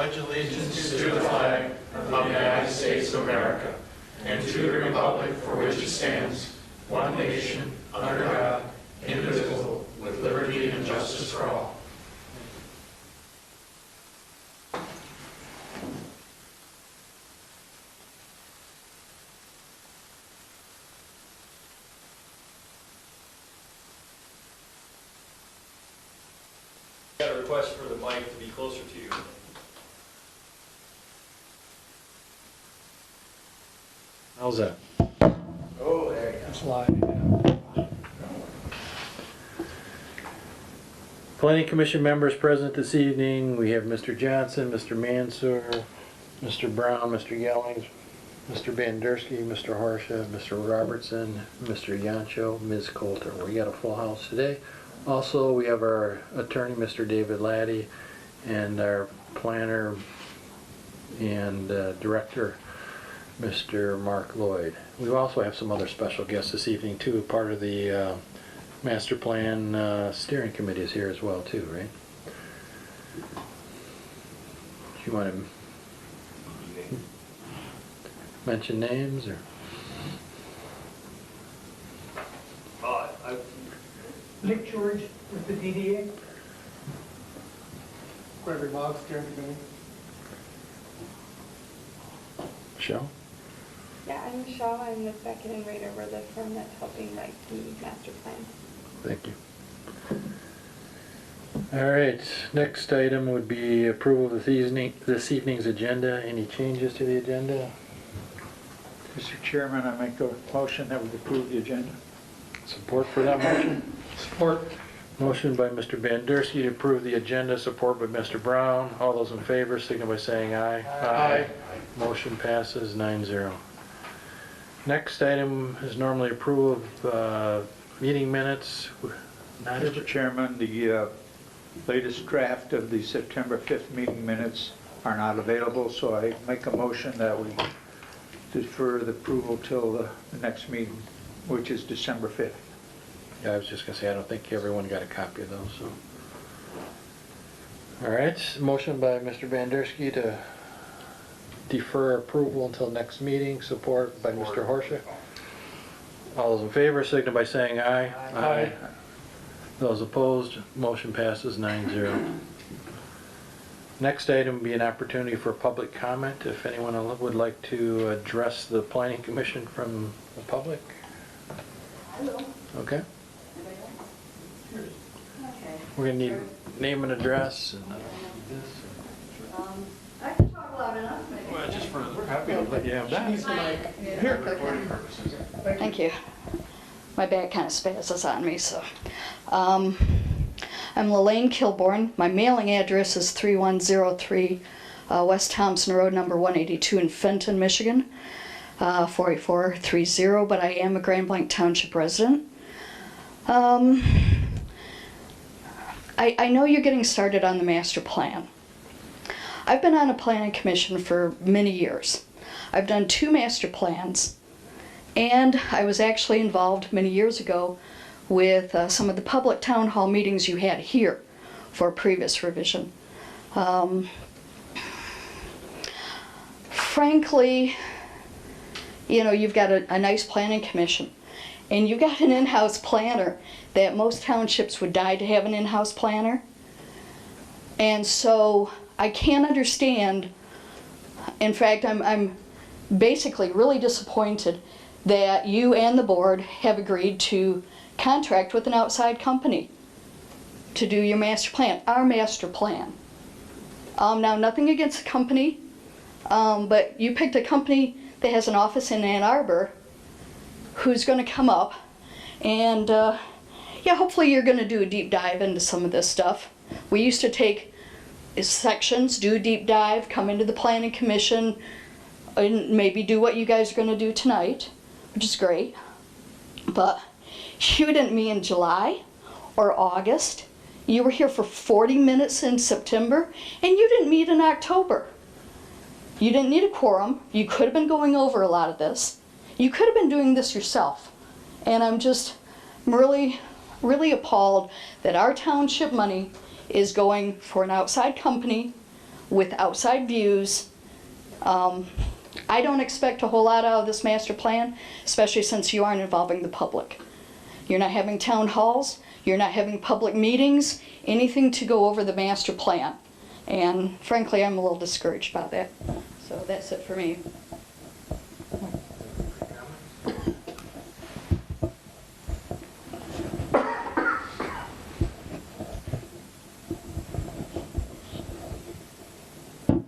pledge allegiance to the flag of the United States of America and to the republic for which it stands, one nation, under God, indivisible, with liberty and justice for all. Got a request for the mic to be closer to you. How's that? Oh, there you go. It's live. Planning Commission members present this evening. We have Mr. Johnson, Mr. Mansour, Mr. Brown, Mr. Yellings, Mr. Bandersky, Mr. Harsha, Mr. Robertson, Mr. Yancho, Ms. Coulter. We got a full house today. Also, we have our attorney, Mr. David Laddie, and our planner and director, Mr. Mark Lloyd. We also have some other special guests this evening too. Part of the master plan steering committee is here as well too, right? Do you want to mention names or? Nick George with the DDA. Gregory Boggs, steering committee. Michelle? Yeah, I'm Michelle. I'm with Beckett and Rader. We're the firm that's helping write the master plan. Thank you. All right, next item would be approval of this evening's agenda. Any changes to the agenda? Mr. Chairman, I make a motion that we approve the agenda. Support for that motion? Support. Motion by Mr. Bandersky to approve the agenda, support by Mr. Brown. All those in favor signal by saying aye. Aye. Motion passes 9-0. Next item is normally approval of meeting minutes. Mr. Chairman, the latest draft of the September 5th meeting minutes are not available, so I make a motion that we defer the approval till the next meeting, which is December 5th. Yeah, I was just gonna say, I don't think everyone got a copy of those, so. All right, motion by Mr. Bandersky to defer approval until next meeting, support by Mr. Harsha. All those in favor signal by saying aye. Aye. Those opposed, motion passes 9-0. Next item would be an opportunity for public comment. If anyone would like to address the Planning Commission from the public. I will. Okay. Okay. We're gonna need name and address and I can talk loud enough, maybe. well, just for the happy to let you have that. Here, recording purposes. Thank you. My back kind of spazzes on me, so. I'm Lelaine Kilborn. My mailing address is 3103 West Thompson Road, number 182 in Fenton, Michigan, 48430, but I am a Grand Blanc Township resident. I know you're getting started on the master plan. I've been on a planning commission for many years. I've done 2 master plans, and I was actually involved many years ago with some of the public town hall meetings you had here for a previous revision. Frankly, you know, you've got a nice planning commission, and you've got an in-house planner that most townships would die to have an in-house planner. And so I can't understand, in fact, I'm basically really disappointed that you and the board have agreed to contract with an outside company to do your master plan, our master plan. Now, nothing against the company, but you picked a company that has an office in Ann Arbor who's going to come up and yeah, hopefully you're going to do a deep dive into some of this stuff. We used to take sections, do a deep dive, come into the planning commission, and maybe do what you guys are going to do tonight, which is great. But you didn't meet in July or August. You were here for 40 minutes in September, and you didn't meet in October. You didn't need a quorum. You could have been going over a lot of this. You could have been doing this yourself. And I'm really, really appalled that our township money is going for an outside company with outside views. I don't expect a whole lot out of this master plan, especially since you aren't involving the public. You're not having town halls, you're not having public meetings, anything to go over the master plan. And frankly, I'm a little discouraged by that. So that's it for me. Do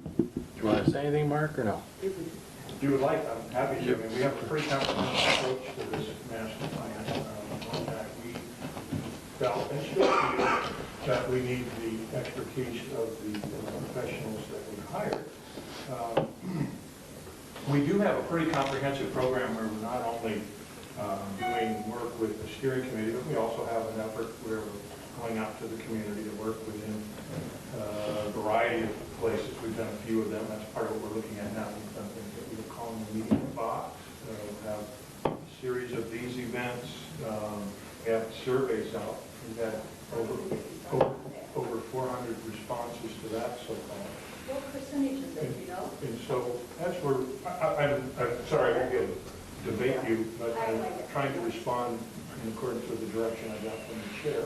you want to say anything, Mark, or no? If you would like, I'm happy to. I mean, we have a pretty comprehensive approach to this master plan. One that we felt and still feel that we need the expertise of the professionals that we hired. We do have a pretty comprehensive program where we're not only doing work with the steering committee, but we also have an effort where we're going out to the community to work within a variety of places. We've done a few of them. That's part of what we're looking at now. We've done things that we would call in the meeting box. We have a series of these events. We have surveys out. We've had over 400 responses to that so far. What percentage is it, you know? And so that's where, I'm sorry, I won't be able to debate you, but I'm trying to respond in accordance with the direction I got from the chair.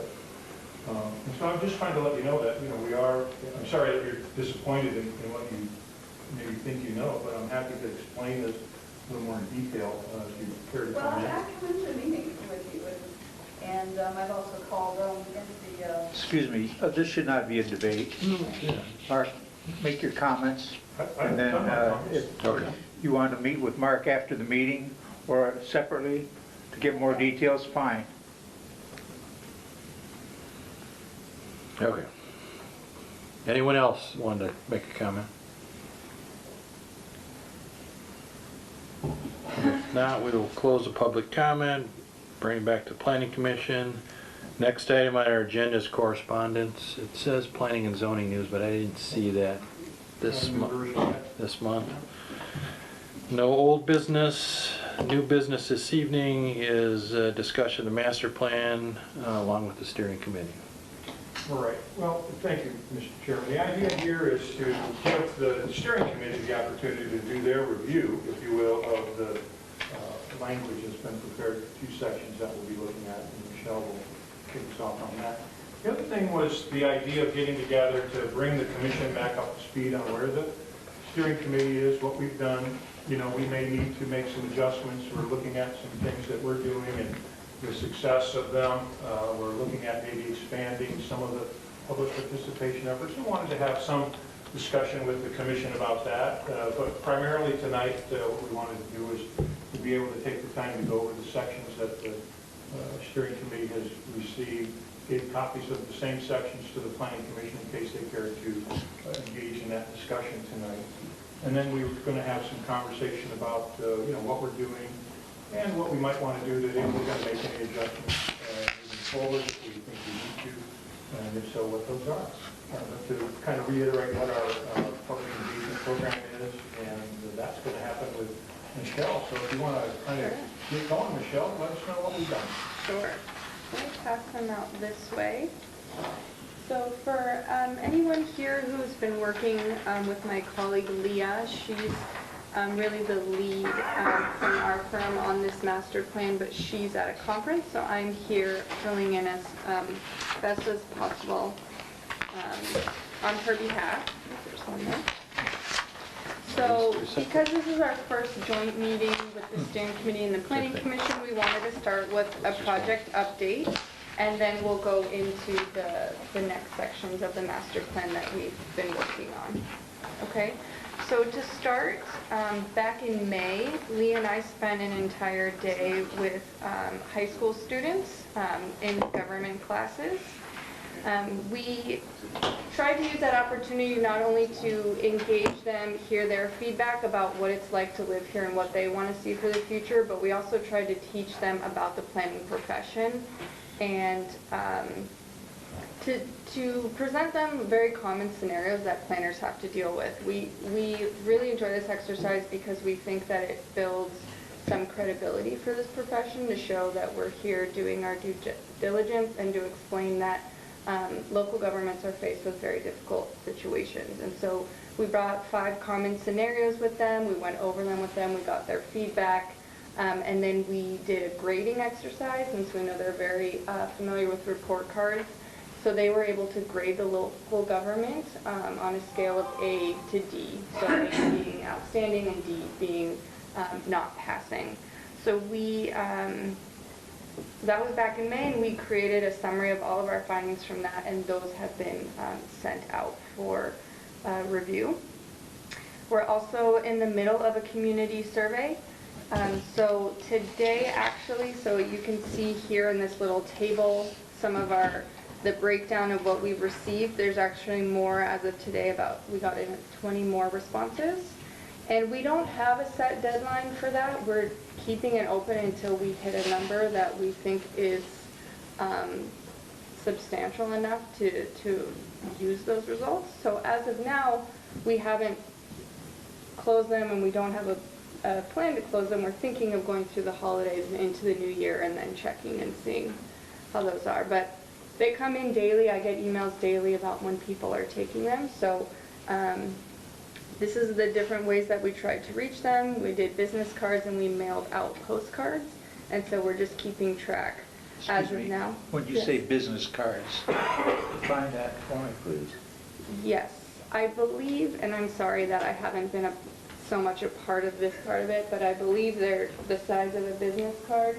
And so I'm just trying to let you know that, you know, we are, I'm sorry that you're disappointed in what you maybe think you know, but I'm happy to explain this a little more in detail if you care to Well, come in. I've come into a meeting with you, and I've also called into the... Excuse me, this should not be a debate. Mark, make your comments, and then if Okay. you want to meet with Mark after the meeting or separately to get more details, fine. Okay. Anyone else want to make a comment? If not, we will close the public comment, bring it back to Planning Commission. Next item on our agenda is correspondence. It says Planning and Zoning News, but I didn't see that this month. No old business. New business this evening is a discussion of the master plan along with the steering committee. All right. Well, thank you, Mr. Chairman. The idea here is to give the steering committee the opportunity to do their review, if you will, of the language that's been prepared for 2 sections that we'll be looking at, and Michelle will kick us off on that. The other thing was the idea of getting together to bring the commission back up to speed on where the steering committee is, what we've done. You know, we may need to make some adjustments. We're looking at some things that we're doing and the success of them. We're looking at maybe expanding some of the public participation efforts. We wanted to have some discussion with the commission about that, but primarily tonight what we wanted to do is to be able to take the time to go over the sections that the steering committee has received, gave copies of the same sections to the planning commission in case they care to engage in that discussion tonight. And then we were going to have some conversation about you know, what we're doing and what we might want to do today. We're going to make any adjustments moving forward if we think we need to, and if so, what those are. To kind of reiterate what our public engagement program is, and that's going to happen with Michelle. So if you want to kind of get going, Michelle, let us know what we've done. Sure. Let me pass them out this way. So for anyone here who's been working with my colleague Leah, she's really the lead from our firm on this master plan, but she's at a conference, so I'm here filling in as best as possible on her behalf. There's one there. So because this is our first joint meeting with the steering committee and the planning commission, we wanted to start with a project update, and then we'll go into the next sections of the master plan that we've been working on. Okay? So to start, back in May, Lee and I spent an entire day with high school students in government classes. We tried to use that opportunity not only to engage them, hear their feedback about what it's like to live here and what they want to see for the future, but we also tried to teach them about the planning profession and to present them very common scenarios that planners have to deal with. We really enjoy this exercise because we think that it builds some credibility for this profession to show that we're here doing our due diligence and to explain that local governments are faced with very difficult situations. And so We brought 5 common scenarios with them, we went over them with them, we got their feedback, and then we did a grading exercise, and so we know they're very familiar with report cards. So they were able to grade the local government on a scale of A to D, so A being outstanding and D being not passing. So that was back in May, and we created a summary of all of our findings from that, and those have been sent out for review. We're also in the middle of a community survey. So today, actually, so you can see here in this little table some of the breakdown of what we've received. There's actually more as of today, we got in 20 more responses. And we don't have a set deadline for that. We're keeping it open until we hit a number that we think is substantial enough to use those results. So as of now, we haven't closed them, and we don't have a plan to close them. We're thinking of going through the holidays and into the new year and then checking and seeing how those are. But they come in daily. I get emails daily about when people are taking them. So this is the different ways that we tried to reach them. We did business cards and we mailed out postcards. And so we're just keeping track as of now. When you say business cards, define that for me, please. Yes, I believe, and I'm sorry that I haven't been so much a part of this part of it, but I believe they're the size of a business card.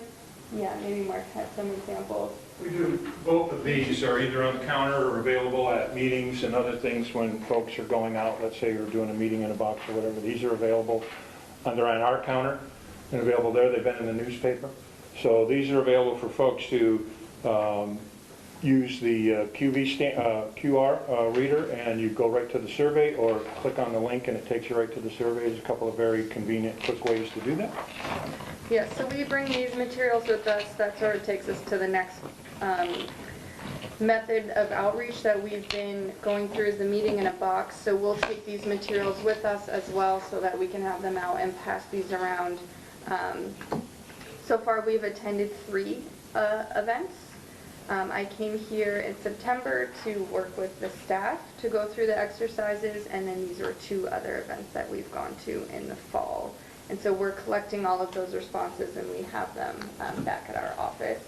Yeah, maybe Mark had some examples. We do, both of these are either on the counter or available at meetings and other things when folks are going out. Let's say we're doing a meeting in a box or whatever. These are available on our counter and available there. They've been in the newspaper. So these are available for folks to use the QR reader, and you go right to the survey, or click on the link and it takes you right to the survey. There's a couple of very convenient, quick ways to do that. Yeah, so we bring these materials with us. That sort of takes us to the next method of outreach that we've been going through, is the meeting in a box. So we'll take these materials with us as well so that we can have them out and pass these around. So far we've attended 3 events. I came here in September to work with the staff to go through the exercises, and then these are 2 other events that we've gone to in the fall. And so we're collecting all of those responses, and we have them back at our office.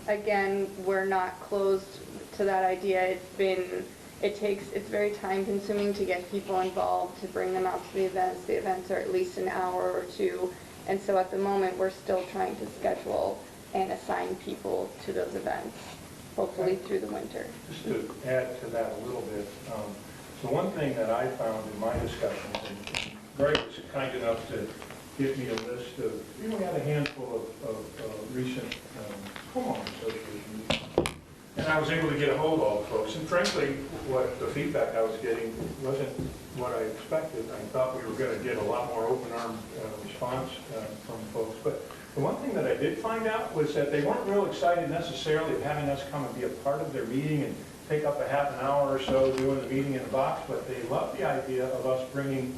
Again, we're not closed to that idea. It's very time consuming to get people involved, to bring them out to the events. The events are at least an hour or 2. And so at the moment, we're still trying to schedule and assign people to those events, hopefully through the winter. Just to add to that a little bit, so one thing that I found in my discussions, and Greg was kind enough to give me a list of, we had a handful of recent homeowner associations, and I was able to get a hold of all the folks, and frankly, what the feedback I was getting wasn't what I expected. I thought we were going to get a lot more open-armed response from folks, but the one thing that I did find out was that they weren't real excited necessarily of having us come and be a part of their meeting and take up a half an hour or so doing the meeting in the box, but they loved the idea of us bringing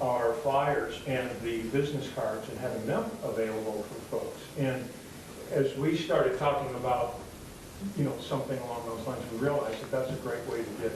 our flyers and the business cards and having them available for folks. And as we started talking about, something along those lines, we realized that that's a great way to get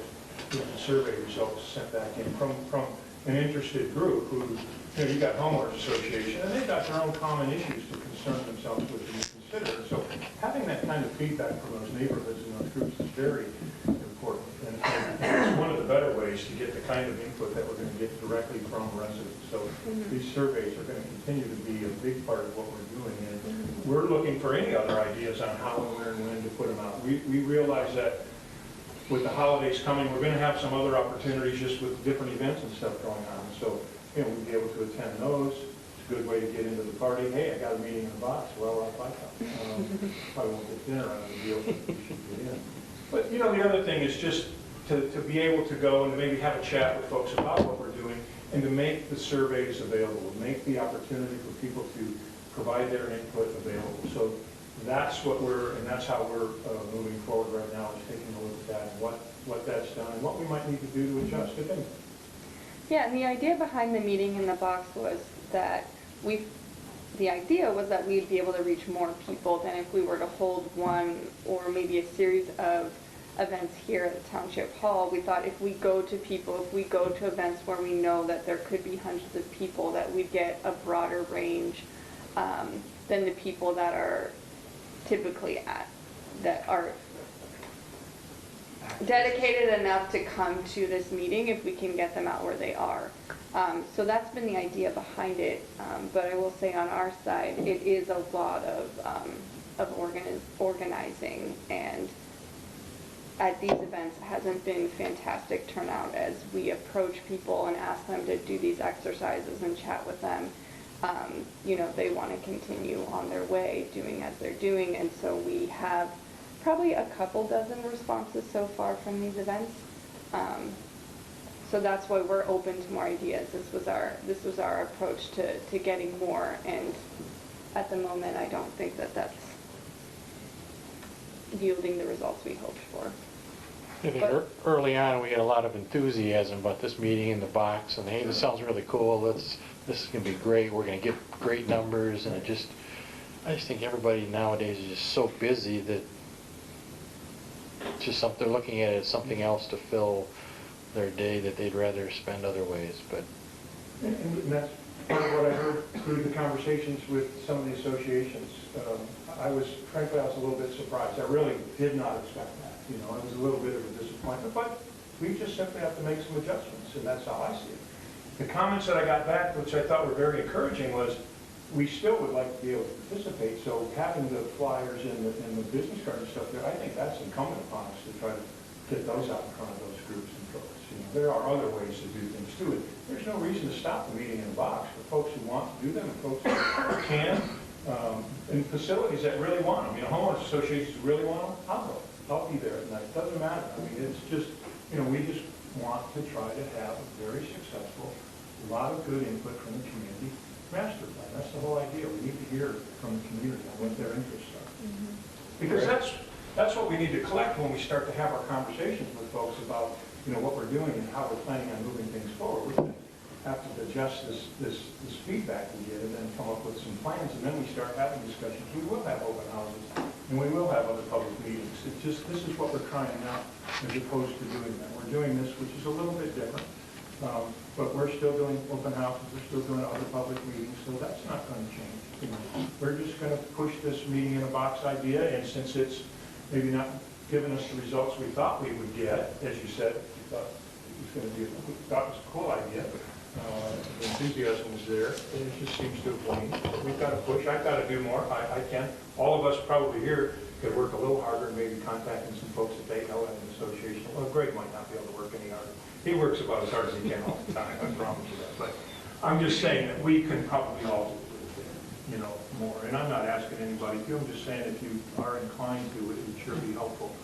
the survey results sent back in from an interested group who, you got homeowners association, and they've got their own common issues to concern themselves with and consider. So having that kind of feedback from those neighborhoods and those groups is very important. And it's one of the better ways to get the kind of input that we're going to get directly from residents. So these surveys are going to continue to be a big part of what we're doing. And we're looking for any other ideas on how and where and when to put them out. We realize that with the holidays coming, we're going to have some other opportunities just with different events and stuff going on. So, we'll be able to attend those. It's a good way to get into the party. Hey, I got a meeting in the box. Well, I'll find out. Probably won't get dinner out of the deal, but we should get in. But, the other thing is just to be able to go and maybe have a chat with folks about what we're doing and to make the surveys available, make the opportunity for people to provide their input available. So that's that's how we're moving forward right now, is taking a look at that and what that's done and what we might need to do to adjust, if anything. Yeah, and the idea behind the meeting in the box was that we'd be able to reach more people than if we were to hold one or maybe a series of events here at the Township Hall, we thought if we go to people, if we go to events where we know that there could be hundreds of people, that we'd get a broader range than the people that are typically that are dedicated enough to come to this meeting if we can get them out where they are. So that's been the idea behind it, but I will say on our side, it is a lot of organizing, and at these events it hasn't been fantastic turnout as we approach people and ask them to do these exercises and chat with them. You know, they want to continue on their way doing as they're doing, and so we have probably a couple dozen responses so far from these events. So that's why we're open to more ideas. This was our approach to getting more, and at the moment I don't think that that's yielding the results we hoped for. I think early on, we had a lot of enthusiasm about this meeting in the box, and hey, this sounds really cool, this is gonna be great, we're gonna get great numbers, and I just think everybody nowadays is just so busy that it's just something, they're looking at it as something else to fill their day that they'd rather spend other ways, but. And that's part of what I heard through the conversations with some of the associations. Frankly, I was a little bit surprised. I really did not expect that. You know, it was a little bit of a disappointment, but we just simply have to make some adjustments, and that's how I see it. The comments that I got back, which I thought were very encouraging, was we still would like to be able to participate, so having the flyers and the business cards and stuff there, I think that's incumbent upon us to try to get those out in front of those groups and folks. You know, there are other ways to do things too. There's no reason to stop the meeting in the box for folks who want to do them and folks who can, and facilities that really want them. You know, homeowners associations who really want them, I'll go. I'll be there at night. It doesn't matter. I mean, it's just, you know, we just want to try to have a very successful, a lot of good input from the community master plan. That's the whole idea. We need to hear from the community on what their interests are. Mm-hmm. Because that's what we need to collect when we start to have our conversations with folks about, you know, what we're doing and how we're planning on moving things forward. We have to adjust this feedback we get and then come up with some plans, and then we start having discussions. We will have open houses, and we will have other public meetings. It's just, this is what we're trying now, as opposed to doing that. We're doing this, which is a little bit different, but we're still doing open houses, we're still doing other public meetings, so that's not going to change. You know, we're just going to push this meeting in a box idea, and since it's maybe not giving us the results we thought we would get, as you said, we thought it was going to be, we thought it was a cool idea. The enthusiasm was there, and it just seems to have waned. We've got to push. I've got to do more. I can. All of us probably here could work a little harder, and maybe contacting some folks that they know in the association. Well, Greg might not be able to work any harder. He works about as hard as he can all the time. I promise you that. But I'm just saying that we can probably all do it, you know, more. And I'm not asking anybody to. I'm just saying if you are inclined to, it would sure be helpful.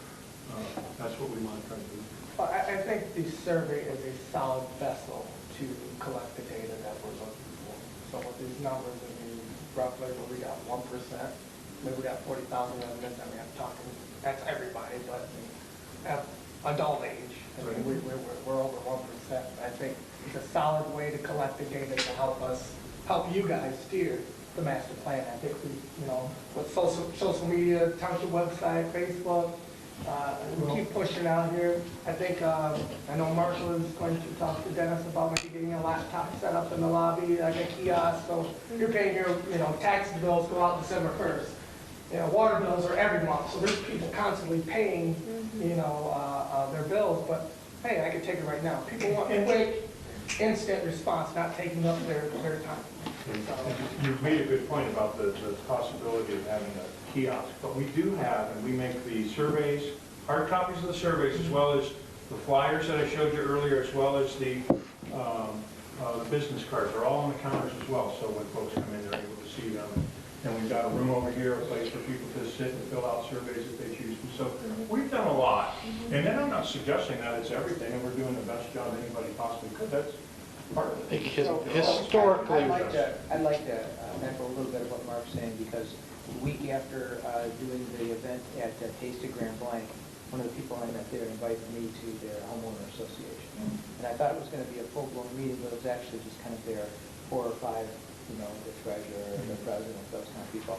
That's what we want to try to do. Well, I think the survey is a solid vessel to collect the data that we're looking for. So with these numbers, I mean, roughly we got 1%, maybe we got 40,000 residents, and we have talking, that's everybody, but at adult age, I mean, we're over 1%. I think it's a solid way to collect the data to help you guys steer the master plan. I think we, you know, with social media, township website, Facebook, we keep pushing out here. I think, I know Marshall is going to talk to Dennis about maybe getting a laptop set up in the lobby, like a kiosk, so you're paying your, you know, tax bills go out December 1st. You know, water bills are every month, so there's people constantly paying, you know, their bills, but hey, I can take it right now. People want quick, instant response, not taking up their time. You've made a good point about the possibility of having a kiosk, but we do have, and we make the surveys, hard copies of the surveys, as well as the flyers that I showed you earlier, as well as the business cards are all on the counters as well, so when folks come in, they're able to see them. And we've got a room over here, a place for people to sit and fill out surveys if they choose to. So we've done a lot. And then I'm not suggesting that it's everything, and we're doing the best job anybody possibly could. That's part of it. Historically, I'd like to echo a little bit of what Mark's saying, because the week after doing the event at Taste of Grand Blanc, one of the people I met there invited me to their homeowner association. And I thought it was going to be a full-blown meeting, but it was actually just kind of their 4 or 5 you know, the treasurer, the president, those kind of people.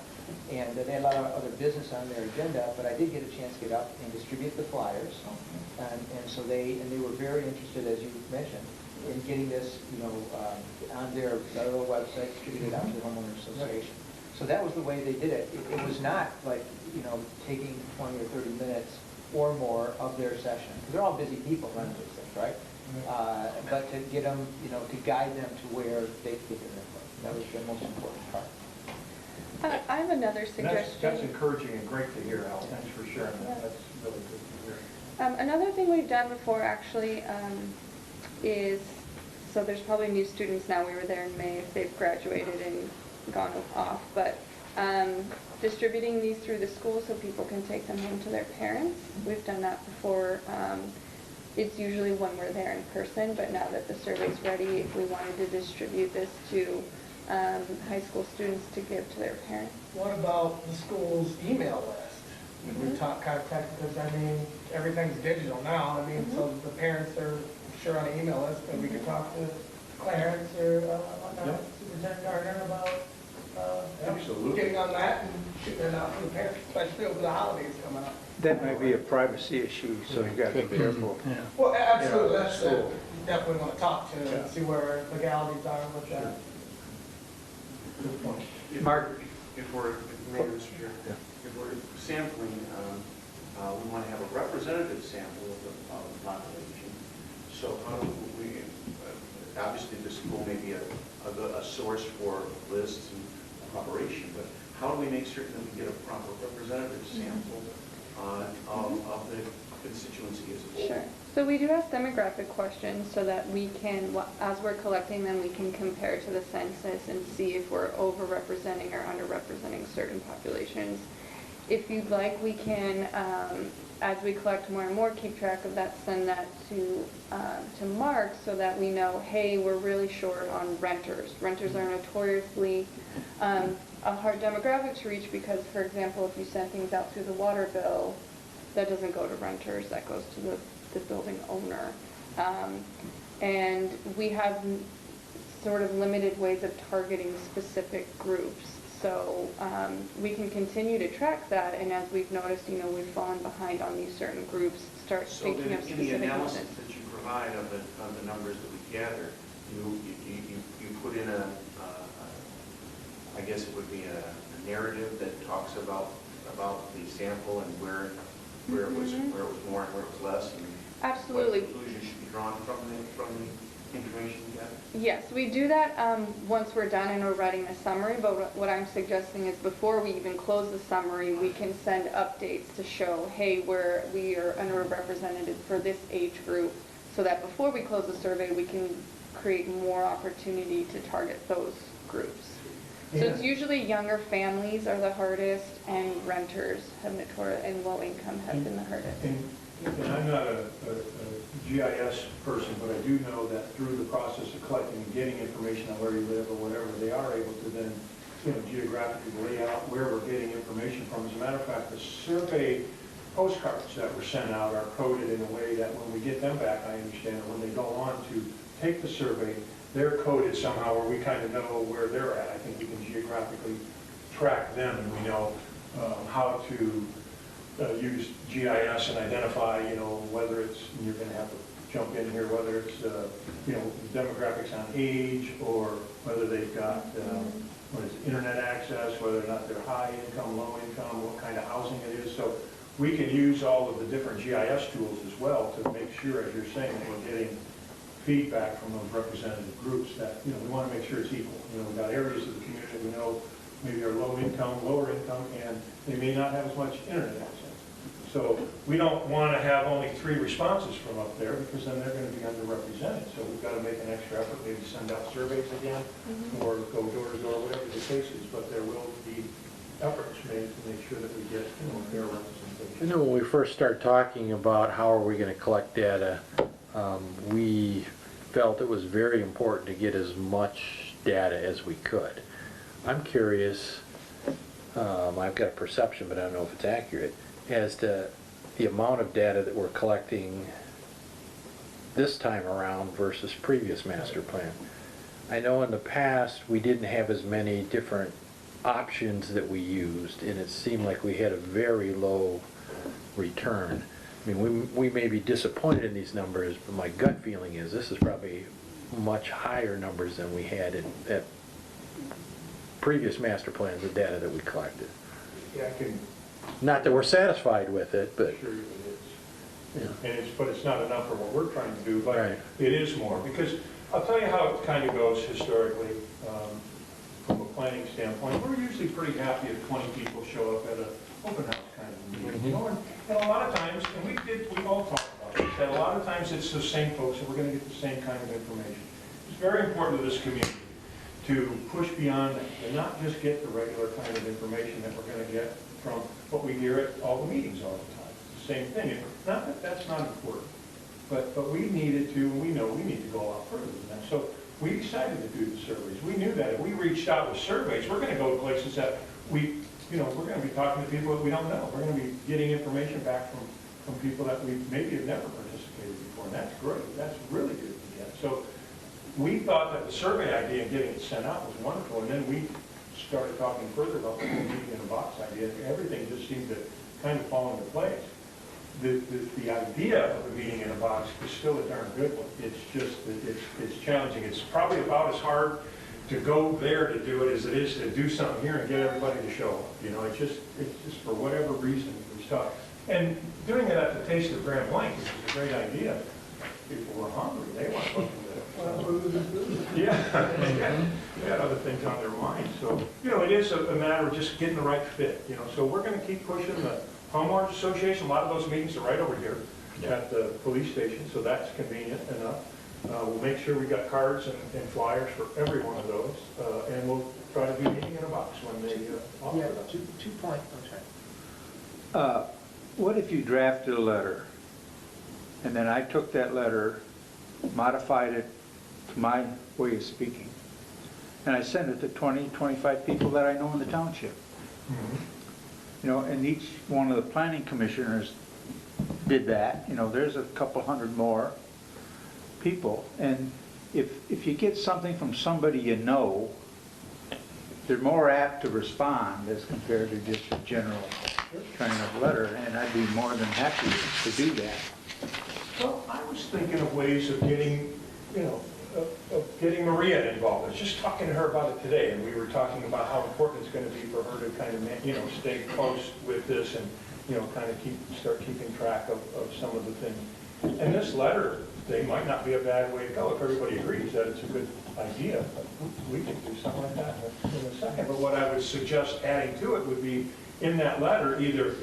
And they had a lot of other business on their agenda, but I did get a chance to get up and distribute the flyers. And so they were very interested, as you mentioned, in getting this, you know, on their little website, distributed out to the homeowners association. So that was the way they did it. It was not like, you know, taking 20 or 30 minutes or more of their session. Because they're all busy people running these things, right? But to get them, you know, to guide them to where they get their input. That was the most important part. I have another That's suggestion. encouraging and great to hear, Al. Thanks for sharing that. That's really good to hear. Another thing we've done before actually is, so there's probably new students now, we were there in May if they've graduated and gone off, but distributing these through the school so people can take them home to their parents. We've done that before. It's usually when we're there in person, but now that the survey's ready, if we wanted to distribute this to high school students to give to their parents. What about the school's email list? We contacted, because I mean, everything's digital now. I mean, so the parents are sure on the email list, and we could talk to Clarence or whatnot, Superintendent Gardner about Absolutely. getting on that and shooting it out to the parents, especially over the holidays coming up. That might be a privacy issue, so you gotta be careful. Yeah. Well, absolutely, Yeah, that's school. definitely want to talk to Yeah. and see where legalities are with that. Good point. Mark? If we're, Mr. Chair, if we're sampling, we want to have a representative sample of the population. So how do we, obviously the school may be a source for lists and operation, but how do we make certain that we get a proper representative sample of the constituency as a whole? Sure. So we do have demographic questions so that we can, as we're collecting them, we can compare to the census and see if we're overrepresenting or underrepresenting certain populations. If you'd like, we can, as we collect more and more, keep track of that, send that to Mark so that we know, hey, we're really short on renters. Renters are notoriously a hard demographic to reach because, for example, if you send things out through the water bill, that doesn't go to renters, that goes to the building owner. And we have sort of limited ways of targeting specific groups. So we can continue to track that, and as we've noticed, you know, we've fallen behind on these certain groups, start So thinking of then in the specific analysis ones. that you provide of the numbers that we gather, you put in I guess it would be a narrative that talks about the sample and where it was more and where it was less, and Absolutely. what conclusions should be drawn from the information you gather? Yes, we do that once we're done and we're writing the summary, but what I'm suggesting is before we even close the summary, we can send updates to show, hey, we are underrepresented for this age group, so that before we close the survey, we can create more opportunity to target those groups. So it's usually younger families are the hardest, and renters have and low income have been the hardest. And I'm not a GIS person, but I do know that through the process of collecting and getting information on where you live or whatever, they are able to then, you know, geographically lay out where we're getting information from. As a matter of fact, the survey postcards that were sent out are coded in a way that when we get them back, I understand, when they go on to take the survey, they're coded somehow where we kind of know where they're at. I think we can geographically track them, and we know how to use GIS and identify, you know, whether it's, and you're going to have to jump in here, whether it's, you know, demographics on age, or whether they've got, what is it, internet access, whether or not they're high income, low income, what kind of housing it is. So we can use all of the different GIS tools as well to make sure, as you're saying, that we're getting feedback from those representative groups that, you know, we want to make sure it's equal. You know, we've got areas of the community we know maybe are low income, lower income, and they may not have as much internet access. So we don't want to have only 3 responses from up there, because then they're going to be underrepresented. So we've got to make an extra effort, maybe send out surveys again, or go door to door, whatever the case is. But there will be efforts made to make sure that we get, you know, fair representation. You know, when we first started talking about how are we going to collect data, we felt it was very important to get as much data as we could. I'm curious, I've got a perception, but I don't know if it's accurate, as to the amount of data that we're collecting this time around versus previous master plan. I know in the past, we didn't have as many different options that we used, and it seemed like we had a very low return. I mean, we may be disappointed in these numbers, but my gut feeling is this is probably much higher numbers than we had at previous master plans, the data that we collected. Yeah, I can Not that we're satisfied with it, but, assure you it is. yeah. And but it's not enough for what we're trying to do, but Right. it is more. Because I'll tell you how it kind of goes historically, from a planning standpoint. We're usually pretty happy if 20 people show up at an open house kind of meeting. You know, and a lot of times, and we all talk about this, that a lot of times it's the same folks and we're going to get the same kind of information. It's very important to this community to push beyond that and not just get the regular kind of information that we're going to get from what we hear at all the meetings all the time. It's the same thing. And not that that's not important, but we needed to, and we know we need to go a lot further than that. So we decided to do the surveys. We knew that if we reached out with surveys, we're going to go to places that we're going to be talking to people that we don't know. We're going to be getting information back from people that we maybe have never participated before, and that's great. That's really good to get. So we thought that the survey idea and getting it sent out was wonderful, and then we started talking further about the meeting in a box idea. Everything just seemed to kind of fall into place. The idea of a meeting in a box is still a darn good one. It's just, it's challenging. It's probably about as hard to go there to do it as it is to do something here and get everybody to show up. You know, it's just for whatever reason, it was tough. And doing it at the Taste of Grand Blanc, which is a great idea. People were hungry. They weren't looking to, yeah, they had other things on their minds. So, you know, it is a matter of just getting the right fit, you know. So we're going to keep pushing the Homeowners Association. A lot of those meetings are right over here at the police station, so that's convenient enough. We'll make sure we got cards and flyers for every one of those, and we'll try to do meeting in a box when they offer Yeah, them. 2 points, I'm sorry. What if you drafted a letter, and then I took that letter, modified it to my way of speaking, and I sent it to 20, 25 people that I know in the township? You know, and each one of the planning commissioners did that. You know, there's a couple hundred more people, and if you get something from somebody you know, they're more apt to respond as compared to just a general kind of letter, and I'd be more than happy to do that. Well, I was thinking of ways of getting, you know, of getting Maria involved. I was just talking to her about it today, and we were talking about how important it's going to be for her to kind of, you know, stay close with this and, you know, kind of start keeping track of some of the things. And this letter, they might not be a bad way to go if everybody agrees that it's a good idea. But we could do something like that in a second. But what I would suggest adding to it would be in that letter, either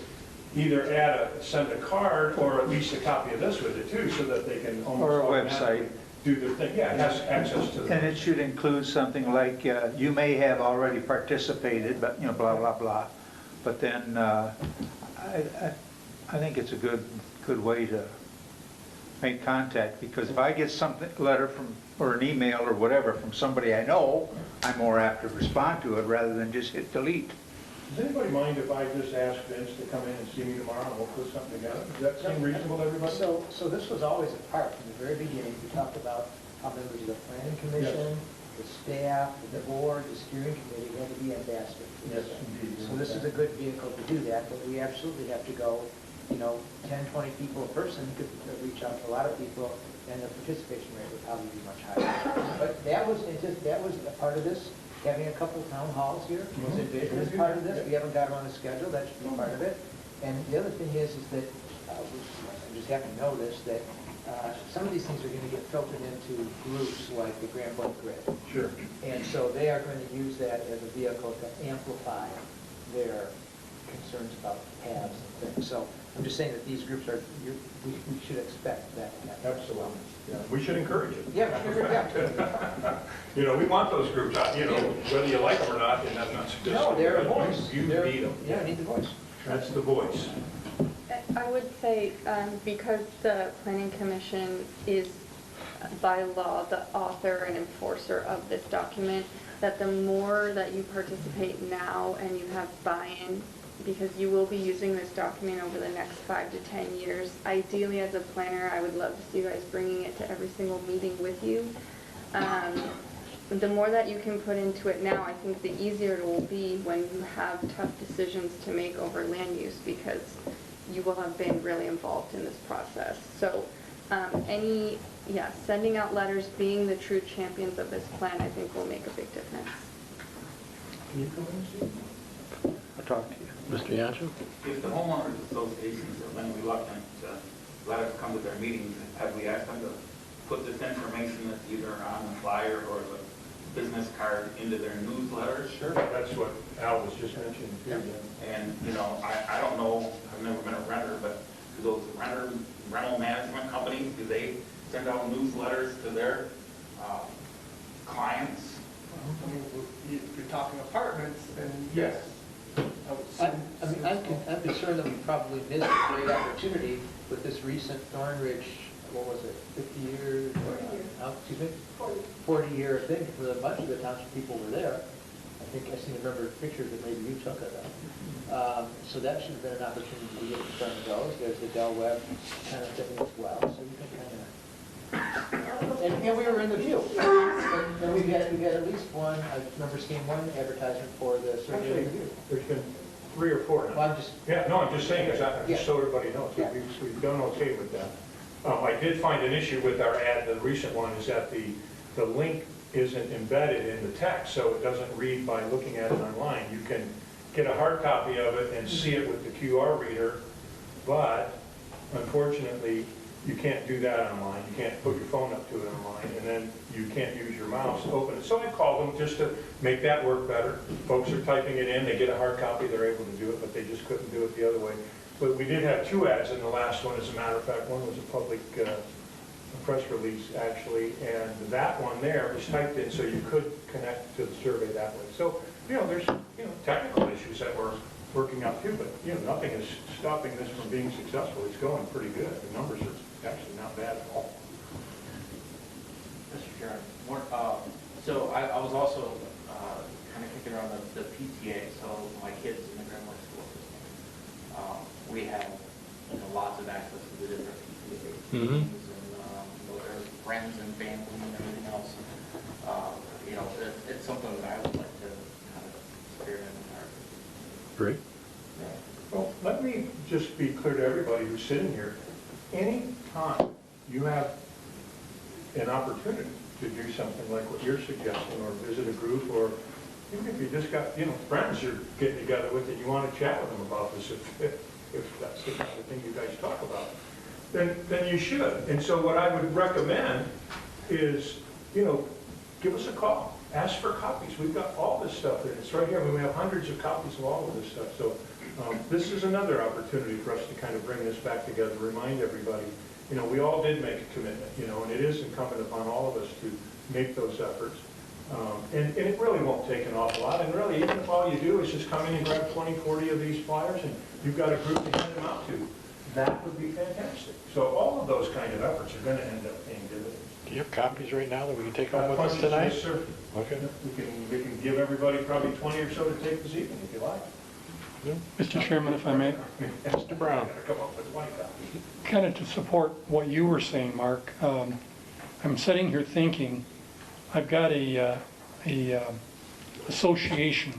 send a card or at least a copy of this with it too, so that they can almost Or a automatically website. do their thing. Yeah, it has access to And the. it should include something like, you may have already participated, but, you know, blah, blah, blah. But then, I think it's a good way to make contact, because if I get something, a letter from, or an email or whatever from somebody I know, I'm more apt to respond to it rather than just hit delete. Does anybody mind if I just ask Vince to come in and see me tomorrow and we'll put something together? Does that seem reasonable to everybody? So this was always a part from the very beginning. We talked about how members of the planning commission, the staff, the board, the steering committee had to be ambassadors. Yes, indeed. So this is a good vehicle to do that, but we absolutely have to go, you know, 10, 20 people a person could reach out to a lot of people, and the participation rate would probably be much higher. But that was a part of this. Having a couple town halls here was envisioned as part of this. We haven't got it on the schedule, that should be part of it. And the other thing is that, I just happen to know this, that some of these things are going to get filtered into groups like the Grand Blanc Grid. Sure. And so they are going to use that as a vehicle to amplify their concerns about paths and things. So I'm just saying that these groups are, we should expect that to happen. Absolutely. Yeah, we should encourage it. Yeah, yeah. You know, we want those groups out, you know, whether you like them or not, and I'm not suggesting. No, they're a voice. You They're- need them. Yeah, I need the voice. That's the voice. I would say, because the planning commission is by law the author and enforcer of this document, that the more that you participate now and you have buy-in, because you will be using this document over the next 5 to 10 years. Ideally, as a planner, I would love to see you guys bringing it to every single meeting with you. the more that you can put into it now, I think the easier it will be when you have tough decisions to make over land use, because you will have been really involved in this process. So sending out letters, being the true champions of this plan, I think will make a big difference. Can you come in and see? I'll talk to you. Mr. Yancho? If the homeowners associations are then reluctant to let us come to their meetings, have we asked them to put this information that's either on the flyer or the business card into their newsletters? Sure. That's what Al was just mentioning. Yeah. And, you know, I don't know, I've never been a renter, but do those rental management companies, do they send out newsletters to their clients? I mean, if you're talking apartments, then Yes. I would I assume. mean, I'm concerned that we probably missed a great opportunity with this recent Thornridge, what was it, 50 years? 40 years. Excuse me? 40-year thing, for a bunch of the township people were there. I think I seem to remember pictures that maybe you took of them. So that should have been an opportunity to get in front of those. There's the Del Webb kind of thing as well, so you can kind of, and we were in the view. And we got at least one, I remember seeing one advertisement for the survey Actually, review. there's been 3 or 4 now. Well, I'm just, Yeah, no, I'm just saying, Yeah. just so everybody knows, Yeah. we've done okay with that. I did find an issue with our ad, the recent one, is that the link isn't embedded in the text, so it doesn't read by looking at it online. You can get a hard copy of it and see it with the QR reader, but unfortunately, you can't do that online. You can't put your phone up to it online, and then you can't use your mouse to open it. So I called them just to make that work better. Folks are typing it in, they get a hard copy, they're able to do it, but they just couldn't do it the other way. But we did have 2 ads in the last one, as a matter of fact. One was a public press release, actually, and that one there was typed in so you could connect to the survey that way. So, there's, technical issues that we're working out too, but, nothing is stopping this from being successful. It's going pretty good. The numbers are actually not bad at all. Mr. Chairman, so I was also kind of kicking around the PTA, so my kids in the Granmore school system. We have lots of access to the different PTA meetings and their friends and family and everything else. It's something that I would like to kind of spearhead in our. Great. Well, let me just be clear to everybody who's sitting here. Any time you have an opportunity to do something like what you're suggesting, or visit a group, or even if you just got, friends you're getting together with and you want to chat with them about this, if that's the kind of thing you guys talk about, then you should. And so what I would recommend is, give us a call. Ask for copies. We've got all this stuff there. It's right here. We have hundreds of copies of all of this stuff. So this is another opportunity for us to kind of bring this back together, remind everybody, we all did make a commitment, and it is incumbent upon all of us to make those efforts. And it really won't take an awful lot. And really, even if all you do is just come in and grab 20, 40 of these flyers, and you've got a group to hand them out to, that would be fantastic. So all of those kind of efforts are going to end up paying dividends. Do you have copies right now that we can take home with us tonight? Yes, sir. Okay. We can give everybody probably 20 or so to take this evening, if you like. Mr. Chairman, if I may, Mr. Brown. Come up with 20 copies. kind of to support what you were saying, Mark, I'm sitting here thinking, I've got a association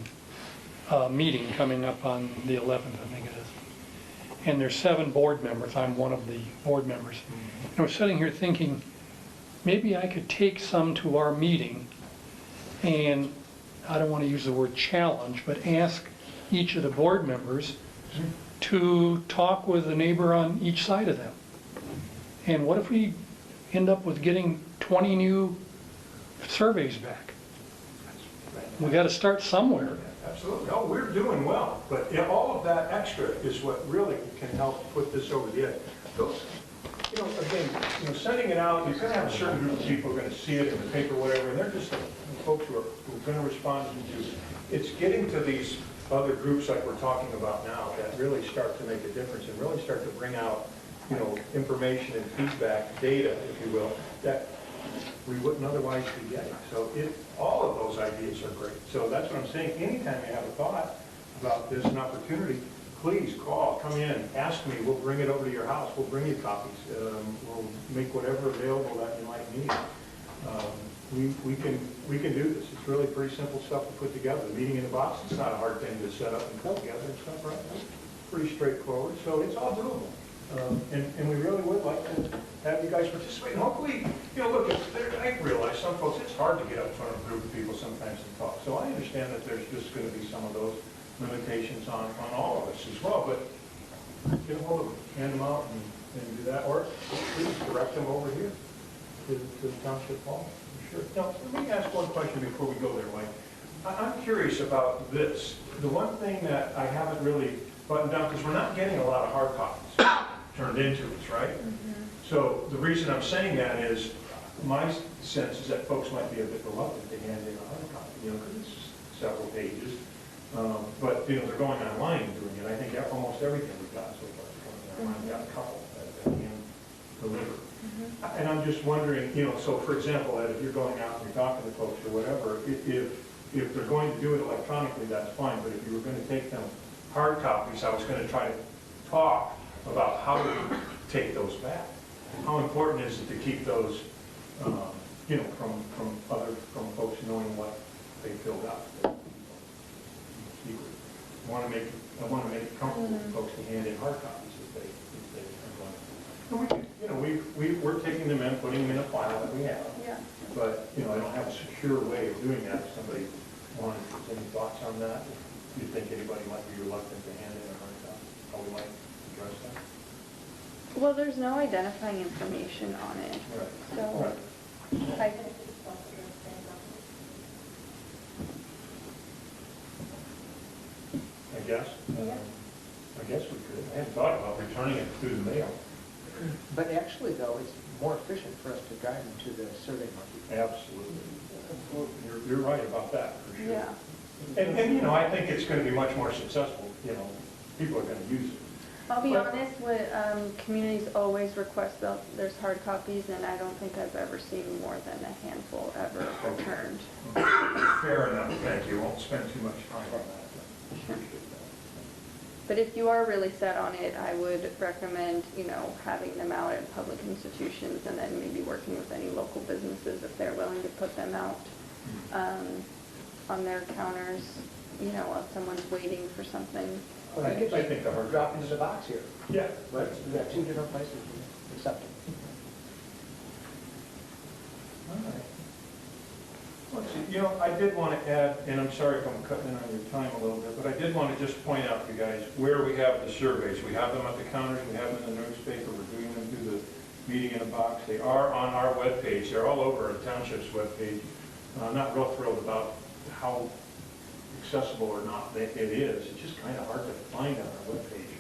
meeting coming up on the 11th, I think it is. And there's 7 board members. I'm one of the board members. And I was sitting here thinking, maybe I could take some to our meeting and, I don't want to use the word challenge, but ask each of the board members to talk with a neighbor on each side of them. And what if we end up with getting 20 new surveys back? We got to start somewhere. Absolutely. Oh, we're doing well, but all of that extra is what really can help put this over the edge. Those, again, sending it out, you're going to have a certain group of people who are going to see it in the paper, whatever, and they're just the folks who are going to respond to. It's getting to these other groups like we're talking about now that really start to make a difference and really start to bring out, information and feedback, data, if you will, that we wouldn't otherwise be getting. So all of those ideas are great. So that's what I'm saying. Anytime you have a thought about this, an opportunity, please call, come in, ask me. We'll bring it over to your house. We'll bring you copies. We'll make whatever available that you might need. we can do this. It's really pretty simple stuff to put together. The meeting in the box, it's not a hard thing to set up and put together and stuff, right? Pretty straightforward, so it's all doable. And we really would like to have you guys participate. And hopefully, look, I realize some folks, it's hard to get up in front of a group of people sometimes and talk. So I understand that there's just going to be some of those limitations on all of us as well. But get a hold of them, hand them out and do that. Or please direct them over here to the Township Hall. Sure. Now, let me ask one question before we go there, Mike. I'm curious about this. The one thing that I haven't really buttoned down, because we're not getting a lot of hard copies turned into us, right? So the reason I'm saying that is, my sense is that folks might be a bit reluctant to hand in a hard copy, because it's several pages. But, they're going online and doing it. I think almost everything we've got so far is going online. We've got a couple that can deliver. And I'm just wondering, so for example, Ed, if you're going out and you're talking to folks or whatever, if they're going to do it electronically, that's fine. But if you were going to take them hard copies, I was going to try to talk about how to take those back. How important is it to keep those, from folks knowing what they filled out? I want to make it comfortable for folks to hand in hard copies if they are going. And we're taking them in, putting them in a file that we have. Yeah. But I don't have a secure way of doing that. If somebody wanted any thoughts on that, if you think anybody might be reluctant to hand in a hard copy, how we might address that? Well, there's no identifying information on it. Right. So Right. I guess we could. I hadn't thought about returning it through the mail. But actually, though, it's more efficient for us to drive them to the Survey Monkey. Absolutely. You're right about that, for sure. yeah. And I think it's going to be much more successful. People are going to use it. I'll be honest, communities always request there's hard copies, and I don't think I've ever seen more than a handful ever returned. Fair enough, thank you. Won't spend too much time on that. Appreciate that. But if you are really set on it, I would recommend, having them out at public institutions and then maybe working with any local businesses if they're willing to put them out on their counters, if someone's waiting for something. Well, I think the hard drop into the box here. Yeah. But we've got two different places to accept them. All right. Let's see, I did want to add, and I'm sorry if I'm cutting in on your time a little bit, but I did want to just point out to you guys where we have the surveys. We have them at the counters, we have them in the newspaper, we're doing them through the meeting in a box. They are on our webpage. They're all over our township's webpage. I'm not real thrilled about how accessible or not it is. It's just kind of hard to find on our webpage.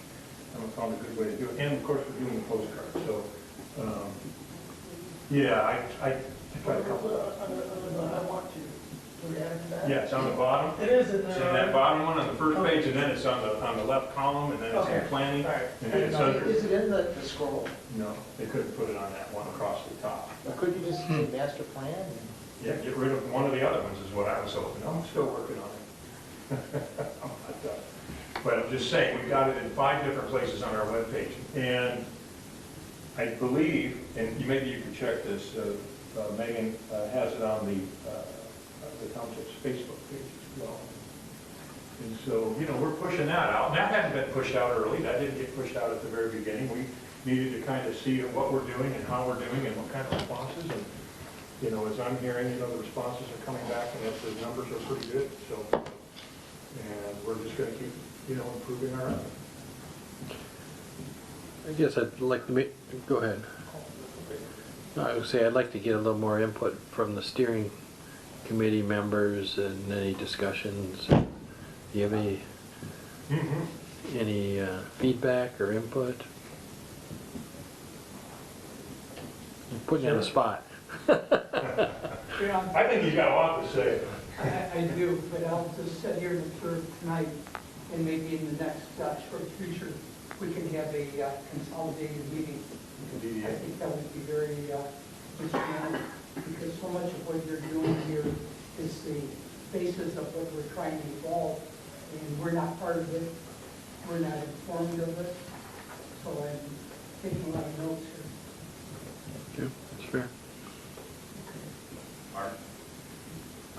I haven't found a good way to do it. And of course, we're doing the postcards. So, yeah, I tried a couple of yeah, it's on the bottom. It is It's in that bottom one on the first page, and then it's on the left column, and then it's in planning, and then it's under. Is it in the scroll? No, they couldn't put it on that one across the top. Or could you just say master plan? Yeah, get rid of one of the other ones is what I was hoping. I'm still working on it. I'm not done. But I'm just saying, we've got it in 5 different places on our webpage. And I believe, and maybe you can check this, Megan has it on the Township's Facebook page as well. And so, we're pushing that out. And that hadn't been pushed out early. That didn't get pushed out at the very beginning. We needed to kind of see what we're doing and how we're doing and what kind of responses. And, as I'm hearing, the responses are coming back and the numbers are pretty good. So, and we're just going to keep, improving our effort. I guess I'd like to go ahead. I would say I'd like to get a little more input from the steering committee members and any discussions. Do you have any feedback or input? I'm putting you on the spot. I think he's got a lot to say. I do, but I'll just sit here and observe tonight, and maybe in the next short future, we can have a consolidated meeting. I think that would be very instrumental, because so much of what you're doing here is the basis of what we're trying to evolve, and we're not part of it, we're not informed of it, so I'm taking a lot of notes here. Okay, that's fair. Mark?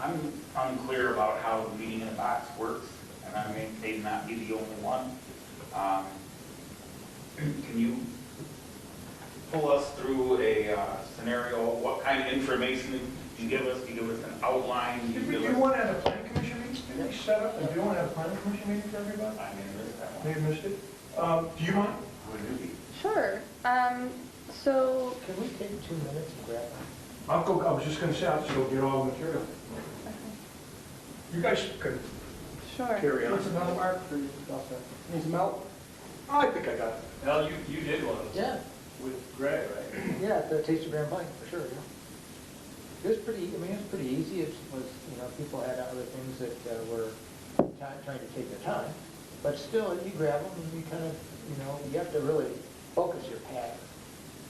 I'm unclear about how the meeting in a box works, and I may not be the only one. Can you pull us through a scenario? What kind of information do you give us? Do you give us an outline? Do you want to have a planning commission meeting? Maybe set up, and do you want to have a planning commission meeting for everybody? I mean, there's that one. Maybe missed it. Do you want? Sure. So, Can we take 2 minutes and grab them? I was just going to say, I'll just go get all the material. You guys could sure. carry on. What's another mark for you? Needs some help? I think I got it. Well, you did one Yeah, with Greg, right? yeah, the Taste of Grand Blanc, for sure, yeah. It was pretty, I mean, it was pretty easy. It was, you know, people had other things that were trying to take their time. But still, you grab them and you kind of, you know, you have to really focus your pattern.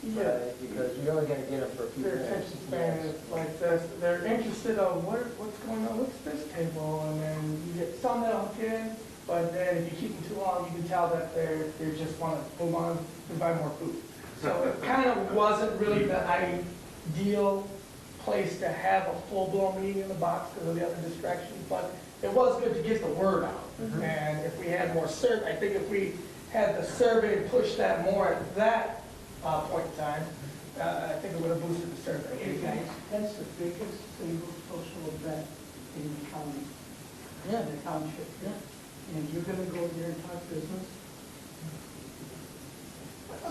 Yeah. Because you're only gonna get them for a few Their minutes. attention span is like this, they're interested of what's going on, what's this table, and then you get some that'll hook in, but then if you keep them too long, you can tell that they just want to move on and buy more food. So it kind of wasn't really the ideal place to have a full-blown meeting in the box because of the other distractions, but it was good to get the word out. And if we had more survey, I think if we had the survey push that more at that point in time, I think it would have boosted the survey. Hey guys, that's the biggest single social event in the county, Yeah, in the township. yeah. And you're gonna go there and talk business?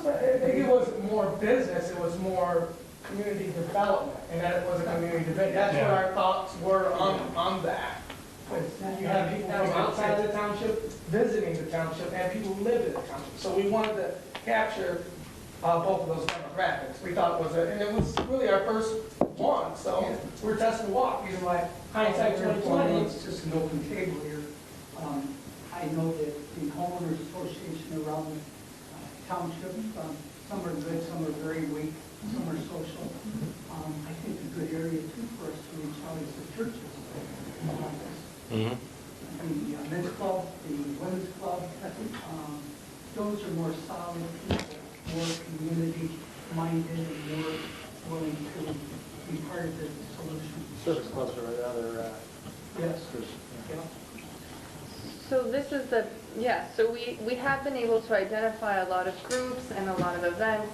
But I think it wasn't more business, it was more community development, and that it was a community debate. That's what our thoughts were on that. You have people from outside the township visiting the township, and people who live in the township. So we wanted to capture both of those demographics. We thought it was, and it was really our first one, so we're testing the water, using like hindsight 2020. It's just an open table here. I know that the homeowners association around the township, some are good, some are very weak, some are social. I think a good area too for us to reach out is the churches. The men's club, the women's club, those are more solid people, more community-minded, and more willing to be part of the solution. Service clubs or other, Yes. yeah. So this is so we have been able to identify a lot of groups and a lot of events.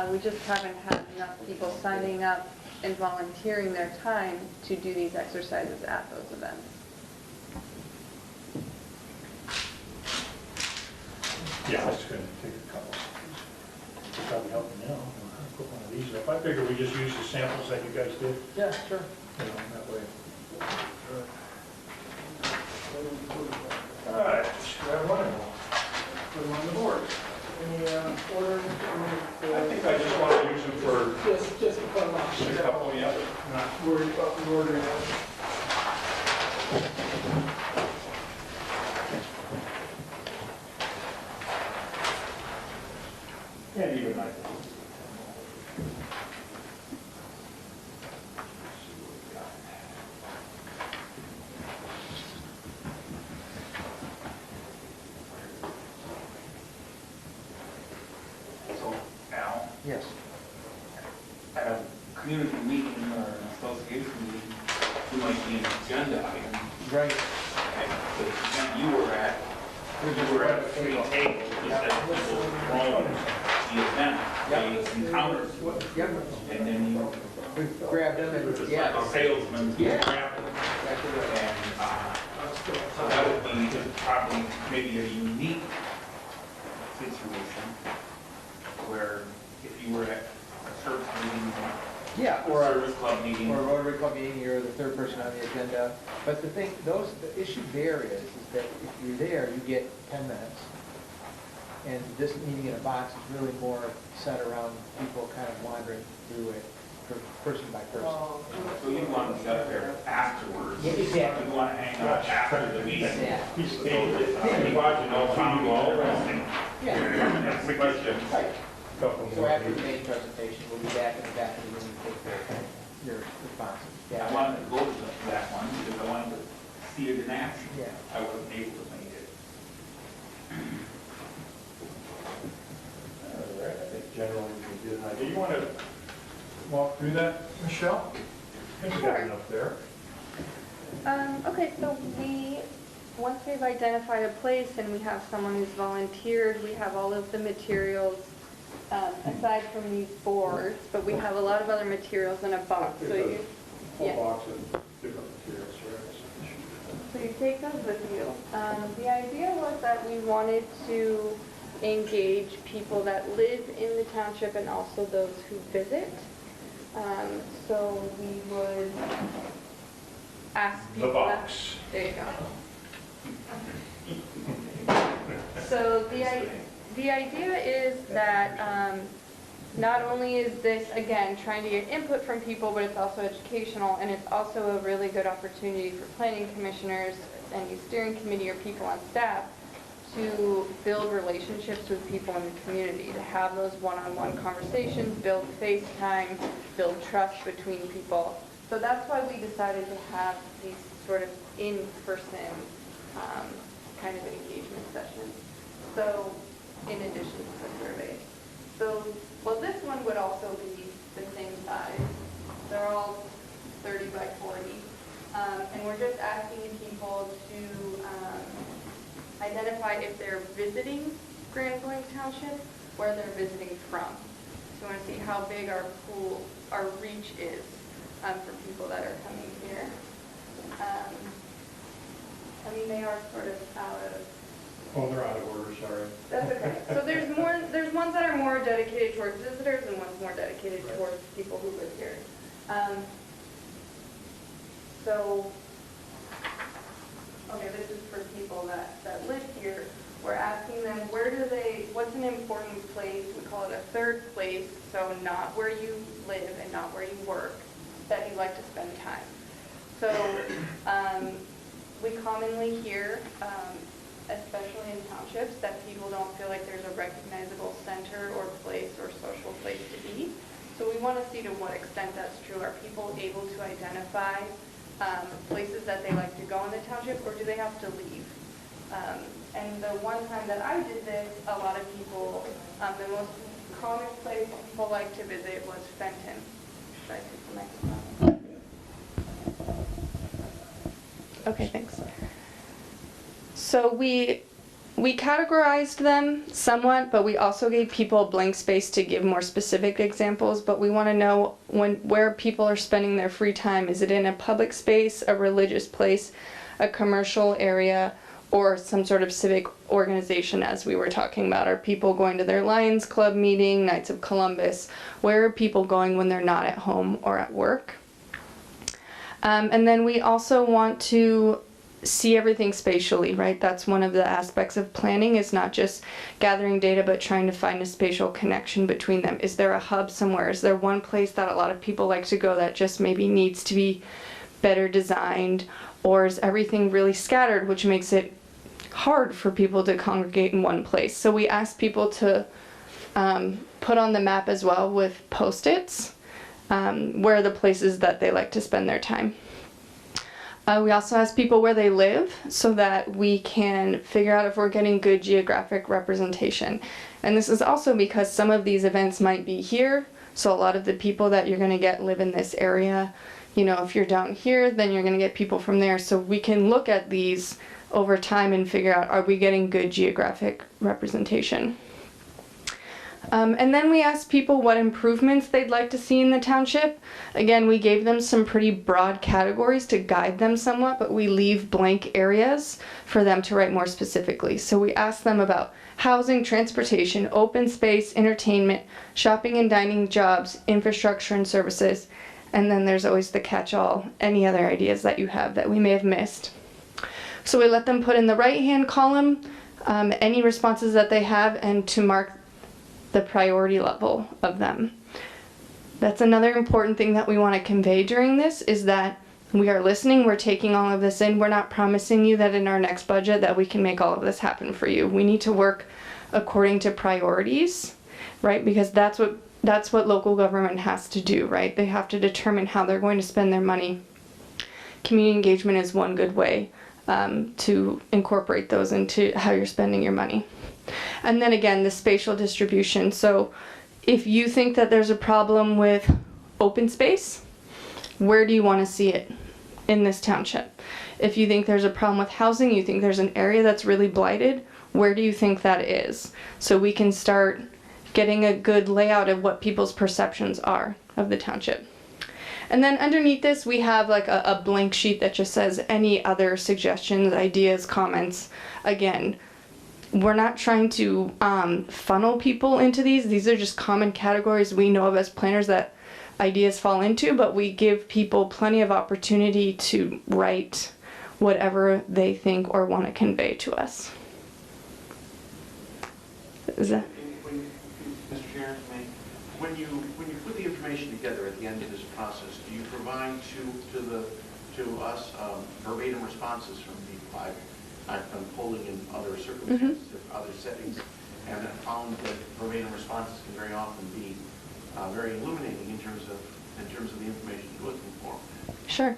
We just haven't had enough people signing up and volunteering their time to do these exercises at those events. Yeah, I was going to take a couple. Probably help me now. I'll put one of these up. I figure we just use the samples that you guys did, Yeah, sure. you know, that way. All right, let's grab one and we'll put them on the board. Any order? I think I just want to use them for Just to put them on. a couple, yeah. Not worried about the ordering. And even like. So, Al, Yes. at a community meeting or an association meeting, you might be an agenda item. Right. Okay, the event you were at three tables, just as people roam the event, they encountered, Yep. and then you, We grabbed them it's and, like yeah. a salesman, you Yeah. grab it. And, so that would be probably maybe a unique situation where if you were at a church meeting, Yeah, or a service club meeting, or a Rotary Club meeting, you're the third person on the agenda. But the thing, the issue there is that if you're there, you get 10 minutes. And this meeting in a box is really more set around people kind of wandering through it, person by person. so you want to be up there afterwards. Yeah, exactly. You want to hang out after the meeting. Yeah. You want to know how you all interesting. Yeah. Next question. Right. Couple So more. after the main presentation, we'll be back in the back of the room to take your responses. I wanted to go to that one because I wanted to see it in action. Yeah. I wasn't able to make it. All right, I think generally we get an idea. You want to walk through that, Michelle? I think we got enough there. Okay, so once we've identified a place and we have someone who's volunteered, we have all of the materials, aside from these boards, but we have a lot of other materials in a box, so you, Whole box of different materials, right? so you take those with you. The idea was that we wanted to engage people that live in the township and also those who visit. So we would ask people. The box. There you go. So the idea is that not only is this, again, trying to get input from people, but it's also educational, and it's also a really good opportunity for planning commissioners, any steering committee, or people on staff to build relationships with people in the community, to have those one-on-one conversations, build FaceTime, build trust between people. So that's why we decided to have these sort of in-person kind of engagement sessions. So, in addition to the survey. So, well, this one would also be the same size. They're all 30 by 40. And we're just asking people to identify if they're visiting Grand Blanc Township, where they're visiting from. So we want to see how big our pool, our reach is for people that are coming here. I mean, they are sort of out of... Oh, they're out of order, sorry. That's okay. So there's ones that are more dedicated towards visitors and ones more dedicated towards people who live here. So, okay, this is for people that live here. We're asking them, what's an important place? We call it a third place, so not where you live and not where you work, that you like to spend time. So, we commonly hear, especially in townships, that people don't feel like there's a recognizable center or place or social place to be. So we want to see to what extent that's true. Are people able to identify places that they like to go in the township, or do they have to leave? And the one time that I did this, a lot of people, the most common place people like to visit was Fenton. Should I take the next one? Okay, thanks. So we categorized them somewhat, but we also gave people blank space to give more specific examples. But we want to know where people are spending their free time. Is it in a public space, a religious place, a commercial area, or some sort of civic organization, as we were talking about? Are people going to their Lions Club meeting, Knights of Columbus? Where are people going when they're not at home or at work? And then we also want to see everything spatially, right? That's one of the aspects of planning, is not just gathering data, but trying to find a spatial connection between them. Is there a hub somewhere? Is there one place that a lot of people like to go that just maybe needs to be better designed? Or is everything really scattered, which makes it hard for people to congregate in one place? So we asked people to put on the map as well with Post-its where are the places that they like to spend their time. We also ask people where they live so that we can figure out if we're getting good geographic representation. And this is also because some of these events might be here, so a lot of the people that you're going to get live in this area. You know, if you're down here, then you're going to get people from there. So we can look at these over time and figure out, are we getting good geographic representation? And then we asked people what improvements they'd like to see in the township. Again, we gave them some pretty broad categories to guide them somewhat, but we leave blank areas for them to write more specifically. So we asked them about housing, transportation, open space, entertainment, shopping and dining, jobs, infrastructure and services, and then there's always the catch-all, any other ideas that you have that we may have missed. So we let them put in the right-hand column any responses that they have and to mark the priority level of them. That's another important thing that we want to convey during this, is that we are listening, we're taking all of this in. We're not promising you that in our next budget that we can make all of this happen for you. We need to work according to priorities, right? Because that's what local government has to do, right? They have to determine how they're going to spend their money. Community engagement is one good way to incorporate those into how you're spending your money. And then again, the spatial distribution. So if you think that there's a problem with open space, where do you want to see it? in this township. If you think there's a problem with housing, you think there's an area that's really blighted, where do you think that is? So we can start getting a good layout of what people's perceptions are of the township. And then underneath this, we have like a blank sheet that just says any other suggestions, ideas, comments. Again, we're not trying to funnel people into these. These are just common categories we know of as planners that ideas fall into, but we give people plenty of opportunity to write whatever they think or want to convey to us. Is that? Mr. Chairman, when you put the information together at the end of this process, do you provide to us verbatim responses from people? I've been polling in other circumstances, other settings, and have found that verbatim responses can very often be very illuminating in terms of the information you're looking for. Sure.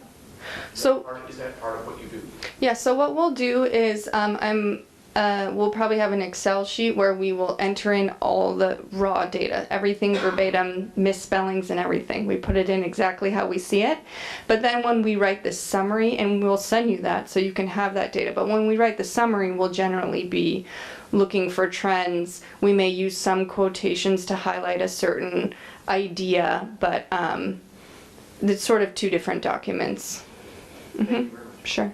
So Is that part of what you do? yeah, so what we'll do is we'll probably have an Excel sheet where we will enter in all the raw data, everything verbatim, misspellings and everything. We put it in exactly how we see it. But then when we write the summary, and we'll send you that so you can have that data, but when we write the summary, we'll generally be looking for trends. We may use some quotations to highlight a certain idea, but it's sort of two different documents. Thank you very much. Sure.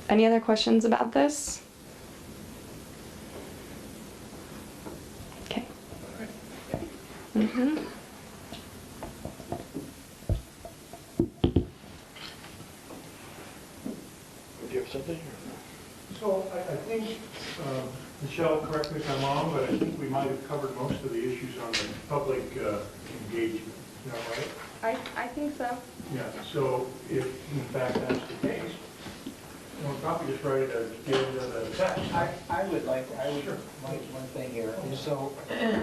Any other questions about this? Okay. Mm-hmm. Do you have something? So I think, Michelle, correct me if I'm wrong, but I think we might have covered most of the issues on the public engagement. Is that right? I think so. Yeah, so if in fact that's the case, we're probably just ready to get into the text. I would one thing here, and so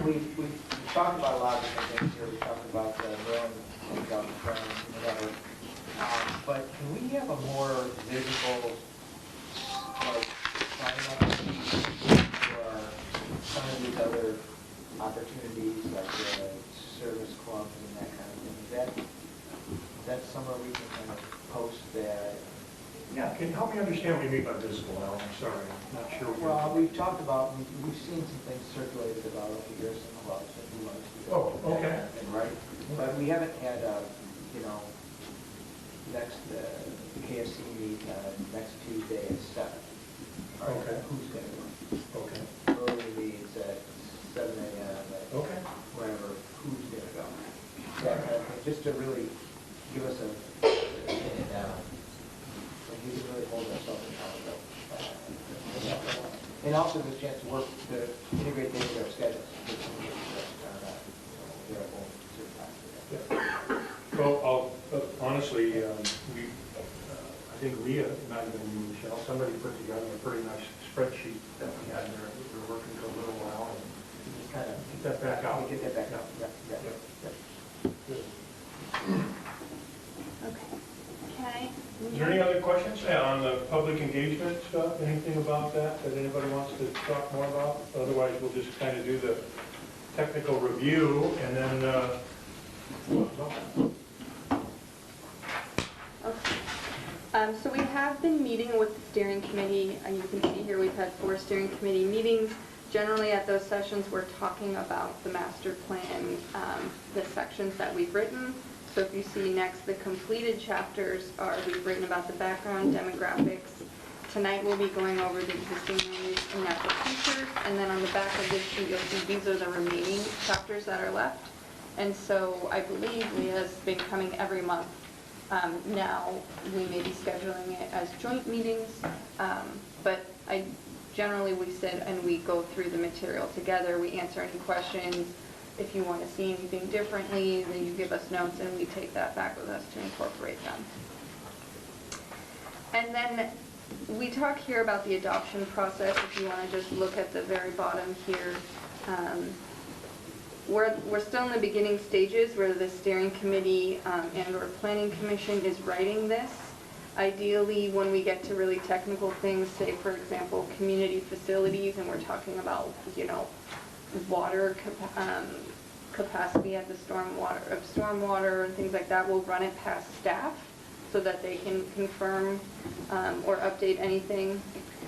we've talked about a lot of different things here. We talked about the growing income trends and whatever. But can we have a more visible, like, sign-up sheet for some of these other opportunities, like the service clubs and that kind of thing? Is that somewhere we can kind of post that? Yeah, can you help me understand what you mean by visible, Al? I'm sorry, I'm not sure. Well, we've talked about, we've seen some things circulated about, like, here's some clubs that we like to do. Oh, okay. Right? But we haven't had, the KFC meet next Tuesday at 7. All right, Okay. who's going to go? Okay. Early meets at 7 a.m. Okay. Wherever, who's going to go? That kind of thing, just to really give us a, we can really hold ourselves accountable. And also the chance to work, to integrate things with our schedules. Well, honestly, I think Leah, not even you, Michelle, somebody put together a pretty nice spreadsheet that we had there. We were working for a little while, and just kind of get that back out. Get that back out, yeah. Good. Okay. Can I? Is there any other questions on the public engagement stuff? Anything about that anybody wants to talk more about? Otherwise, we'll just kind of do the technical review and then. Okay. So we have been meeting with the steering committee, and you can see here we've had 4 steering committee meetings. Generally at those sessions we're talking about the master plan, the sections that we've written. So if you see next, the completed chapters are, we've written about the background, demographics. Tonight we'll be going over the existing land use and natural features, and then on the back of this sheet you'll see these are the remaining chapters that are left. And so I believe Leah's been coming every month. Now we may be scheduling it as joint meetings, but generally we sit and we go through the material together. We answer any questions. If you want to see anything differently, then you give us notes and we take that back with us to incorporate them. And then we talk here about the adoption process. If you want to just look at the very bottom here, we're still in the beginning stages where the steering committee and/or planning commission is writing this. Ideally, when we get to really technical things, say for example community facilities, and we're talking about water capacity at the stormwater and things like that, we'll run it past staff so that they can confirm or update anything.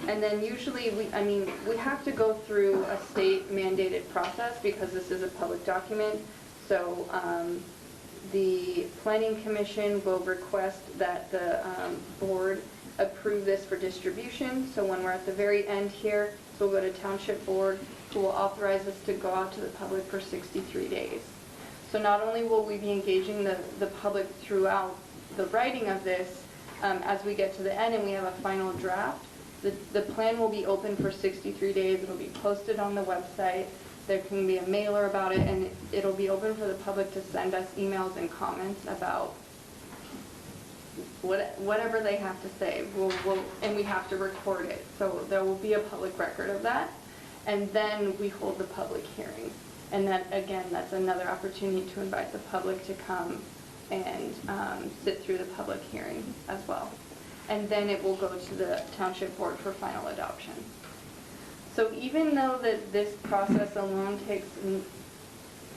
And then usually, we have to go through a state mandated process because this is a public document. So the Planning Commission will request that the board approve this for distribution. So when we're at the very end here, so we'll go to Township Board, who will authorize us to go out to the public for 63 days. So not only will we be engaging the public throughout the writing of this, as we get to the end and we have a final draft, the plan will be open for 63 days. It'll be posted on the website. There can be a mailer about it, and it'll be open for the public to send us emails and comments about whatever they have to say. And we have to record it. So there will be a public record of that. And then we hold the public hearing. And that, again, that's another opportunity to invite the public to come and sit through the public hearing as well. And then it will go to the Township Board for final adoption. So even though that this process alone takes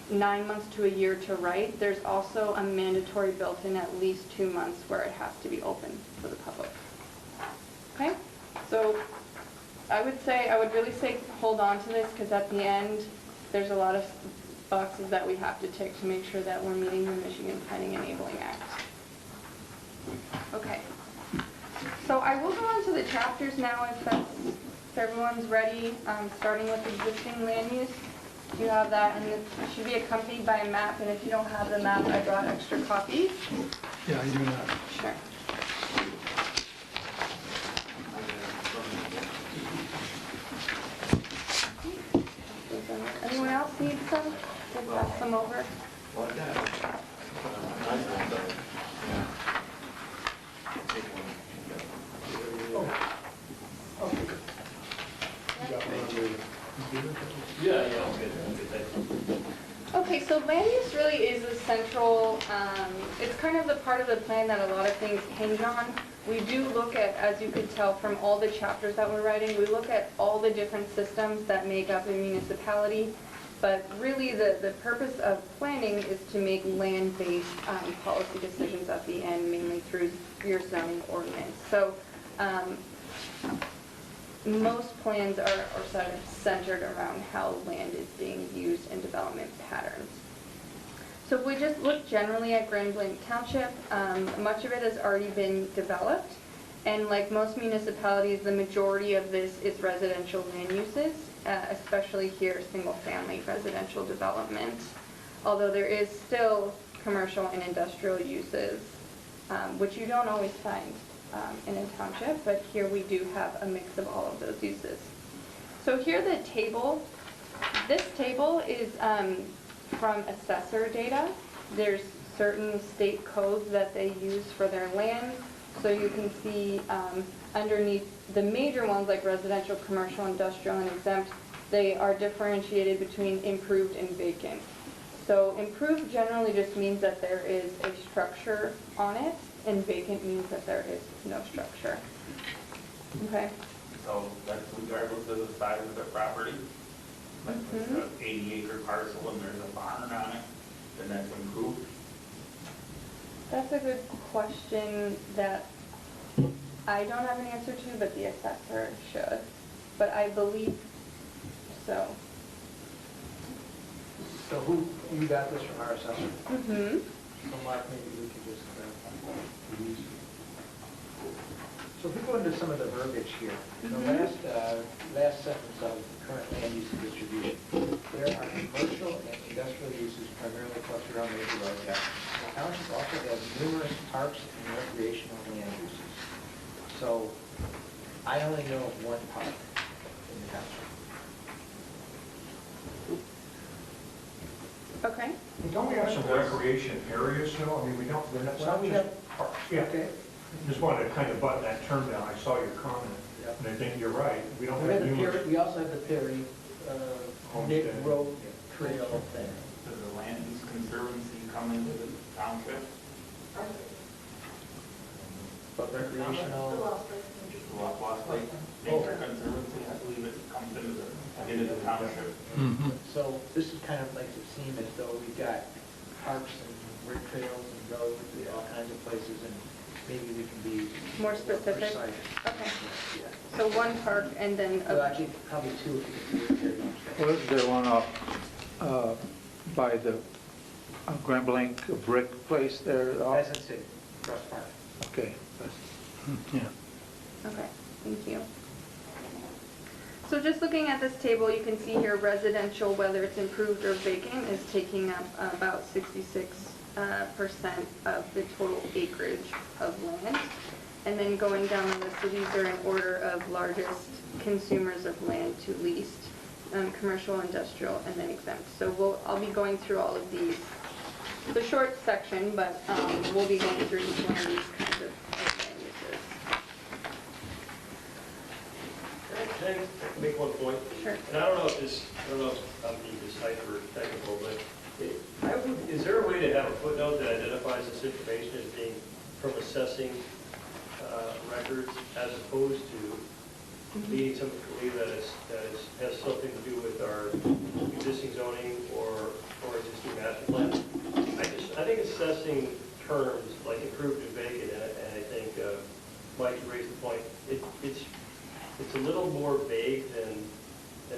9 months to a year to write, there's also a mandatory built-in at least 2 months where it has to be open for the public. Okay? So I would really say hold on to this, because at the end, there's a lot of boxes that we have to tick to make sure that we're meeting the Michigan Planning Enabling Act. Okay. So I will go on to the chapters now if everyone's ready, starting with existing land use. You have that, and it should be accompanied by a map, and if you don't have the map, I brought extra copies. Yeah, I do not. Sure. Anyone else need some? We'll pass them over. Okay, so land use really is a central, it's kind of the part of the plan that a lot of things hinge on. We do look at, as you could tell from all the chapters that we're writing, we look at all the different systems that make up a municipality. But really the purpose of planning is to make land-based policy decisions at the end, mainly through your zoning ordinance. So most plans are sort of centered around how land is being used in development patterns. So if we just look generally at Grand Blanc Township, much of it has already been developed. And like most municipalities, the majority of this is residential land uses, especially here, single-family residential development. Although there is still commercial and industrial uses, which you don't always find in a township, but here we do have a mix of all of those uses. So here the table, this table is from assessor data. There's certain state codes that they use for their land. So you can see underneath the major ones like residential, commercial, industrial, and exempt, they are differentiated between improved and vacant. So improved generally just means that there is a structure on it, and vacant means that there is no structure. Okay? So that's regardless of the size of the property? Like if it's an 80-acre parcel and there's a barn on it, then that's improved? That's a good question that I don't have an answer to, but the assessor should. But I believe so. So you got this from our assessor? Mm-hmm. So Mark, maybe we could just clarify. So if we go into some of the verbiage here, the last sentence of current land use and distribution, there are commercial and industrial uses primarily clustered around major roads. The township also has numerous parks and recreational land uses. So I only know of one park in the township. Okay. But don't we have some recreation areas though? I mean, they're not Well, we just have- parks. Yeah. Okay. Just wanted to kind of button that term down. I saw your comment. Yep. And I think you're right. We don't We have have the numerous. Perry, we also have the Perry, Nick Homestead. Road Trail thing. Does the land use conservancy come into the township? But recreational, Lost Lake Nature Conservancy, I believe it comes into the. into the township. So this is kind of makes it seem as though we've got parks and rec trails and roads, all kinds of places, and maybe we can be More specific? precise. Okay, Yeah. so one park and then, Well, actually, probably two if you could do it. Was there one up by the Grand Blanc brick place there? Pheasant City, Russ Park. Okay. Yeah. okay, thank you. So just looking at this table, you can see here residential, whether it's improved or vacant, is taking up about 66% of the total acreage of land. And then going down the list, so these are in order of largest consumers of land to least, commercial, industrial, and then exempt. So I'll be going through all of these. It's a short section, but we'll be going through each one of these kinds of land uses. Can I make one point? Sure. And I don't know if I'm being just hyper technical, but is there a way to have a footnote that identifies this information as being from assessing records as opposed to leading someone to believe that has something to do with our existing zoning or existing master plan? I think assessing terms like improved and vacant, and I think Mike raised the point, it's a little more vague than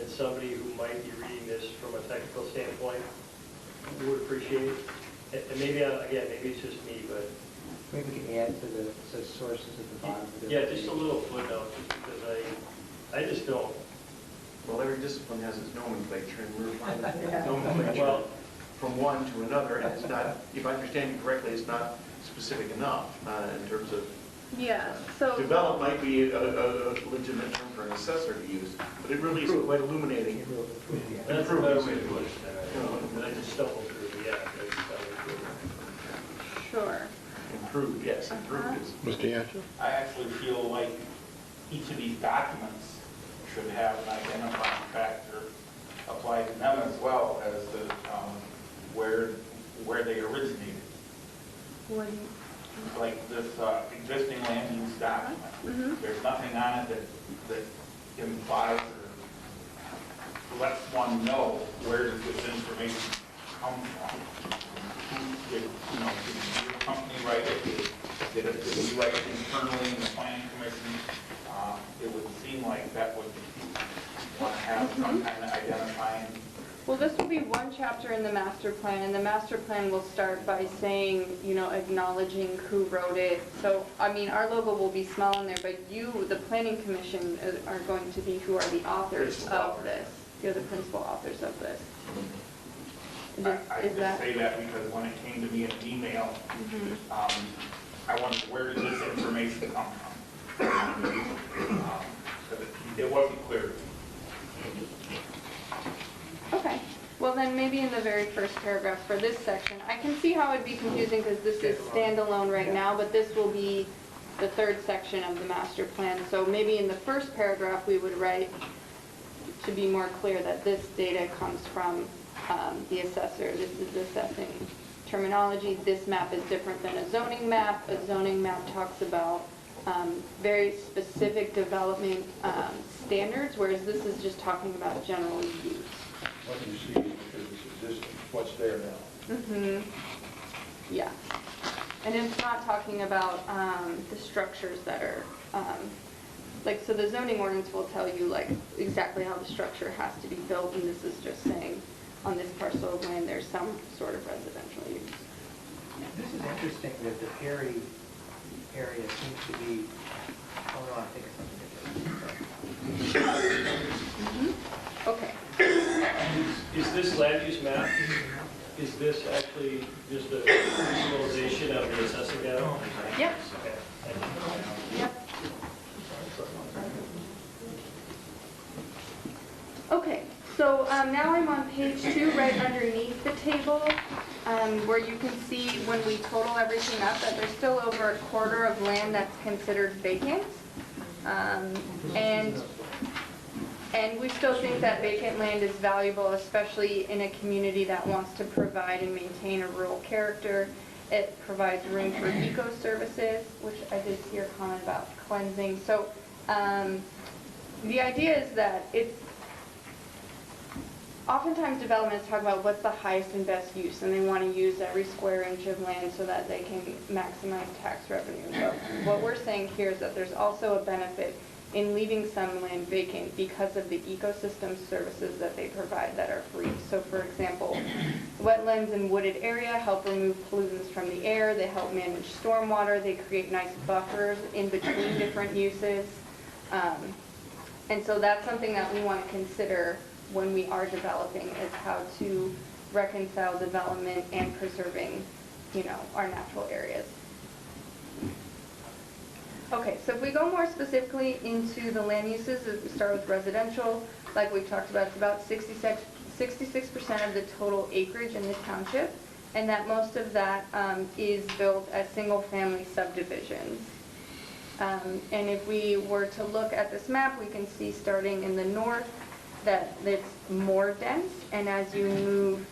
somebody who might be reading this from a technical standpoint would appreciate. And maybe, again, maybe it's just me, but. Maybe we can add to the says sources at the bottom. of the Yeah, just a little footnote, just because I just don't. Well, every discipline has its nomenclature, and we're finding Yeah. nomenclature from one to another, and it's not, if I understand you correctly, it's not specific enough in terms of. Yeah, so. Develop might be a legitimate term for an assessor to use, but it really is quite illuminating. That's a better way to put it. And I just stumbled through, yeah. Sure. Improved, yes, improved is. Mr. Yancho? I actually feel like each of these documents should have an identifying factor applied to them as well as the, where they originated. What do you? Like this existing land use document. There's nothing on it that implies or lets one know where does this information come from. Did your company write it? Did we write it internally in the planning commission? It would seem like that would want to have some kind of identifying. Well, this will be one chapter in the master plan, and the master plan will start by saying, acknowledging who wrote it. So, I mean, our logo will be small in there, but you, the planning commission, are going to be who are the authors of this. You're the principal authors of this. I just say that because when it came to me in an email, I wondered where did this information come from? Because it wasn't clear to me. Okay, well then maybe in the very first paragraph for this section, I can see how it'd be confusing because this is standalone right now, but this will be the third section of the master plan. So maybe in the first paragraph, we would write to be more clear that this data comes from the assessor. This is assessing terminology. This map is different than a zoning map. A zoning map talks about very specific development standards, whereas this is just talking about general use. What you see is what's there now. Yeah. And it's not talking about the structures that are, so the zoning ordinance will tell you exactly how the structure has to be built, and this is just saying on this parcel of land there's some sort of residential use. This is interesting that the Perry area seems to be, oh no, I'm thinking something different. Okay. Is this land use map, is this actually just a visualization of the assessing data? Yep. Okay. Yep. Okay, so now I'm on page 2, right underneath the table, where you can see when we total everything up that there's still over a quarter of land that's considered vacant. And we still think that vacant land is valuable, especially in a community that wants to provide and maintain a rural character. It provides room for eco-services, which I did see your comment about cleansing. So the idea is that oftentimes developments talk about what's the highest and best use, and they want to use every square inch of land so that they can maximize tax revenue. But what we're saying here is that there's also a benefit in leaving some land vacant because of the ecosystem services that they provide that are free. So for example, wetlands and wooded area help remove pollutants from the air, they help manage stormwater, they create nice buffers in between different uses. And so that's something that we want to consider when we are developing, is how to reconcile development and preserving, our natural areas. Okay, so if we go more specifically into the land uses, we start with residential. Like we've talked about, it's about 66% of the total acreage in the township, and that most of that is built as single-family subdivisions. And if we were to look at this map, we can see starting in the north that it's more dense, and as you move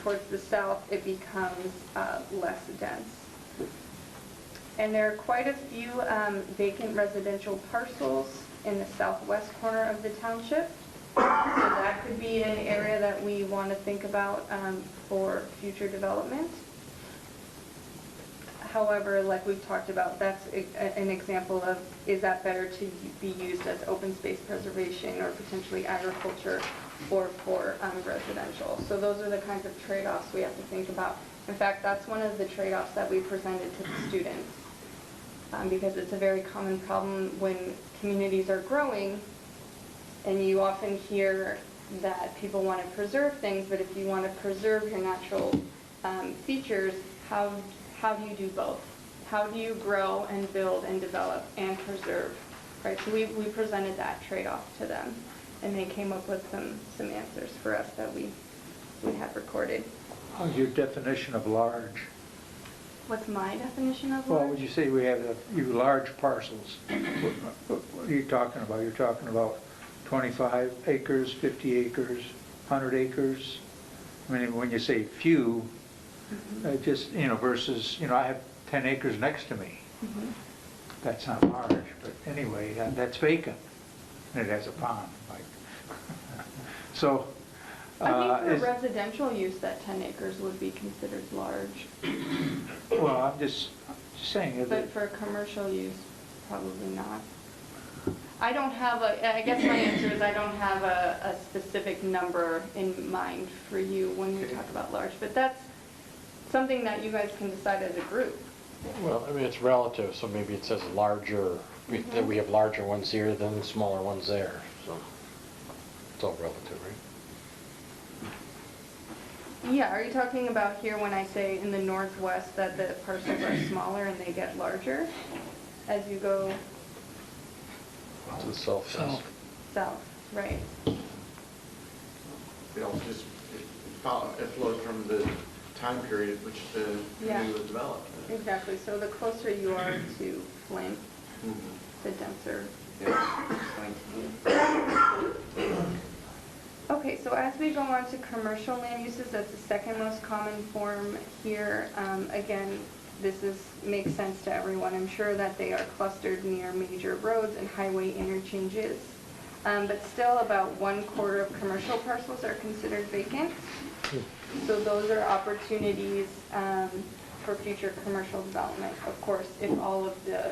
towards the south, it becomes less dense. And there are quite a few vacant residential parcels in the southwest corner of the township. So that could be an area that we want to think about for future development. However, like we've talked about, that's an example of, is that better to be used as open space preservation or potentially agriculture or for residential? So those are the kinds of trade-offs we have to think about. In fact, that's one of the trade-offs that we presented to the students. Because it's a very common problem when communities are growing, and you often hear that people want to preserve things, but if you want to preserve your natural features, how do you do both? How do you grow and build and develop and preserve, right? So we presented that trade-off to them, and they came up with some answers for us that we had recorded. How's your definition of large? What's my definition of Well, large? would you say we have you large parcels? What are you talking about? You're talking about 25 acres, 50 acres, 100 acres? I mean, when you say few, just, versus, I have 10 acres next to me. That's not large, but anyway, that's vacant, and it has a pond, like. So, I think for residential use, that 10 acres would be considered large. well, I'm just saying. But for commercial use, probably not. I guess my answer is I don't have a specific number in mind for you when we talk about large, but that's something that you guys can decide as a group. Well, I mean, it's relative, so maybe it says larger, that we have larger ones here than smaller ones there, so it's all relative, right? Yeah, are you talking about here when I say in the northwest that the parcels are smaller and they get larger as you go To the south. south, right? It flows from the time period which the community was developed. Exactly, so the closer you are to Flint, the denser it's going to be. Okay, so as we go on to commercial land uses, that's the second most common form here. Again, makes sense to everyone. I'm sure that they are clustered near major roads and highway interchanges. But still about 1/4 of commercial parcels are considered vacant. So those are opportunities for future commercial development. Of course, if all of the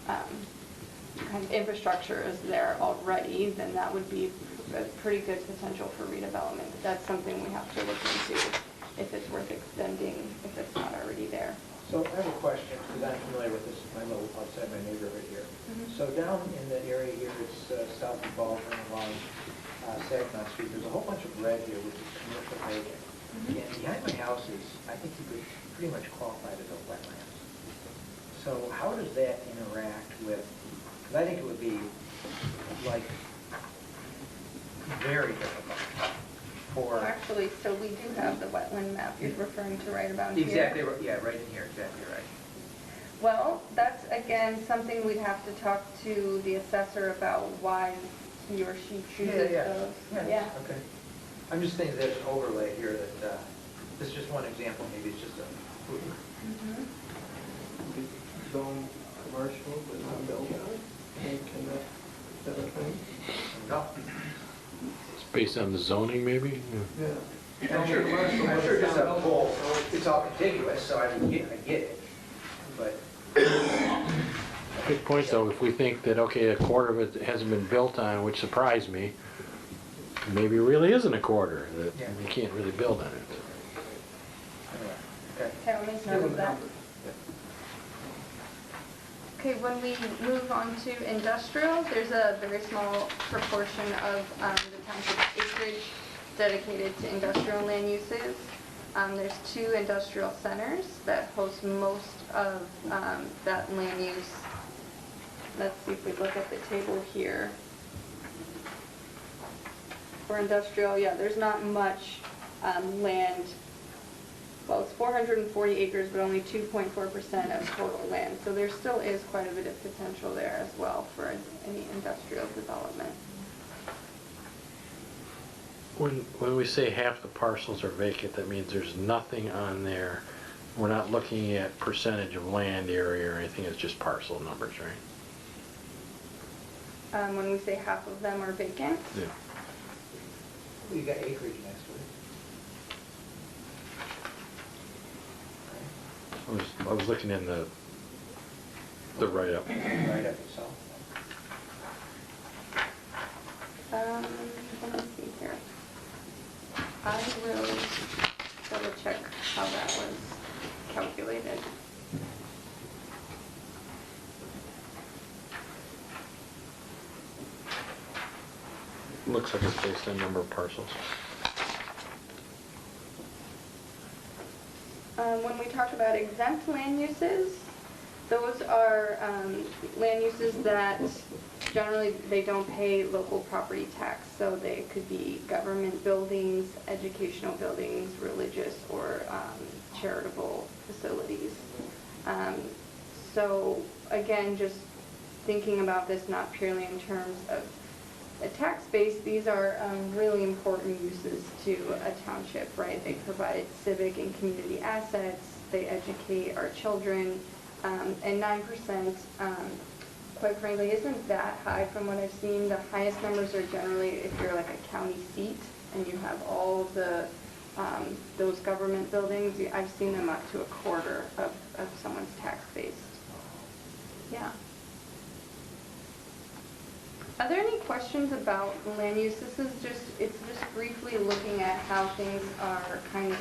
kind of infrastructure is there already, then that would be a pretty good potential for redevelopment. That's something we have to look into, if it's worth extending, if it's not already there. So I have a question, because I'm familiar with this, I'm outside my neighborhood here. So down in the area here, it's south of Baldwin along Saginaw Street, there's a whole bunch of red here, which is commercial vacant. And behind my house is, I think you could pretty much qualify it as a wetlands. So how does that interact with, because I think it would be like very difficult for... Actually, so we do have the wetland map you're referring to right about here. Exactly, yeah, right in here, exactly right. Well, that's, again, something we'd have to talk to the assessor about why he or she chooses those. Yeah, okay. I'm just thinking there's an overlay here that, this is just one example, maybe it's just a... Zone commercial, but not built on, and can that thing? No. Based on the zoning, maybe? Yeah. I'm sure just a whole, it's all contiguous, so I get it. But Good point, though. If we think that, okay, a quarter of it hasn't been built on, which surprised me, maybe it really isn't a quarter, that Yeah. you can't really build on it. anyway, okay. Okay, I'll make note of that. Okay, when we move on to industrial, there's a very small proportion of the township's acreage dedicated to industrial land uses. There's 2 industrial centers that host most of that land use. Let's see if we look at the table here. For industrial, yeah, there's not much land. Well, it's 440 acres, but only 2.4% of total land. So there still is quite a bit of potential there as well for any industrial development. When we say half the parcels are vacant, that means there's nothing on there. We're not looking at percentage of land area or anything, it's just parcel numbers, right? When we say half of them are vacant, Yeah. You got acreage next to it. I was looking in the write-up. Right up itself. let me see here. I will double check how that was calculated. Looks like it's based on number of parcels. When we talk about exempt land uses, those are land uses that generally they don't pay local property tax. So they could be government buildings, educational buildings, religious or charitable facilities. So again, just thinking about this not purely in terms of a tax base, these are really important uses to a township, right? They provide civic and community assets, they educate our children, and 9%, quite frankly, isn't that high from what I've seen. The highest numbers are generally if you're like a county seat and you have all of the those government buildings. I've seen them up to a quarter of someone's tax base. Yeah. Are there any questions about land use? It's just briefly looking at how things are kind of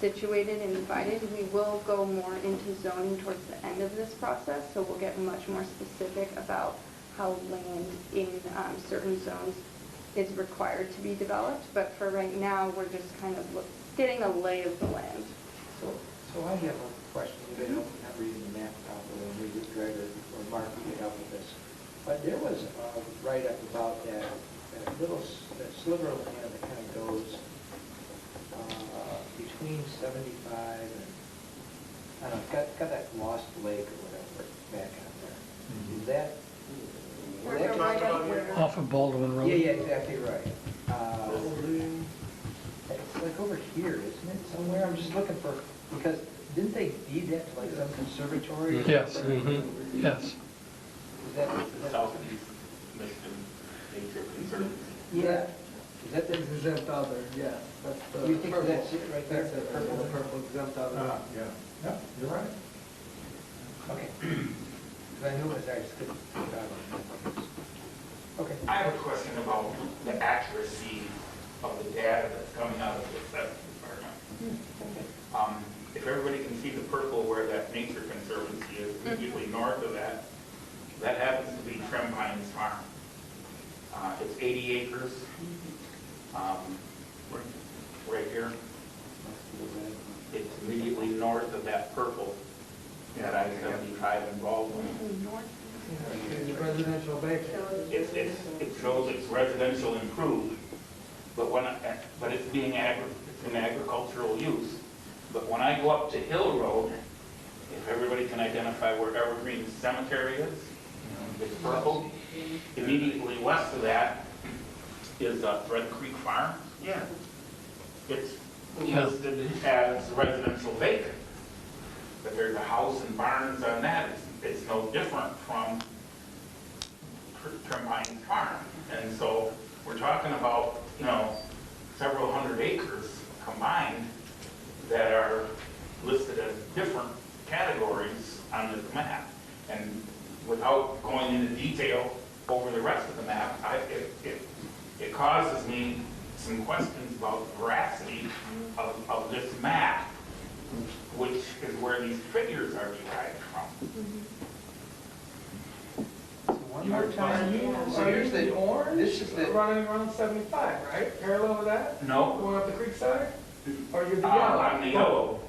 situated and divided. We will go more into zoning towards the end of this process, so we'll get much more specific about how land in certain zones is required to be developed. But for right now, we're just kind of getting a lay of the land. So I have a question. You know, I'm not reading the map properly, and maybe Greg or Mark could help with this. But there was a write-up about that little that sliver of land that kind of goes between 75 and, I don't know, got that Lost Lake or whatever back out there. Is that? Off of Baldwin Road. Yeah, exactly right. It's like over here, isn't it, somewhere? I'm just looking for, because didn't they deed that to like some conservatory? Yes, Mm-hmm. yes. Is that? Southeast Michigan Nature Conservancy. Yeah. Is that the? Exempt other, yes. That's the You think purple. that's it right there? That's it, purple exempt other. Yeah, you're right. Okay. 'Cause I knew it was, I just couldn't figure it out. Okay. I have a question about the accuracy of the data that's coming out of the assessment department. If everybody can see the purple where that Nature Conservancy is, immediately north of that, that happens to be Trim Pines Farm. It's 80 acres, right here. It's immediately north of that purple, that I-75 in Baldwin. It's residential vacant. It shows it's residential improved, but it's being it's an agricultural use. But when I go up to Hill Road, if everybody can identify where Evergreen Cemetery is, it's purple. Immediately west of that is Thread Creek Farm. Yeah. It's listed as residential vacant, but there's a house and barns on that. It's no different from Trim Pines Farm. And so we're talking about several hundred acres combined that are listed as different categories on this map. And without going into detail over the rest of the map, it causes me some questions about the veracity of this map, which is where these figures are derived from. One more time. So here's the orange, this is the, running around 75, right? Parallel with that? No, Going up the creek side? Or you're the I'm the yellow? yellow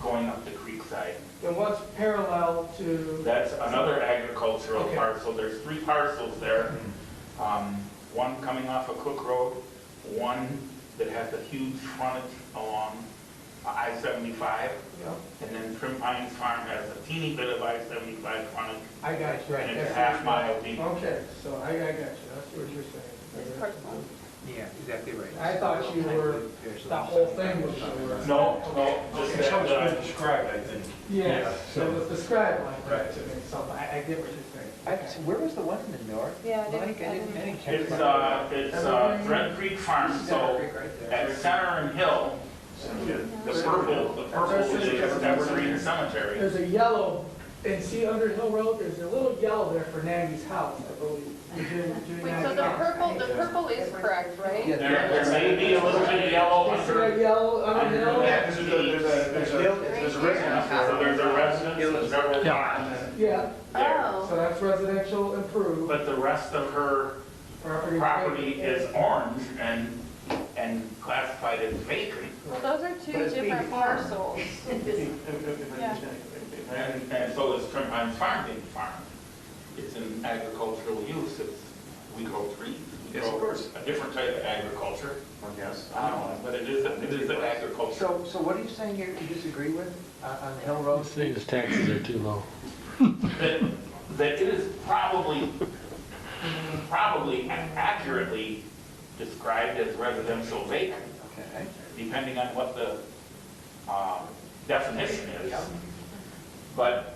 going up the creek side. Then what's parallel to? That's another agricultural Okay. parcel. There's 3 parcels there. One coming off of Cook Road, one that has a huge frontage along I-75, Yeah, and then Trim Pines Farm has a teeny bit of I-75 frontage, I got you. and it's a half-mile deep. Okay, so I got you, that's what you're saying. This parcel. yeah, exactly right. I thought you were, the whole thing was yours. No, just It's how it's that, been described, I think. Yes, so- it was described like that to me, so I get what you're saying. So where was the one in the north? Yeah, I didn't- Mike, I didn't catch it's, that. Thread Creek Farm, so Right there. at Center and Hill, the purple is Evergreen Cemetery. There's a yellow, and see under Hill Road, there's a little yellow there for Nagy's house, I believe. Wait, so the purple is correct, right? Yeah, There may be a little bit of yellow You see that under. yellow under under Hill? that. There's a residence. So there's a residence and several farms Yeah, there. so Oh, that's residential improved. But the rest of her property is orange and classified as vacant. well, those are two different parcels. Yeah. And so is Trim Pines Farm being farmed. It's an agricultural use. We grow trees. We Yes, of grow course. a different type of agriculture. Yes. But it is an agriculture. So what are you saying here you disagree with on Hill Road? Say his taxes are too low. That it is probably accurately described as residential vacant, Okay. depending on what the definition is. But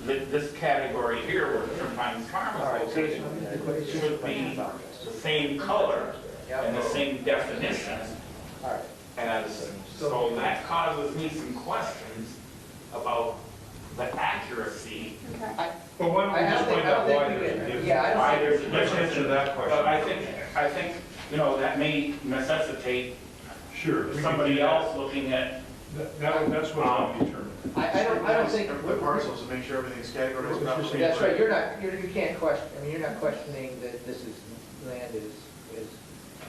this category here, where Trim Pines Farm All right, is so located, it's should be the same color and the same definition. All right. As, so that causes me some questions about the accuracy. Okay. Well, why don't we just find out why there's a difference? Why there's a Let's difference. answer that question. But I think, that may necessitate Sure. we can somebody do that. else looking at, That's what I'll determine. I don't think. The parcels to make sure everything's categorized properly. That's right, you can't question, I mean, you're not questioning that this is, land is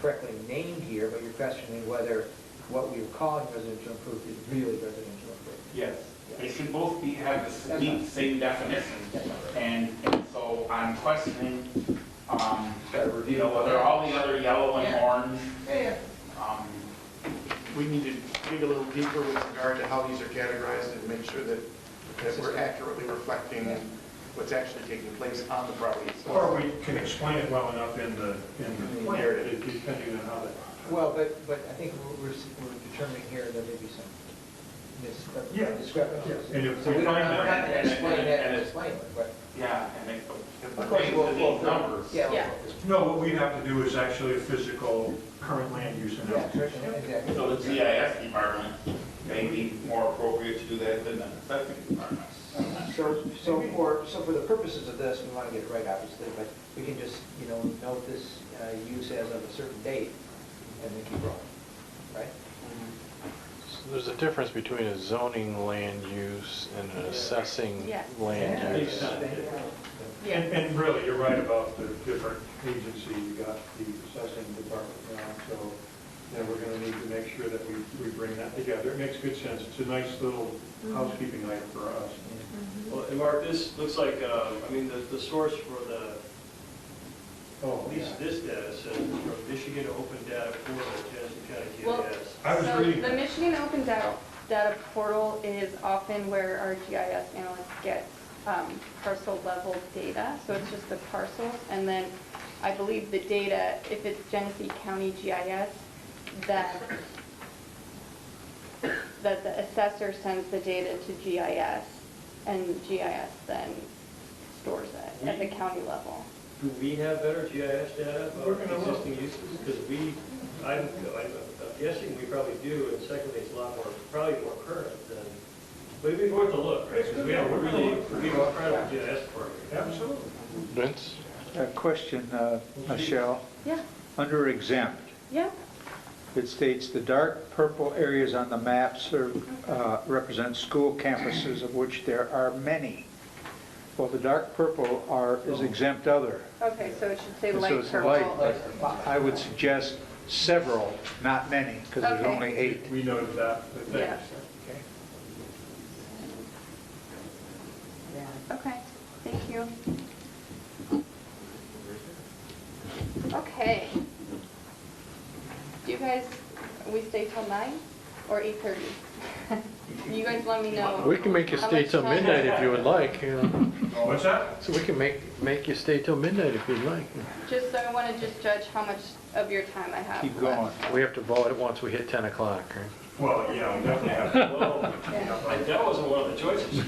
correctly named here, but you're questioning whether what we were calling residential improved is really residential improved. yes, they should both have the same definition. And so I'm questioning, whether all the other yellow and orange, Yeah. We need to dig a little deeper with regard to how these are categorized and make sure that we're accurately reflecting what's actually taking place on the property itself. Or we can explain it well enough in the plan, depending on how that. Well, but I think we're determining here there may be some Yeah. discrepancies. And if So we we're not find that, going to explain that and and it's- explain it, but. yeah, and it Of course, pertains to these numbers. Yeah. Yeah. no, what we have to do is actually a physical current land use Yeah, analysis. exactly. So the GIS department may be more appropriate to do that than the assessing department. So for the purposes of this, we want to get it right, obviously, but we can just, note this use as of a certain date and then keep rolling, right? So there's a difference between a zoning land use and an assessing Yes. land use. Yeah. And really, you're right about the different agency, you got the assessing department now, so we're gonna need to make sure that we bring that together. It makes good sense, it's a nice little housekeeping item for us. Well, and Mark, this looks like, the source for at least this data says from Michigan Open Data Portal, Genesee County Well, GIS. I was So reading the that. Michigan Open Data Portal is often where our GIS analysts get parcel level data. So it's just the parcels, and then I believe the data, if it's Genesee County GIS, that the assessor sends the data to GIS, and GIS then stores it at the county level. Do we have better GIS data We're about gonna look. existing uses? Because we I'm guessing we probably do, and secondly, it's a lot more, probably more current than, but it'd be worth a look, right? Because we have a really, we are proud to ask for it. Absolutely. Vince? A question, Michelle. Yeah, Under exempt, yeah. it states the dark purple areas on the maps represent school campuses, of which there are many. Well, the dark purple is exempt other. Okay, so it should say So light it's purple. light, but I would suggest several, not many, because there's Okay. only 8. We noted that, but Yeah. thanks. Okay, thank you. Okay. Do you guys, we stay till 9 or 8:30? You guys let me know. We can make you how stay much till time- midnight if you would like, you know. What's that? So we can make you stay till midnight if you'd like. Just, so I want to just judge how much of your time I have. Keep left. going. We have to vote it once we hit 10 o'clock, right? Well, yeah, we definitely have to. Well, that wasn't one of the choices. You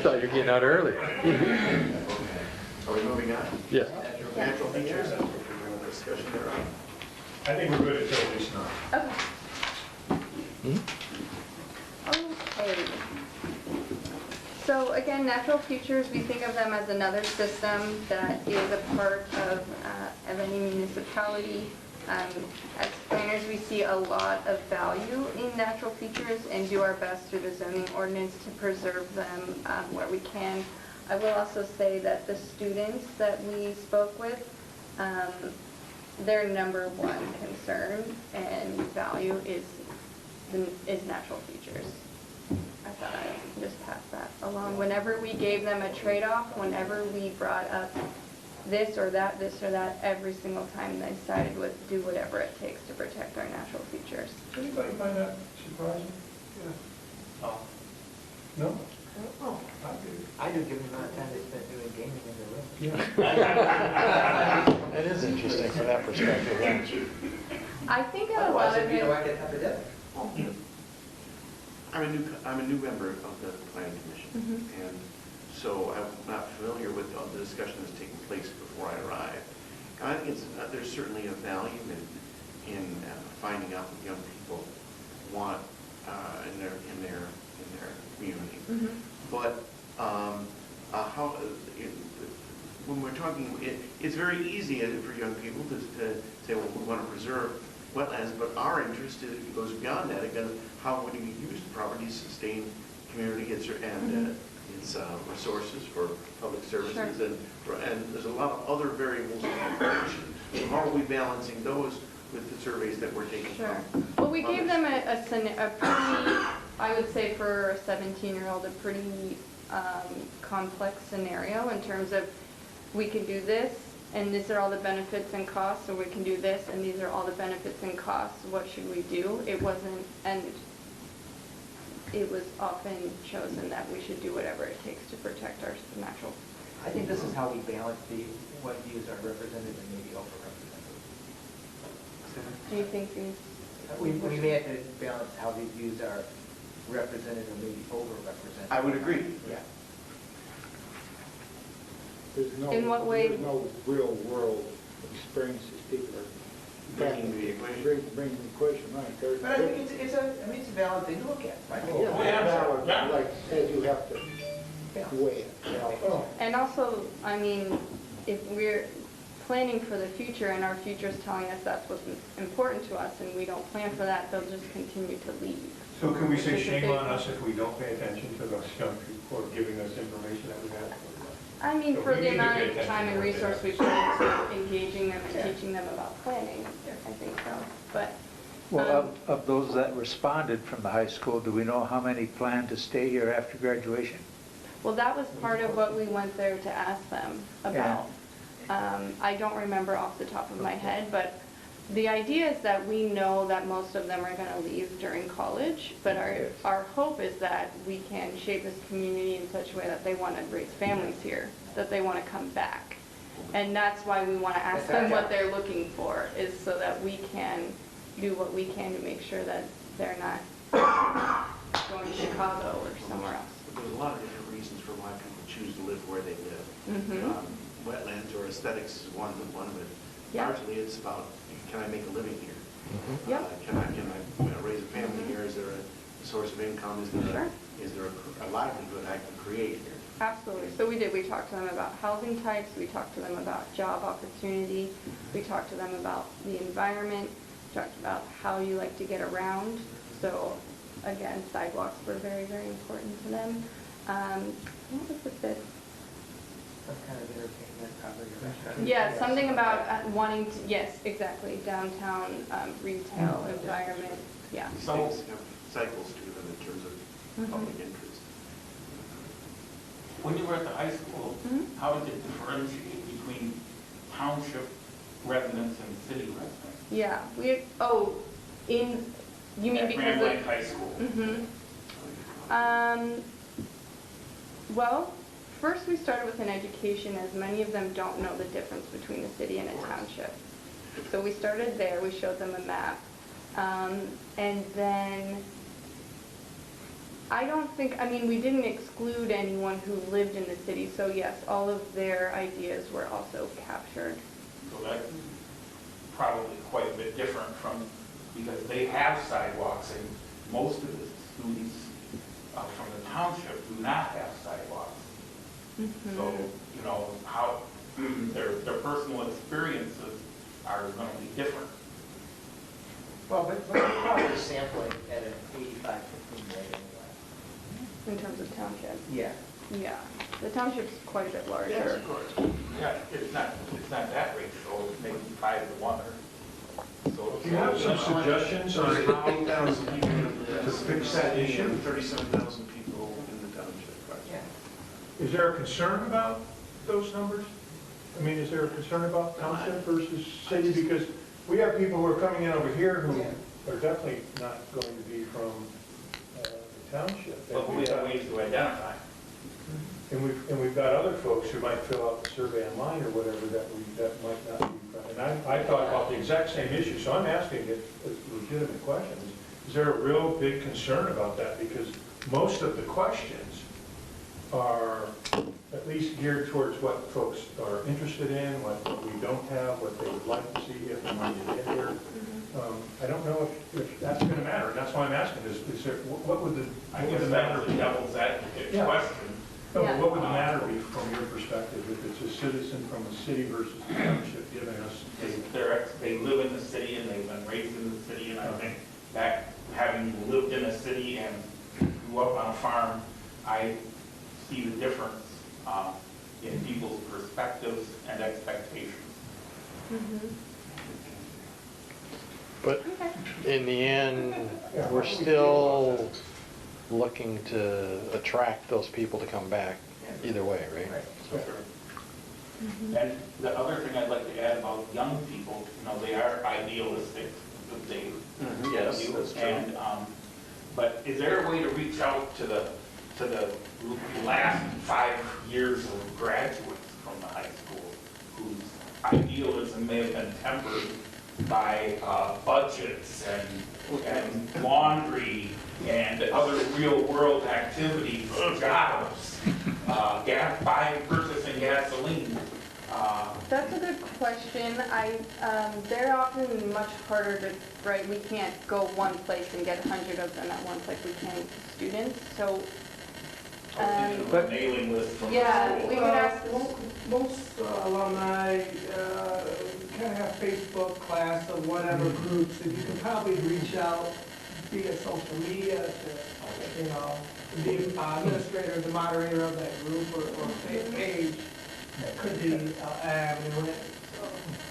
thought you were getting out early. Are we moving on? Yes. Natural features, that's what we're going to discussion there on. I think we're good until at least 9. Okay. Okay. So again, natural features, we think of them as another system that is a part of any municipality. As planners, we see a lot of value in natural features and do our best through the zoning ordinance to preserve them where we can. I will also say that the students that we spoke with, their number one concern and value is natural features. I thought I'd just pass that along. Whenever we gave them a trade-off, whenever we brought up this or that, every single time they sided with do whatever it takes to protect our natural features. Does anybody find that surprising? Yeah. No? Oh, I do. I do, given the amount of time they spent doing gaming in their room. That is interesting from that perspective, yeah. I think a lot Otherwise, of it'd be it, like an epidemic. I'm a new member of the planning commission, and so I'm not familiar with all the discussion that's taking place before I arrived. And I think there's certainly a value in finding out what young people want in their community. But when we're talking, it's very easy for young people to say, well, we want to preserve wetlands, but our interest goes beyond that. Again, how would you use the property to sustain community and its resources for public services, Sure. and there's a lot of other variables in equation. So how are we balancing those with the surveys that we're taking? sure. From Well, we gave others? them a pretty, I would say for a 17-year-old, a pretty complex scenario in terms of we can do this, and these are all the benefits and costs, or we can do this, and these are all the benefits and costs. What should we do? It wasn't, and it was often chosen that we should do whatever it takes to protect our natural. I think this is how we balance what views are represented and maybe overrepresented. Do you think these? We may have to balance how these views are represented or maybe overrepresented. I would agree. Yeah. In what way? There's no real world experiences people are Bringing the equation. bringing the equation, right? There's- But I think it's a valid thing to look at, right? Yeah, like said, you have to weigh it, you know. And also, I mean, if we're planning for the future and our future's telling us that's what's important to us and we don't plan for that, they'll just continue to leave. So can we say Which is a shame big on us if we don't pay attention to those young people or giving us information that we have? I mean, So for we the need to amount pay of attention time to and what they resource have we to put into engaging them and teaching them about planning, I think so. But, Well, of those that responded from the high school, do we know how many plan to stay here after graduation? well, that was part of what we went there to ask them about. I don't remember off the top of my head, but the idea is that we know that most of them are going to leave during college, but our hope is that we can shape this community in such a way that they want to raise families here, that they want to come back. And that's why we want to ask them what they're looking for, is so that we can do what we can to make sure that they're not going to Chicago or somewhere else. There's a lot of different reasons for why people choose to live where they live. Wetlands or aesthetics is one of it. Yeah. largely it's about, can I make a living here? Yep. Can I raise a family here? Is there a source of income? Sure. Is there a livelihood I can create here? Absolutely. So we talked to them about housing types, we talked to them about job opportunity, we talked to them about the environment, talked about how you like to get around. So again, sidewalks were very, very important to them. What was the fifth? Some kind of entertainment, probably a restaurant. Yeah, something about wanting to, yes, exactly, downtown retail environment, yeah. These things have cycles to them in terms of public interest. When you were at the high school, how did it differentiate between township residents and city residents? Yeah, you mean At because Grand of... Lake High School. Well, first we started with an education, as many of them don't know the difference between a city and a township. So we started there, we showed them a map, and then we didn't exclude anyone who lived in the city, so yes, all of their ideas were also captured. So that's probably quite a bit different because they have sidewalks, and most of the students from the township do not have sidewalks. So, how their personal experiences are going to be different. Well, but we're probably sampling at an 85-15 rate anyway. In terms of township? Yeah. Yeah, the township's quite a bit larger. Yes, of course. Yeah, it's not that rate, so maybe 5 to 1 or so. Do you have some suggestions on how 8,000 people to fix that issue? 37,000 people in the township. Yeah. Is there a concern about those numbers? I mean, is there a concern about township versus city? Because we have people who are coming in over here who are definitely not going to be from the township. But we have ways to identify. And we've got other folks who might fill out the survey online or whatever that might not be. And I thought about the exact same issue, so I'm asking it a legitimate question. Is there a real big concern about that? Because most of the questions are at least geared towards what folks are interested in, what we don't have, what they would like to see if and when you get here. I don't know if that's going to matter, and that's why I'm asking, is there, what would the matter be? Devil's advocate question. No, but what would the matter be from your perspective if it's a citizen from a city versus a township giving us? They live in the city and they've been raised in the city, and I think that having lived in a city and grew up on a farm, I see the difference in people's perspectives and expectations. But in the end, we're still looking to attract those people to come back either way, right? So, And the other thing I'd like to add about young people, they are idealistic, they Yes, you, that's true. and but is there a way to reach out to the last 5 years of graduates from the high school whose idealism may have been tempered by budgets and laundry and other real world activities, jobs, purchasing gasoline? That's a good question. They're often much harder to, right, we can't go one place and get 100 of them at once like we can with students, so. But mailing list from Yeah, the we school. could ask, Most alumni kind of have Facebook class or whatever groups, and you can probably reach out via social media to, the administrator, the moderator of that group or page. That could be an avenue.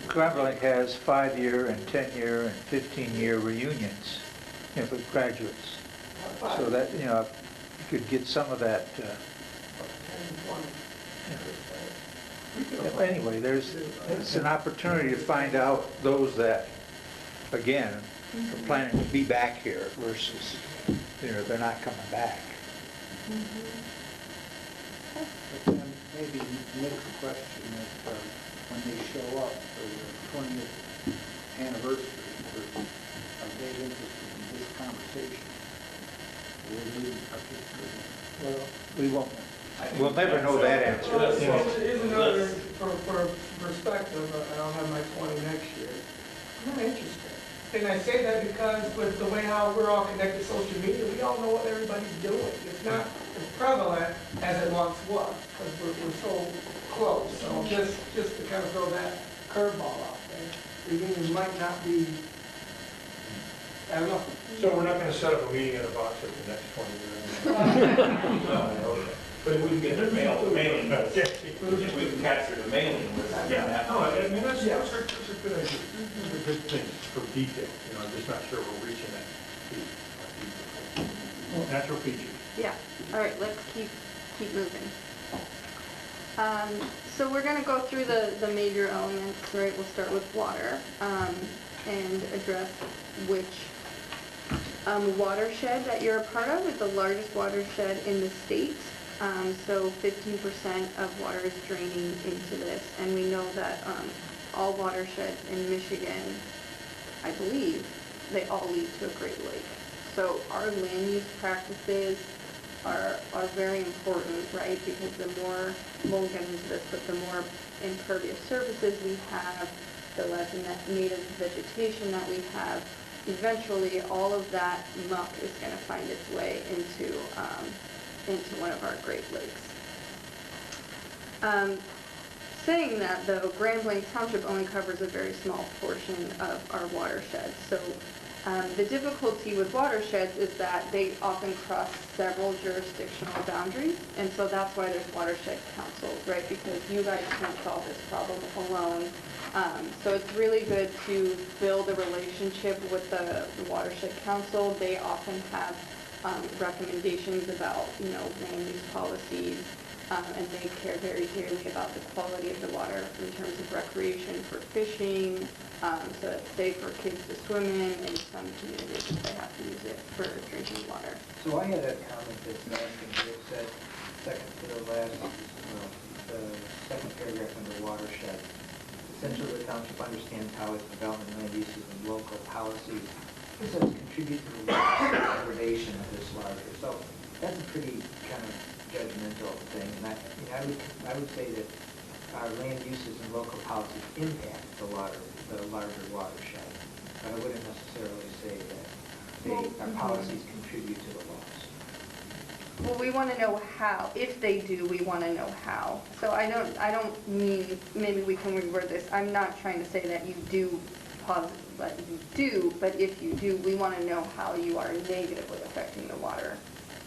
Grand Lake has 5-year and 10-year and 15-year reunions with graduates. So that, you could get some of that. Anyway, it's an opportunity to find out those that, again, are planning to be back here versus, they're not coming back. But then maybe next question is when they show up for their 20th anniversary, are they interested in this conversation? Will they participate? Well, we won't. We'll never know that answer. Well, here's another, for perspective, I don't have my 20 next And I say that because with the way how we're all connected to social media, we all know what everybody's doing. It's not as prevalent as it once was, because we're so close. So just to kind of throw that curveball out there, the union might not be, I don't know. So we're not gonna set up a meeting in a box for the next 20 years? No, okay. But we can get their mailing list. If we can capture the mailing list. Yeah, no, I mean, that's a good idea. Those are good things for detail, you know, I'm just not sure we're reaching that. Natural features. Yeah, all right, let's keep moving. So we're gonna go through the major elements, right? We'll start with water, and address which watershed that you're a part of is the largest watershed in the state. So 15% of water is draining into this, and we know that all watersheds in Michigan, I believe, they all lead to a Great Lake. So our land use practices are very important, right? Because the more, we'll get into this, but the more impervious surfaces we have, the less native vegetation that we have, eventually all of that muck is going to find its way into one of our Great Lakes. Saying that, though, Grand Blanc Township only covers a very small portion of our watershed. So the difficulty with watersheds is that they often cross several jurisdictional boundaries, and so that's why there's watershed councils, right? Because you guys can't solve this problem alone. So it's really good to build a relationship with the watershed council. They often have recommendations about, land use policies, and they care very dearly about the quality of the water in terms of recreation for fishing, so it's safe for kids to swim in some communities if they have to use it for drinking water. So I had a comment that's asking, it said, second to the last, the second paragraph under watershed. Essentially, the township understands how its development land uses and local policies this says contribute to the degradation of this larger. So that's a pretty kind of judgmental thing. And I would say that our land uses and local policies impact the larger watershed. But I wouldn't necessarily say that our policies contribute to the loss. Well, we want to know how. If they do, we want to know how. So I don't mean, maybe we can reword this. I'm not trying to say that you do but you do, but if you do, we want to know how you are negatively affecting the water.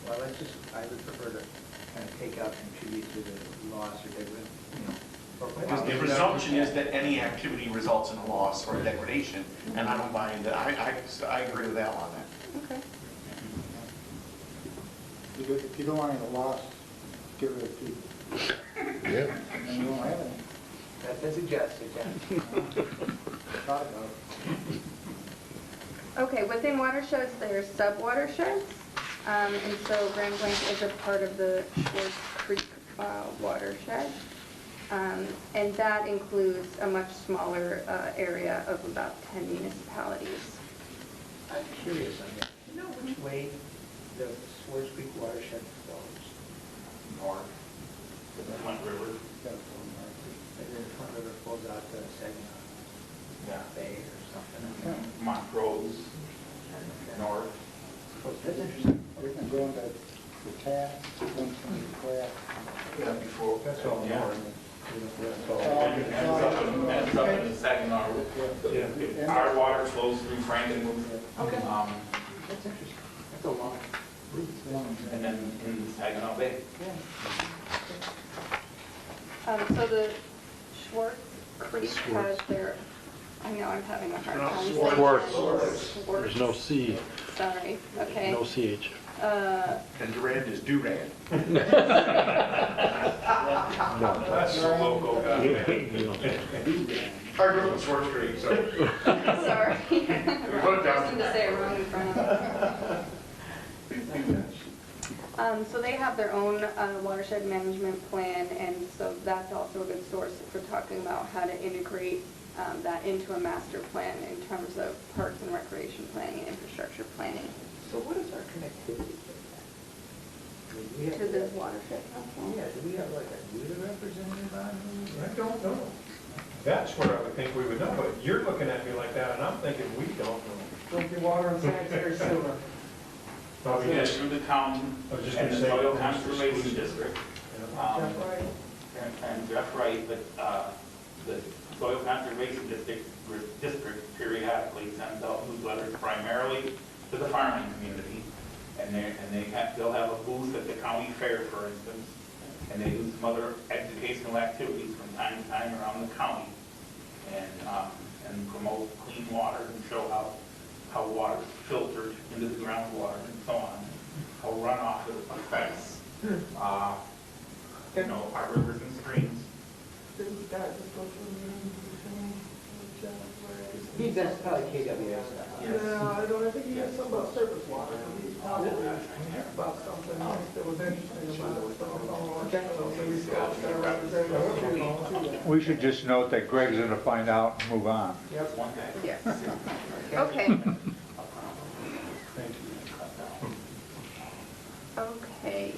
Well, I would prefer to kind of take out contribute to the loss or Because the presumption is that any activity results in a loss or a degradation, and I don't buy into that. I agree with Al on that. Okay. If you don't want any loss, get rid of people. Yeah. And you won't have any. That's a suggestion, Thought about it. Okay, within watersheds, there are sub-watersheds, and so Grand Blanc is a part of the Schwartz Creek watershed, and that includes a much smaller area of about 10 municipalities. I'm curious on that. Do you know which way the Swartz Creek watershed flows? North. The Flint River. And then the Flint River flows out to Saginaw Bay or something. Montrose, north. That's interesting. We can go into the Taft, then from the Craft. Before. That's all Yeah. north. That's up in the Saginaw. Our water flows through Frankenmuth. Okay. That's interesting. That's a long route. And then in Saginaw Bay. So the Schwartz Creek has their, I know I'm having a hard time saying Schwartz. Schwartz. There's no C, Sorry, okay. no CH. And Durand is Durand. That's the local guy. I grew up in Swartz Creek, so. Sorry. We wrote down. Listen to say it wrong in front of me. So they have their own watershed management plan, and so that's also a good source for talking about how to integrate that into a master plan in terms of parks and recreation planning and infrastructure planning. So what is our connectivity To the watershed council? Yeah, do we have like a leader representative on here? I don't know. That's where I would think we would know, but you're looking at me like that, and I'm thinking we don't know. Drinking water and sanitary sewer. Probably Yeah, just- through the county I was just and gonna the say, soil that's conservation exclusive. district. Yeah. Jeff Wright? And Jeff Wright, but the soil conservation district periodically sends out newsletters primarily to the farming community. And they'll have a booth at the county fair, for instance, and they do some other educational activities from time to time around the county, and promote clean water and show how water is filtered into the groundwater and so on, how runoff affects, our rivers and streams. Didn't that just go through the meeting? That's probably KWS. No, I don't, I think he had something about surface water. He talked about something that was interesting about it. So maybe Scott's got a representative. We should just note that Greg's going to find out and move on. Yep. One day. Yes. Okay. Thank you. Okay,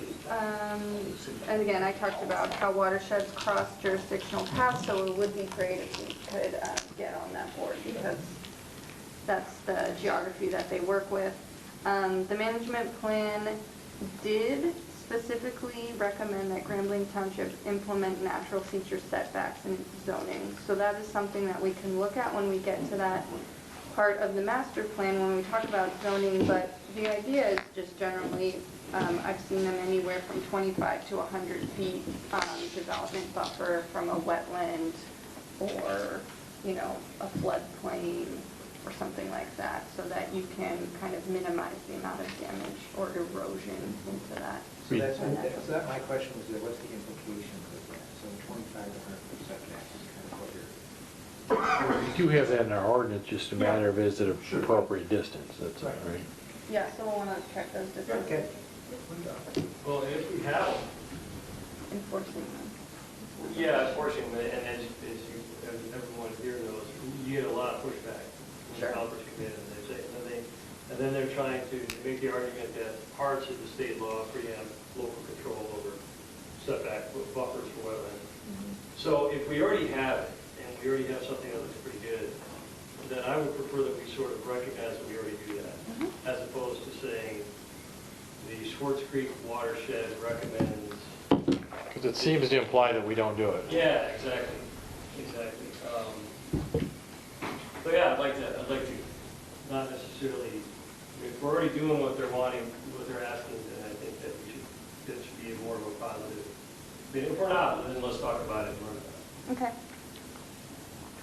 and again, I talked about how watersheds cross jurisdictional paths, so it would be great if we could get on that board, because that's the geography that they work with. The management plan did specifically recommend that Grambling Township implement natural feature setbacks in zoning, so that is something that we can look at when we get to that part of the master plan when we talk about zoning, but the idea is just generally, I've seen them anywhere from 25 to 100 feet development buffer from a wetland or, a floodplain or something like that, so that you can kind of minimize the amount of damage or erosion into that. So that my question was, what's the implications of that? So 25 to 100% setback is kind of what you're... We do have that in our ordinance, just a matter of is it an appropriate distance, that's all right. Yeah, so we'll want to check those differences. Okay. Well, if we have, Enforcing them. yeah, enforcing, and as everyone here knows, you get a lot of pushback when Sure. developers come in and they say, and then they're trying to make the argument that parts of the state law preempt local control over setback buffers for wetlands. So if we already have it, and we already have something that looks pretty good, then I would prefer that we sort of recognize that we already do that, as opposed to saying the Swartz Creek watershed recommends. Because it seems to imply that we don't do it. Yeah, exactly. So yeah, I'd like to not necessarily, if we're already doing what they're wanting, what they're asking, then I think that should be more of a positive. I mean, if we're not, then let's talk about it. Okay.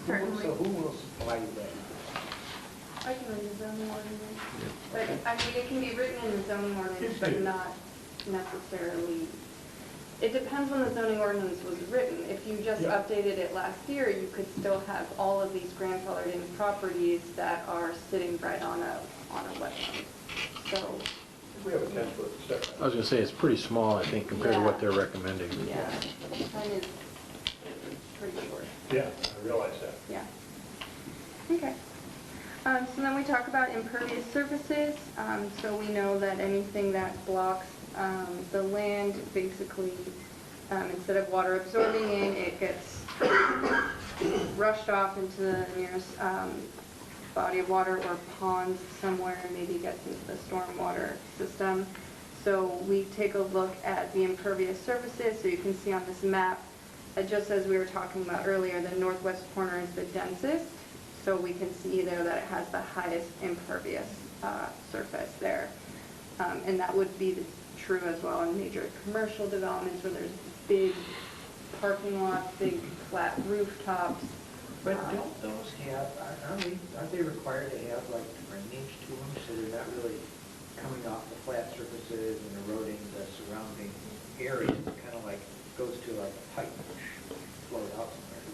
Certainly. So who will supply you that? I can read the zoning ordinance, but I mean, it can be written in the zoning ordinance, but not necessarily. It depends when the zoning ordinance was written. If you just updated it last year, you could still have all of these grandfathered in properties that are sitting right on a wetland. So, We have a 10-foot setback. I was gonna say, it's pretty small, I think, compared to what Yeah. they're recommending. yeah, 10 is pretty short. Yeah, I realize that. Yeah. Okay. So then we talk about impervious surfaces. So we know that anything that blocks the land, basically, instead of water absorbing in, it gets rushed off into the nearest body of water or pond somewhere, and maybe gets into the stormwater system. So we take a look at the impervious surfaces. So you can see on this map, just as we were talking about earlier, the northwest corner is the densest. So we can see there that it has the highest impervious surface there. And that would be true as well in major commercial developments where there's big parking lots, big flat rooftops. But don't those have, aren't they required to have like drainage to them, so they're not really coming off the flat surfaces and eroding the surrounding area? It kind of like goes to like a pipe which flows out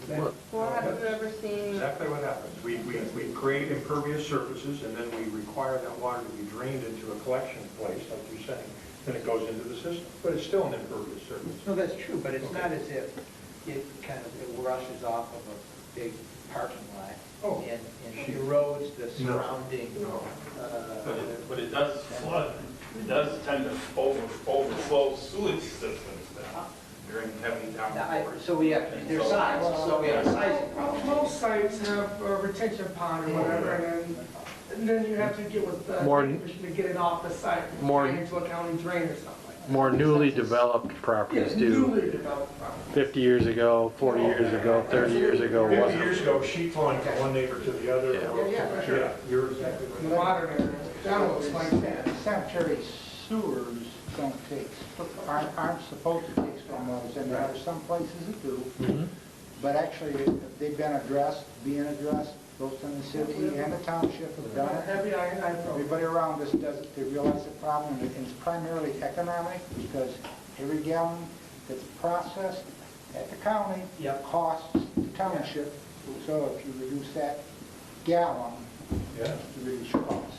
somewhere. Well, have you ever seen? Exactly what happens. We create impervious surfaces, and then we require that water to be drained into a collection place, like you're saying, then it goes into the system. But it's still an impervious surface. No, that's true, but it's not as if it kind of it rushes off of a big parking lot and erodes the surrounding. But it does flood. It does tend to overflow sewage systems now. during heavy downpours? So we have, their size, so we have a sizing problem. Most sites have a retention pond or whatever, and then you have to get with the More- commission to get it off the site, More- into a county drain or something like that. More newly developed properties Yeah, do. newly developed properties. 50 years ago, 40 years ago, 30 years ago, 50 wasn't. years ago, sheet flowing from one neighbor to the other. Yeah. Yeah, for sure. Yeah, you're exactly In the right. modern area, that looks like that. Sanitary sewers don't take, aren't supposed to take stormwaters, and there are some places that do. Mhm. But actually, they've been addressed, being addressed, both in the city and the township have done it. Heavy iron program. Everybody around us does it, they realize the problem, and it's primarily economic, because every gallon that's processed at the county costs the township. So if you reduce that gallon, Yeah. you reduce your costs.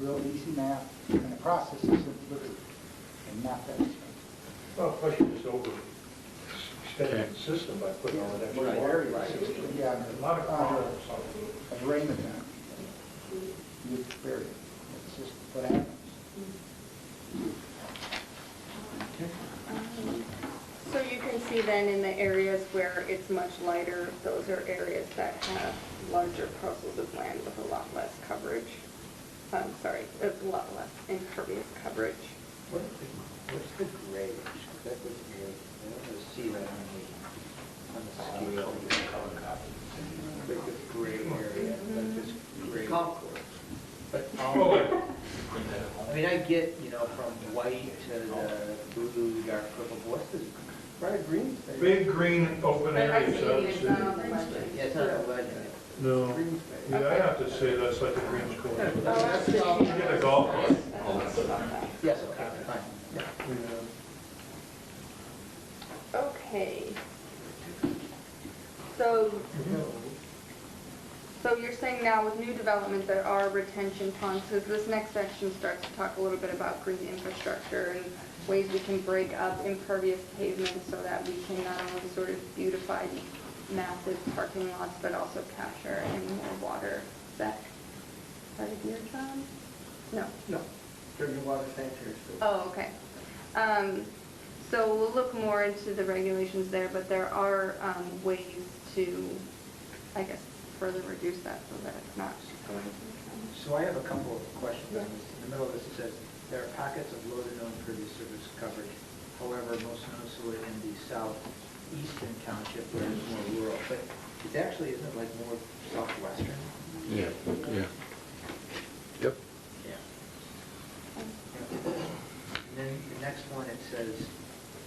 Real easy math, and the process is simple and not that expensive. Well, plus you just overextended the system by putting all that extra water. Yeah, A lot of problems. a rain event, you bury it. It's just what happens. So you can see then in the areas where it's much lighter, those are areas that have larger parcels of land with a lot less coverage. A lot less impervious coverage. What's the grade? That was weird. I don't really see that on the scale. Like this gray area, like this gray. But, I mean, I get, from white to the blue, dark purple, but what's this bright green? Big green open I areas. see out it's in not the on the budget. Yeah, it's not a legend. No, yeah, I have to say that's like a green school. Oh, that's the You get a golf cart. Yes, okay, fine. Yeah. Okay. So you're saying now with new development, there are retention ponds, because this next section starts to talk a little bit about green infrastructure and ways we can break up impervious pavements so that we can not only sort of beautify massive parking lots, but also capture any more water. Is that part of your job? No. No, drinking water sanitary sewer. Oh, okay. So we'll look more into the regulations there, but there are ways to, I guess, further reduce that so that it's not going to the county. So I have a couple of questions on this. In the middle of this, it says, there are pockets of low to no impervious surface coverage. However, most noticeably in the southeastern township where it's more rural. But it's actually, isn't it like more southwestern? Yeah, yeah. Yep. Yeah. And then the next one, it says,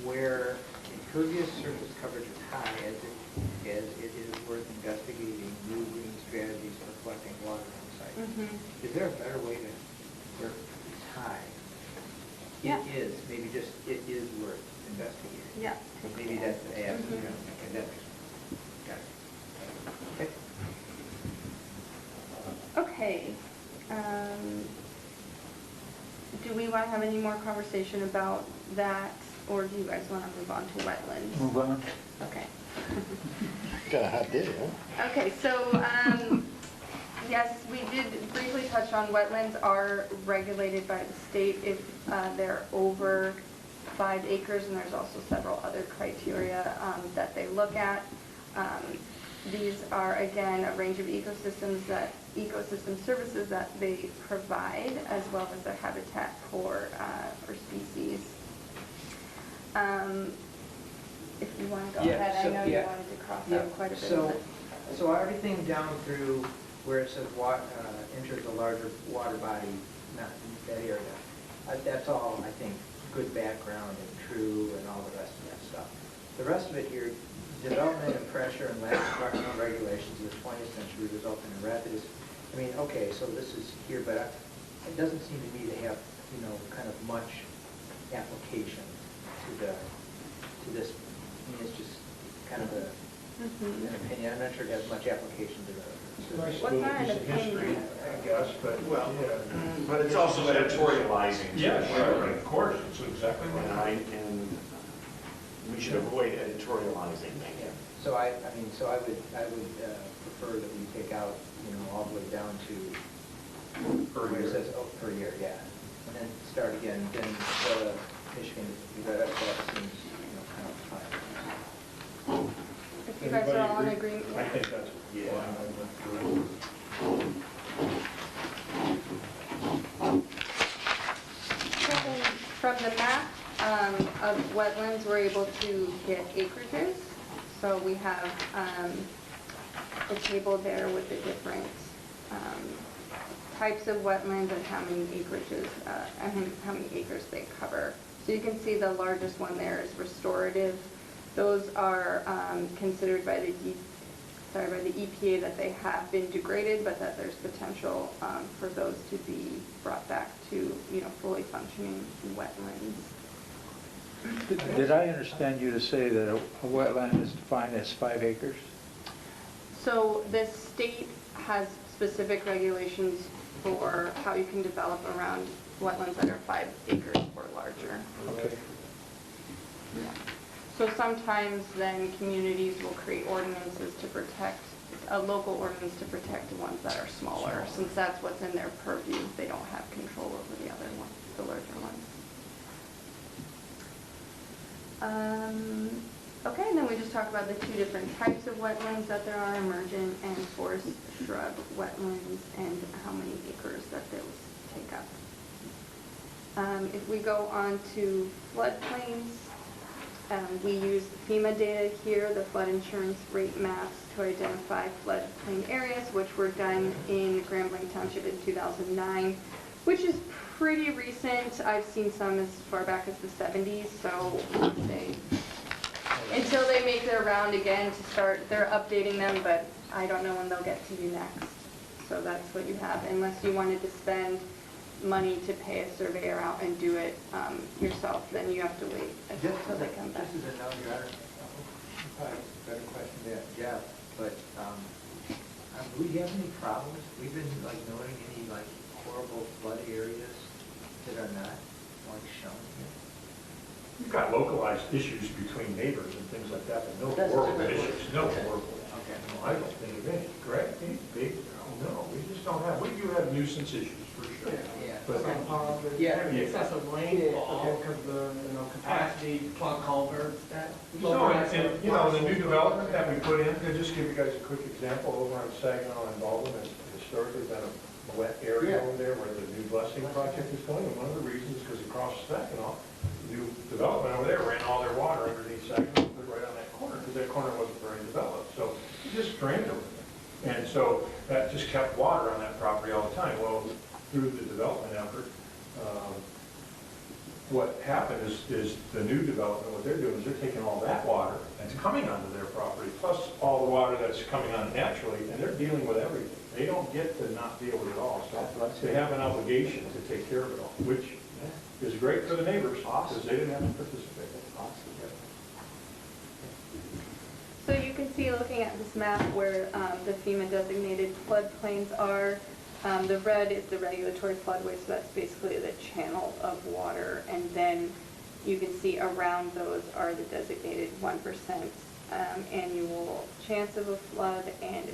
where impervious surface coverage is high, as it is worth investigating new green strategies for collecting water on site. Is there a better way to, where it's high? Yeah. It is, maybe just, it is worth investigating. Yeah. Maybe that's the add, Mhm. okay, that makes sense. Got it. Okay. Okay. Do we want to have any more conversation about that, or do you guys want to move on to wetlands? Move on. Okay. Got a hot day, huh? Okay, so, yes, we did briefly touch on wetlands are regulated by the state if they're over 5 acres, and there's also several other criteria that they look at. These are, again, a range of ecosystem services that they provide, as well as their habitat for species. If you want to go Yeah, ahead, I so- know yeah. you wanted to cross Yeah, out quite a bit so- of it. So everything down through where it says enters a larger water body, not in that area, that's all, I think, good background and true and all the rest of that stuff. The rest of it here, development and pressure and land environmental regulations of the 20th century resulting in rapid, I mean, okay, so this is here, but it doesn't seem to me to have, kind of much application to this. I mean, it's just kind of an opinion. I'm not sure it has much application to the. What's not an opinion? I guess, but, But it's also editorializing. Yeah, right, of course, it's exactly right. And we should avoid editorializing. Yeah. So I would prefer that we take out, all the way down to where it says, per year, yeah. And then start again, then Michigan, that seems, kind of guys are all in Everybody agree? agreement? I think that's, yeah. From the map of wetlands, we're able to get acreages. So we have a table there with the different types of wetlands and how many acreages, how many acres they cover. So you can see the largest one there is restorative. Those are considered by the EPA that they have been degraded, but that there's potential for those to be brought back to, fully functioning wetlands. Did I understand you to say that a wetland is defined as 5 acres? So the state has specific regulations for how you can develop around wetlands that are 5 acres or larger. Okay. Yeah. So sometimes then communities will create ordinances to protect, a local ordinance to protect the ones that are smaller. Since that's what's in their purview, they don't have control over the other ones, the larger ones. Okay, and then we just talked about the 2 different types of wetlands that there are, emergent and forest shrub wetlands, and how many acres that those take up. If we go on to floodplains, we use FEMA data here, the flood insurance rate maps, to identify floodplain areas, which were done in Grand Blanc Township in 2009, which is pretty recent. I've seen some as far back as the 70s, so until they make their round again to start, they're updating them, but I don't know when they'll get to you next. So that's what you have, unless you wanted to spend money to pay a surveyor out and do it yourself, then you have to wait until they come back. This is another, probably a better question to Jeff, but do we have any problems? We've been noting any horrible flood areas that are not shown here? You've got localized issues between neighbors and things like that, but no That's horrible different. issues, no Okay. horrible. Okay. No, I don't think of any, correct? Any big, no, we just don't have, we do have nuisance issues for sure. Yeah. But Yeah, excessive rainfall because the, capacity, plug culverts, that. No, and the new development that we put in, to just give you guys a quick example, over on Saginaw and Baldwin, it's historically been a wet area over there where the new busing project is going, and one of the reasons is because across Saginaw, new development over there ran all their water underneath Saginaw, put it right on that corner, because that corner wasn't very developed, so it just drained over there. And so that just kept water on that property all the time. Well, through the development effort, what happened is the new development, what they're doing is they're taking all that water that's coming onto their property, plus all the water that's coming on naturally, and they're dealing with everything. They don't get to not deal with it all, so they have an obligation to take care of it all, which is great for the neighbors, because they didn't have to participate. So you can see, looking at this map, where the FEMA designated floodplains are. The red is the regulatory floodway, so that's basically the channel of water. And then you can see around those are the designated 1% annual chance of a flood and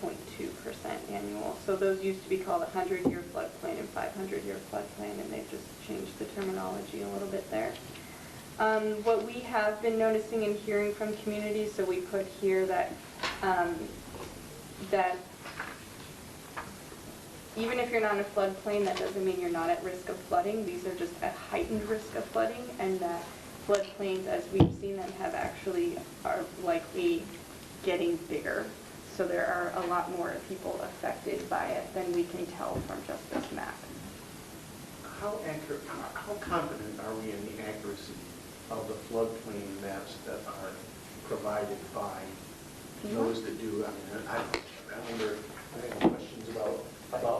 2.2% annual. So those used to be called 100-year floodplain and 500-year floodplain, and they've just changed the terminology a little bit there. What we have been noticing and hearing from communities, so we put here that that even if you're not in a floodplain, that doesn't mean you're not at risk of flooding. These are just at heightened risk of flooding, and that floodplains, as we've seen them, are likely getting bigger. So there are a lot more people affected by it than we can tell from just this map. How confident are we in the accuracy of the floodplain maps that are provided by those that do? I remember having questions about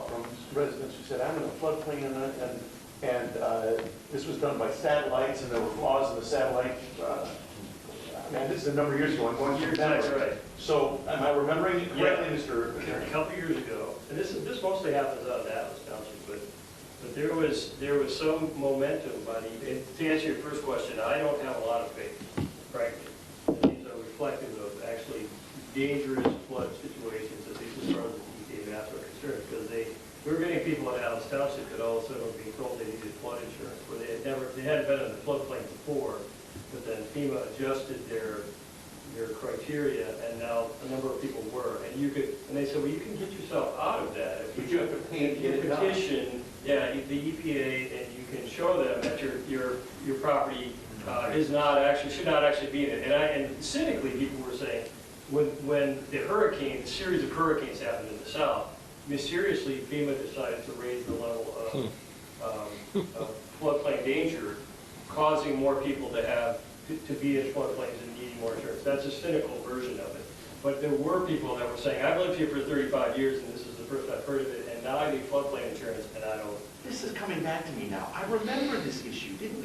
from residents who said, I'm in a floodplain and this was done by satellites and there were flaws in the satellite. This is a number of years ago. I'm going through that. That's right. So am I remembering it correctly, Mr. A couple years ago, and this mostly happens out of Atlas Township, but there was some momentum by and to answer your first question, I don't have a lot of faith, frankly. These are reflective of actually dangerous flood situations, at least as far as the EPA maps are concerned, because we were getting people in Atlas Township that all of a sudden were being told they needed flood insurance, where they hadn't been in the floodplain before, but then FEMA adjusted their your criteria, and now a number of people were, and they said, well, you can get yourself out of that. But you have to pay to get it done. Petition, yeah, the EPA, and you can show them that your property is not actually, should not actually be in it. And cynically, people were saying, when the series of hurricanes happened in the south, mysteriously FEMA decided to raise the level of floodplain danger, causing more people to be in floodplains and needing more insurance. That's a cynical version of it. But there were people that were saying, I've lived here for 35 years and this is the first I've heard of it, and now I need floodplain insurance and I don't. This is coming back to me now. I remember this issue. Didn't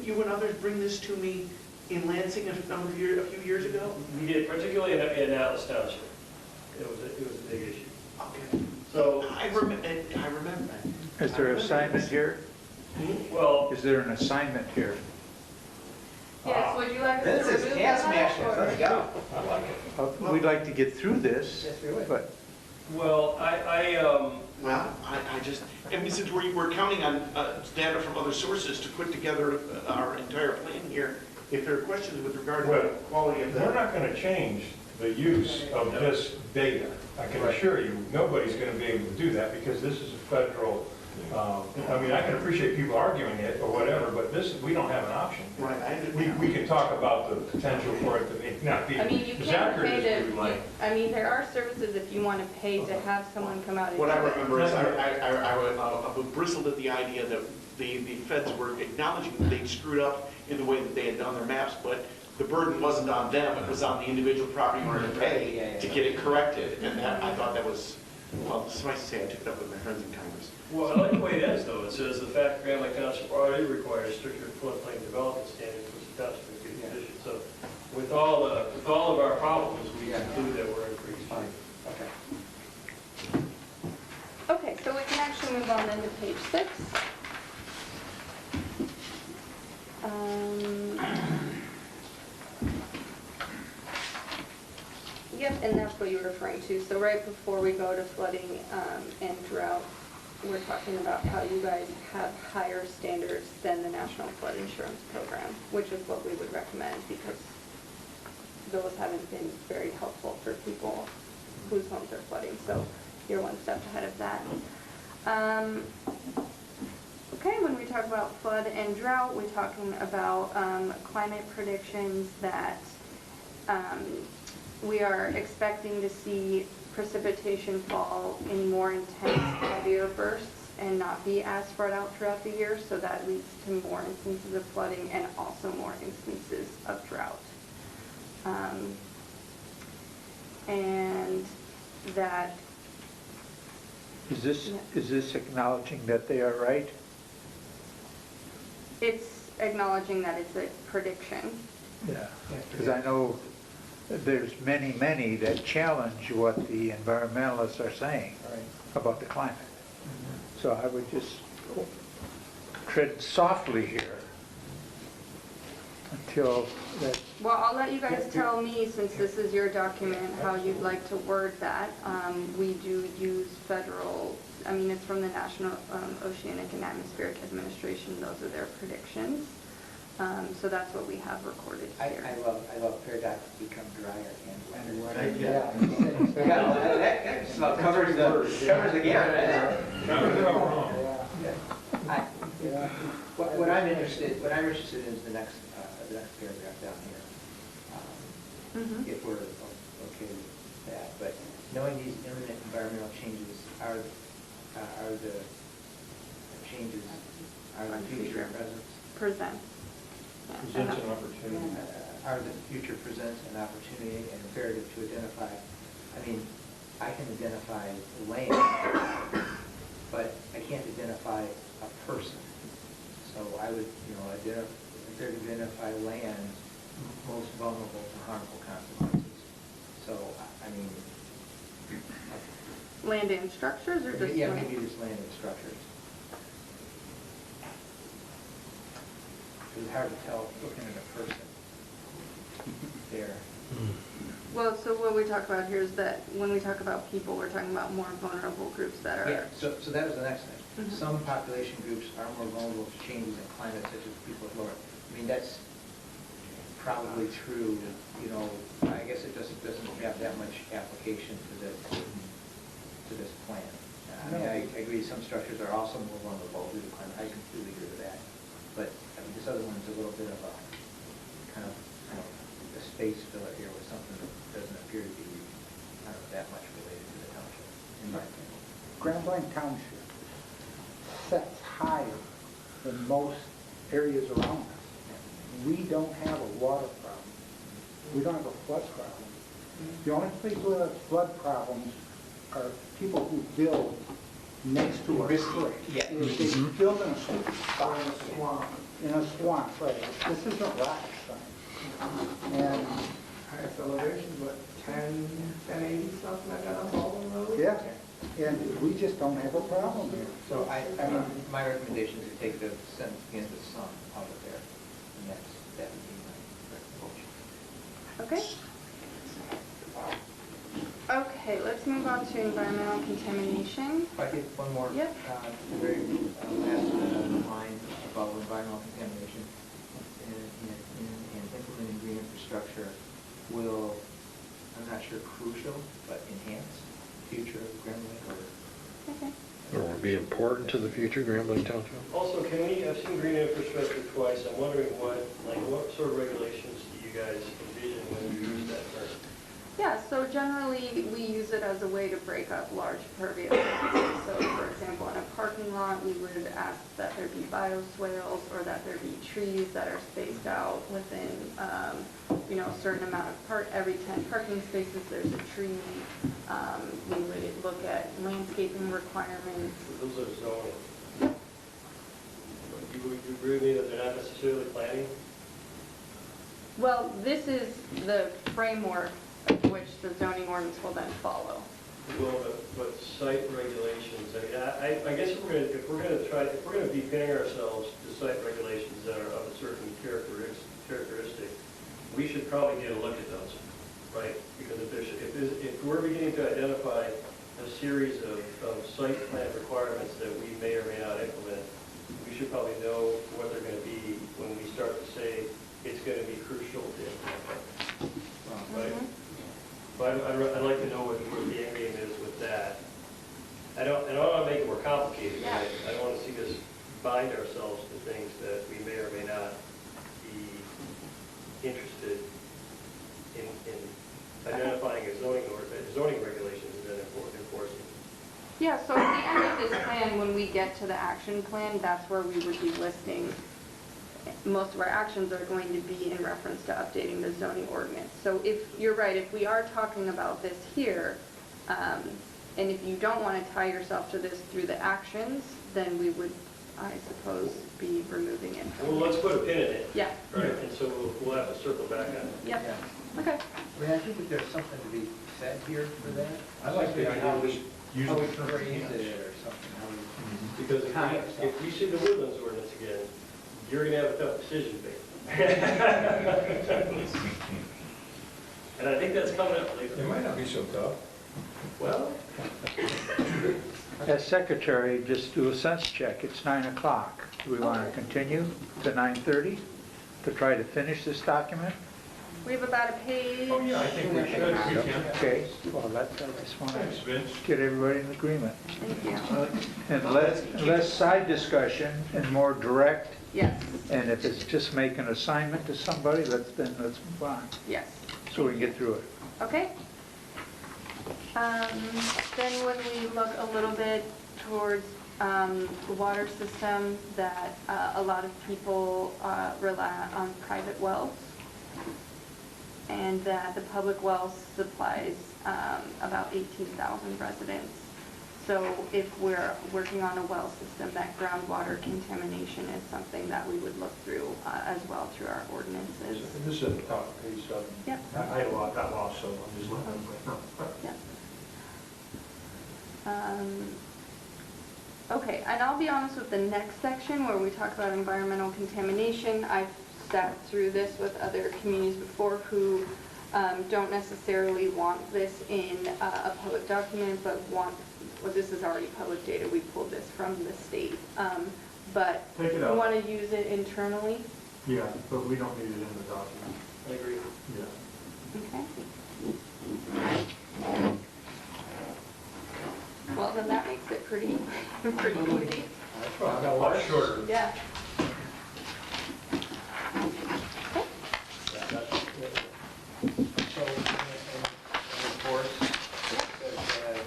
you and others bring this to me in Lansing a few years ago? We did, particularly in Atlas Township. It was a big issue. Okay. So I remember. Is there an assignment here? Well, Is there an assignment here? Yes, would you like us to This is remove gas that? mashers, or- let's go. I like it. We'd like to get through this, Yes, we would. but well, Well, I mean, since we're counting on data from other sources to put together our entire plan here, if there are questions with regard to the quality of We're the... not going to change the use of this data. I can assure you, nobody's going to be able to do that because this is a federal, I mean, I can appreciate people arguing it or whatever, but we don't have an option. Right, I understand. We can talk about the potential for it to not be I mean, you as can't accurate pay as we would like. I mean, there are services if you want to pay to have someone come out and do What I it. remember is I bristled at the idea that the feds were acknowledging that they screwed up in the way that they had done their maps, but the burden wasn't on them, it was on the individual property owner to pay to get it corrected. And that, I thought that was, well, suffice to say, I took it up with my friends in Congress. well, I like the way it ends though. It says the fact Grand Lake Township already requires stricter floodplain development standards which the township is good condition. So with all of our problems, we conclude that we're in pretty safe. Okay. Okay, so we can actually move on then to page 6. Yep, and that's what you were referring to. So right before we go to flooding and drought, we're talking about how you guys have higher standards than the National Flood Insurance Program, which is what we would recommend because those haven't been very helpful for people whose homes are flooding. So you're one step ahead of that. Okay, when we talk about flood and drought, we're talking about climate predictions that we are expecting to see precipitation fall in more intense, heavier bursts and not be as spread out throughout the year, so that leads to more instances of flooding and also more instances of drought. And that... is this acknowledging that they are right? It's acknowledging that it's a prediction. Yeah, because I know there's many that challenge what the environmentalists are saying about the climate. So I would just tread softly here until that. Well, I'll let you guys tell me, since this is your document, how you'd like to word that. We do use federal, I mean, it's from the National Oceanic and Atmospheric Administration. Those are their predictions. So that's what we have recorded here. I love paradox become drier and wetter. Yeah. That covers the gamut. What I'm interested in is the next paragraph down here. If we're okay with that, but knowing these imminent environmental changes are the future present. Presents an opportunity. Are the future presents an opportunity and imperative to identify, I mean, I can identify land, but I can't identify a person. So I would, identify land most vulnerable to harmful consequences. So, I mean... Land and structures or just Yeah, land? maybe just land and structures. It's hard to tell looking at a person there. Well, so what we talk about here is that when we talk about people, we're talking about more vulnerable groups that are... Yeah, so that was the next thing. Some population groups are more vulnerable to changes in climate, such as people with lower... I mean, that's probably true, you know, I guess it just doesn't have that much application to this plan. I mean, I agree some structures are also more vulnerable due to climate, I completely agree with that. But, I mean, this other one's a little bit of a, kind of a space filler here with something that doesn't appear to be, I don't know, that much related to the township, in my opinion. Grand Blanc Township sets higher than most areas around us. We don't have a water problem. We don't have a flood problem. The only people that have flood problems are people who build next to a creek. Yeah. If they build in a swamp. In a swamp, right. This isn't rocket science. And Highest elevation, what, 1080 something like that on Baldwin Road? yeah, and we just don't have a problem here. So I mean, my recommendation is to take the sentence begins with some out of there, and that would be my recommendation. Okay. Okay, let's move on to environmental contamination. If I get one more. Yep. The very last line about environmental contamination and implementing green infrastructure will, I'm not sure crucial, but enhance future of Grand Blanc or. Okay. Or will be important to the future Grand Blanc Township. Also, I've seen green infrastructure twice, I'm wondering what sort of regulations do you guys envision when you use that term? Yeah, so generally, we use it as a way to break up large pervious surfaces. So for example, in a parking lot, we would ask that there be bioswales or that there be trees that are spaced out within, a certain amount of every 10 parking spaces, there's a tree. We would look at landscaping requirements. Those are zoning. You agree with me that they're not necessarily planning? Well, this is the framework of which the zoning ordinance will then follow. Well, but site regulations, I guess if we're going to be pinning ourselves to site regulations that are of a certain characteristic, we should probably get a look at those, right? Because if we're beginning to identify a series of site plan requirements that we may or may not implement, we should probably know what they're going to be when we start to say it's going to be crucial to implement them, right? But I'd like to know what the end game is with that. I don't want to make it more complicated. Yeah. I don't want to see us bind ourselves to things that we may or may not be interested in identifying as zoning regulations and then enforcing. Yeah, so at the end of this plan, when we get to the action plan, that's where we would be listing. Most of our actions are going to be in reference to updating the zoning ordinance. So if you're right, if we are talking about this here, and if you don't want to tie yourself to this through the actions, then we would, I suppose, be removing it. Well, let's put a pin in it. Yeah. Right, and so we'll have to circle back on it. Yep. Yeah. Okay. I mean, I think that there's something to be said here for that. I like the idea of just using How we it for phrase it or something, how we. Because if we see the woodlands ordinance again, you're going to have a tough decision to make. And I think that's coming up later. It might not be so tough. Well, As secretary, just do a sense check. It's 9 o'clock. Do we want to continue to 9:30 to try to finish this document? We have about a page. Oh, yeah, I think we should. We can. Okay, well, I just want Thanks, to Vince. get everybody in agreement. Thank you. And less side discussion and more direct. Yes. And if it's just make an assignment to somebody, let's move on, Yes. so we can get through it. Okay. Then when we look a little bit towards the water system, that a lot of people rely on private wells, and that the public well supplies about 18,000 residents. So if we're working on a well system, that groundwater contamination is something that we would look through as well through our ordinances. This is at the top of page 7. Yep. I had got lost, so I'm just looking at it. Yep. Okay, and I'll be honest with the next section where we talk about environmental contamination. I've sat through this with other communities before who don't necessarily want this in a public document, but well, this is already public data. We pulled this from the state. But Take it we out. want to use it internally. Yeah, but we don't need it in the document. I agree. Okay. Well, then that makes it pretty, pretty easy. Well, a lot shorter. Yeah. So, and of course, the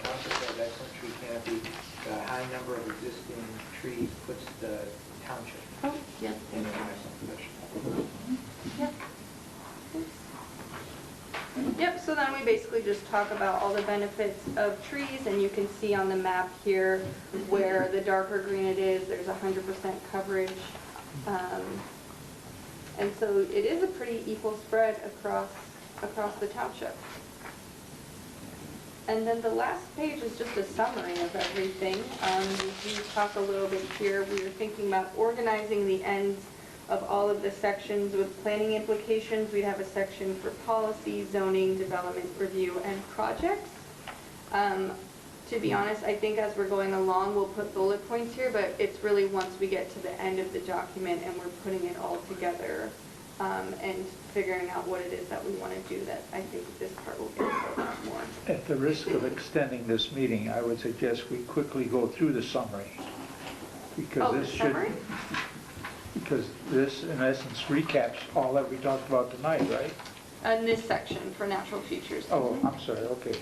township has excellent tree canopy. The high number of existing trees puts the township Oh, yes. in an excellent position. Yep. Yep, so then we basically just talk about all the benefits of trees, and you can see on the map here where the darker green it is, there's 100% coverage. And so it is a pretty equal spread across the township. And then the last page is just a summary of everything. We do talk a little bit here. We were thinking about organizing the ends of all of the sections with planning implications. We'd have a section for policy, zoning, development review, and projects. To be honest, I think as we're going along, we'll put bullet points here, but it's really once we get to the end of the document and we're putting it all together and figuring out what it is that we want to do, that I think this part will get filled out more. At the risk of extending this meeting, I would suggest we quickly go through the summary. Because this should, summary? because this in essence recaps all that we talked about tonight, right? In this section for natural features. Oh, I'm sorry, okay.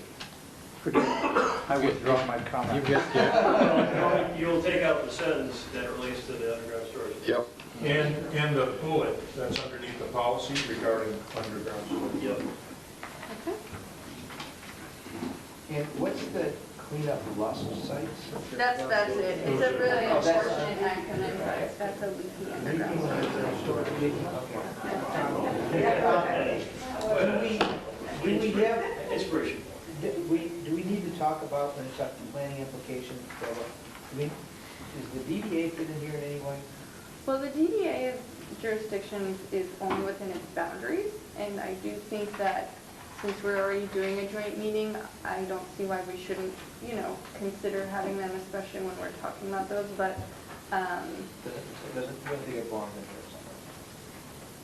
Forget it. I withdraw my comment. You get that? You'll take out the sentence that relates to the underground storage. Yep. And the bullet that's underneath the policy regarding underground storage. Yep. Okay. And what's the cleanup loss of sites? That's it. It's a really unfortunate acronym, but that's a leaky underground. Do we have, Inspiration. do we need to talk about, when it's up to planning implications, is the DDA fit in here in any way? Well, the DDA jurisdiction is only within its boundaries, and I do think that since we're already doing a joint meeting, I don't see why we shouldn't, consider having them, especially when we're talking about those, but, You don't think it belongs in there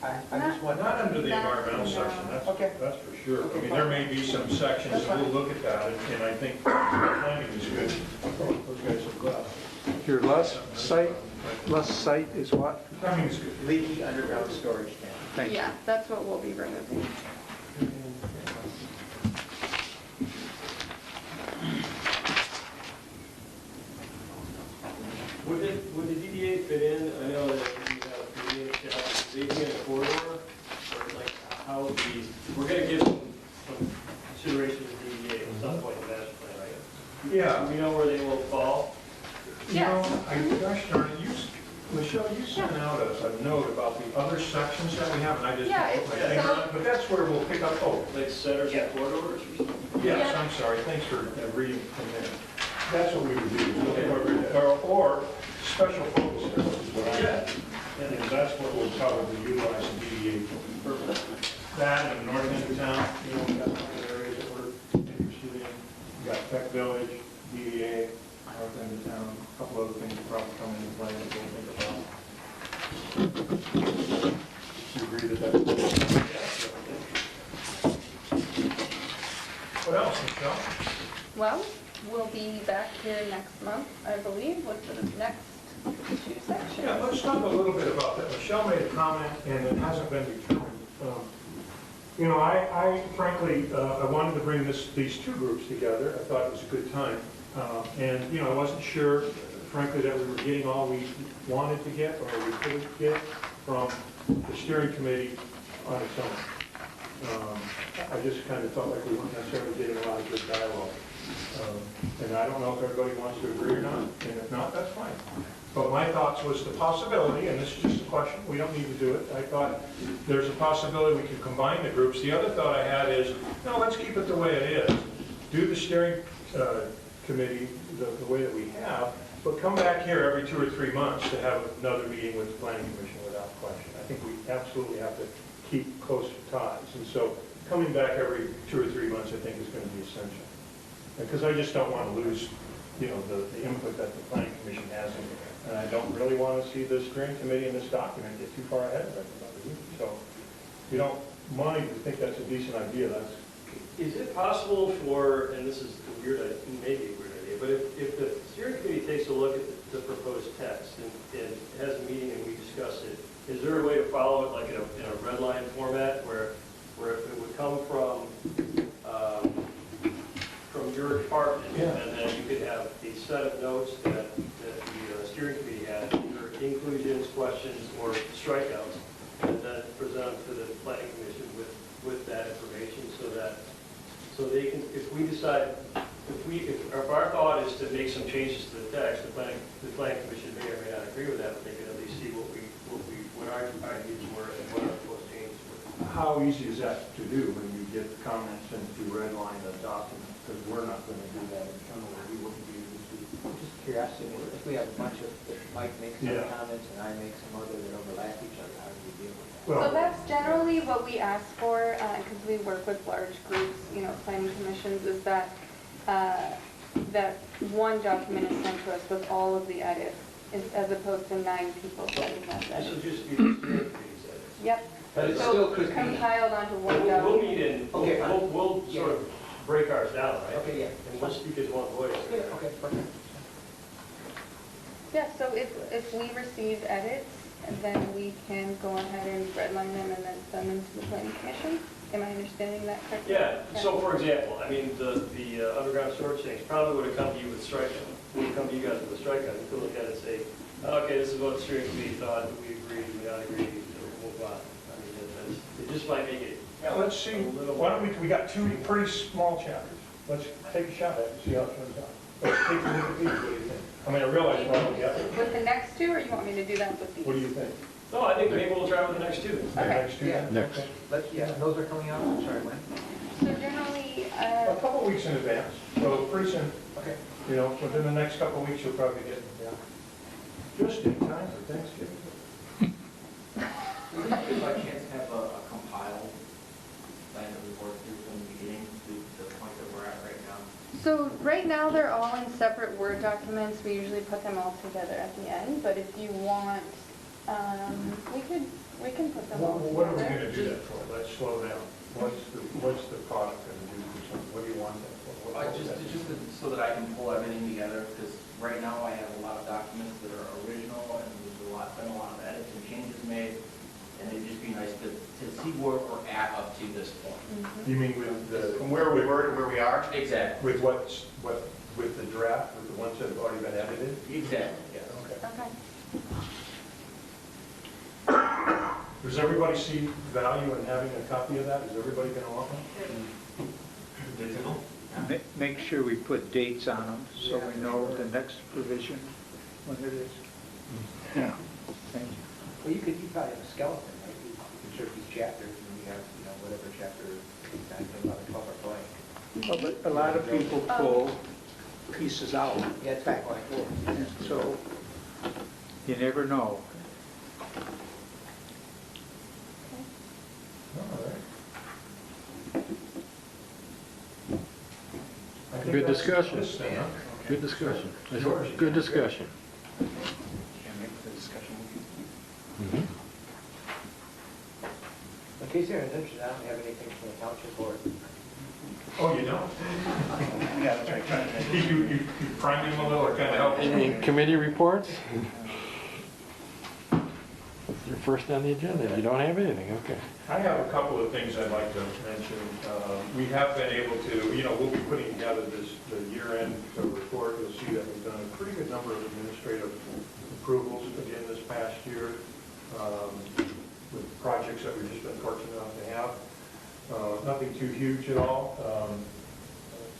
somewhere? I just want. Not under the Not- environmental no. section, Okay. that's for sure. I mean, there may be some sections, That's and fine. we'll look at that, and I think the timing is good. Those guys are glad. Your last site is what? Timing is good. Leaky underground storage tank. Thank you. yeah, that's what we'll be removing. Would the DDA fit in? I know that you have DDA in a corridor, or like how would we're going to give some consideration to DDA at some point in the master plan, right? Yeah. Do we know where they will fall? Yes. Gosh darn it, Michelle, you sent out a note about the other sections that we have, and I just. Yeah, it's- put my finger on it, but that's where we'll pick up, Like centers and corridors or something? yes, Yeah. I'm sorry, thanks for reading from there. That's what we would do, we'll cover that. or special focus areas is what I had. And that's what we'll probably utilize in DDA for. That and the north end of town, we got some other areas that we're interested in. We got Tech Village, DDA, north end of town, a couple other things that probably come into play that we'll think about. You agree that that's... What else, Michelle? Well, we'll be back here next month, I believe, with the next two sections. Yeah, let's talk a little bit about that. Michelle made a comment, and it hasn't been determined. I frankly, I wanted to bring these two groups together. I thought it was a good time. And, I wasn't sure, frankly, that we were getting all we wanted to get or we could get from the steering committee on its own. I just kind of felt like we weren't necessarily getting a lot of good dialogue. And I don't know if everybody wants to agree or not, and if not, that's fine. But my thoughts was the possibility, and this is just a question, we don't need to do it. I thought there's a possibility we could combine the groups. The other thought I had is, no, let's keep it the way it is. Do the steering committee the way that we have, but come back here every 2 or 3 months to have another meeting with the planning commission without question. I think we absolutely have to keep close ties. And so coming back every 2 or 3 months, I think, is going to be essential. Because I just don't want to lose, the input that the planning commission has. And I don't really want to see the steering committee in this document get too far ahead of everybody. So, mind, I think that's a decent idea. That's, Is it possible for, and this is a weird, maybe a weird idea, but if the steering committee takes a look at the proposed text and has a meeting and we discuss it, is there a way to follow it like in a red line format where it would come from your department, Yeah. and then you could have a set of notes that the steering committee had, either inclusions, questions, or strikeouts, and then present them to the planning commission with that information so they can, if we decide, if our thought is to make some changes to the text, the planning commission may or may not agree with that, but they can at least see what our ideas were and what our proposed changes were. how easy is that to do when you get comments and to redline a document? Because we're not going to do that internally. We wouldn't be able to. Just curiosity, if we have a bunch of, if Mike makes some Yeah. comments and I make some other that overlap each other, how do we deal with that? Well, So that's generally what we ask for, because we work with large groups, planning commissions, is that, that one document is sent to us with all of the edits, as opposed to 9 people sending us This edits. will just be the steering committee's edits. Yep. But it So still could be. compiled onto one We'll document. meet in, Okay. we'll sort of break ours down, right? Okay, yeah. And we'll speak as one voice. Yeah, okay, perfect. Yeah, so if we receive edits, then we can go ahead and redline them and then send them to the planning commission. Am I understanding that correctly? Yeah, so for example, I mean, the underground storage things probably would have come to you with strikeout. Would have come to you guys with a strikeout. You could look at it and say, okay, this is what the steering committee thought, we agreed, we not agreed, so we'll move on. I mean, it just might make it. yeah, let's see. Why don't we got 2 pretty small chapters. Let's take a shot at it and see how it turns out. Let's take a look at these. What do you think? I mean, I realize why don't we have it. With the next 2, or you want me to do that with these? What do you think? No, I think maybe we'll try with the next 2. Okay. Next 2? Yeah. Next. Okay. Yeah, and those are coming out, I'm sorry, when? So generally, A couple of weeks in advance, so pretty soon, Okay. within the next couple of weeks, you'll probably get them down. Just in time for Thanksgiving. If I can't have a compiled plan that we work through from the beginning to the point that we're at right now. so right now they're all in separate Word documents. We usually put them all together at the end, but if you want, we can put them all What are we together. going to do that for? Let's slow down. What's the product going to do for something? What do you want that for? Just so that I can pull everything together, because right now I have a lot of documents that are original, and there's been a lot of edits and changes made, and it'd just be nice to see where we're at up to this point. You mean with the... From where we were to where we are? Exactly. With with the draft, with the ones that have already been edited? Exactly, yes. Okay. Okay. Does everybody see value in having a copy of that? Is everybody going to want one? Digital? Make sure we put dates on them, so we know the next revision, when it is. Yeah. Thank you. Well, you probably have a skeleton, right? You insert these chapters, and you have, whatever chapter, 9, 10, 11, 12 are blank. Well, but a lot of people pull pieces out, Yeah, it's back like forth. and so you never know. All right. I think Good that's discussion. this then, huh? Good discussion. Yours. Good discussion. Can I make the discussion with you? In case you're interested, I don't have anything from the township board. Oh, you don't? Yeah, that's right. You primed him a little, or kind of helped him? Any committee reports? You're first on the agenda. You don't have anything, okay. I have a couple of things I'd like to mention. We have been able to, we'll be putting together the year-end report. You'll see that we've done a pretty good number of administrative approvals again this past year with projects that we've just been fortunate enough to have. Nothing too huge at all.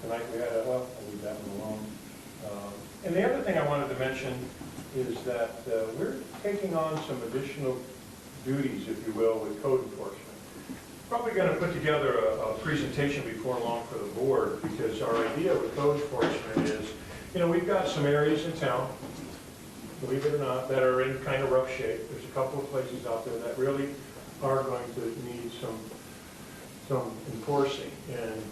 Tonight we had I'll leave that one alone. And the other thing I wanted to mention is that we're taking on some additional duties, if you will, with code enforcement. Probably going to put together a presentation before long for the board, because our idea with code enforcement is, we've got some areas in town, believe it or not, that are in kind of rough shape. There's a couple of places out there that really are going to need some enforcing. And,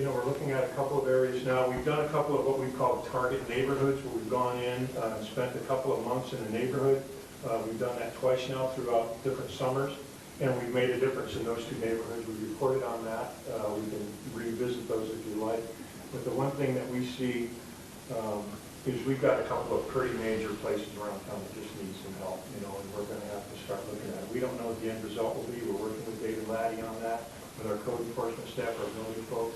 we're looking at a couple of areas now. We've done a couple of what we call target neighborhoods, where we've gone in and spent a couple of months in the neighborhood. We've done that twice now throughout different summers. and we've made a difference in those two neighborhoods. We reported on that. We can revisit those if you like. But the one thing that we see is we've got a couple of pretty major places around town that just need some help, and we're going to have to start looking at it. We don't know what the end result will be. We're working with David Laddie on that, with our code enforcement staff, our building folks.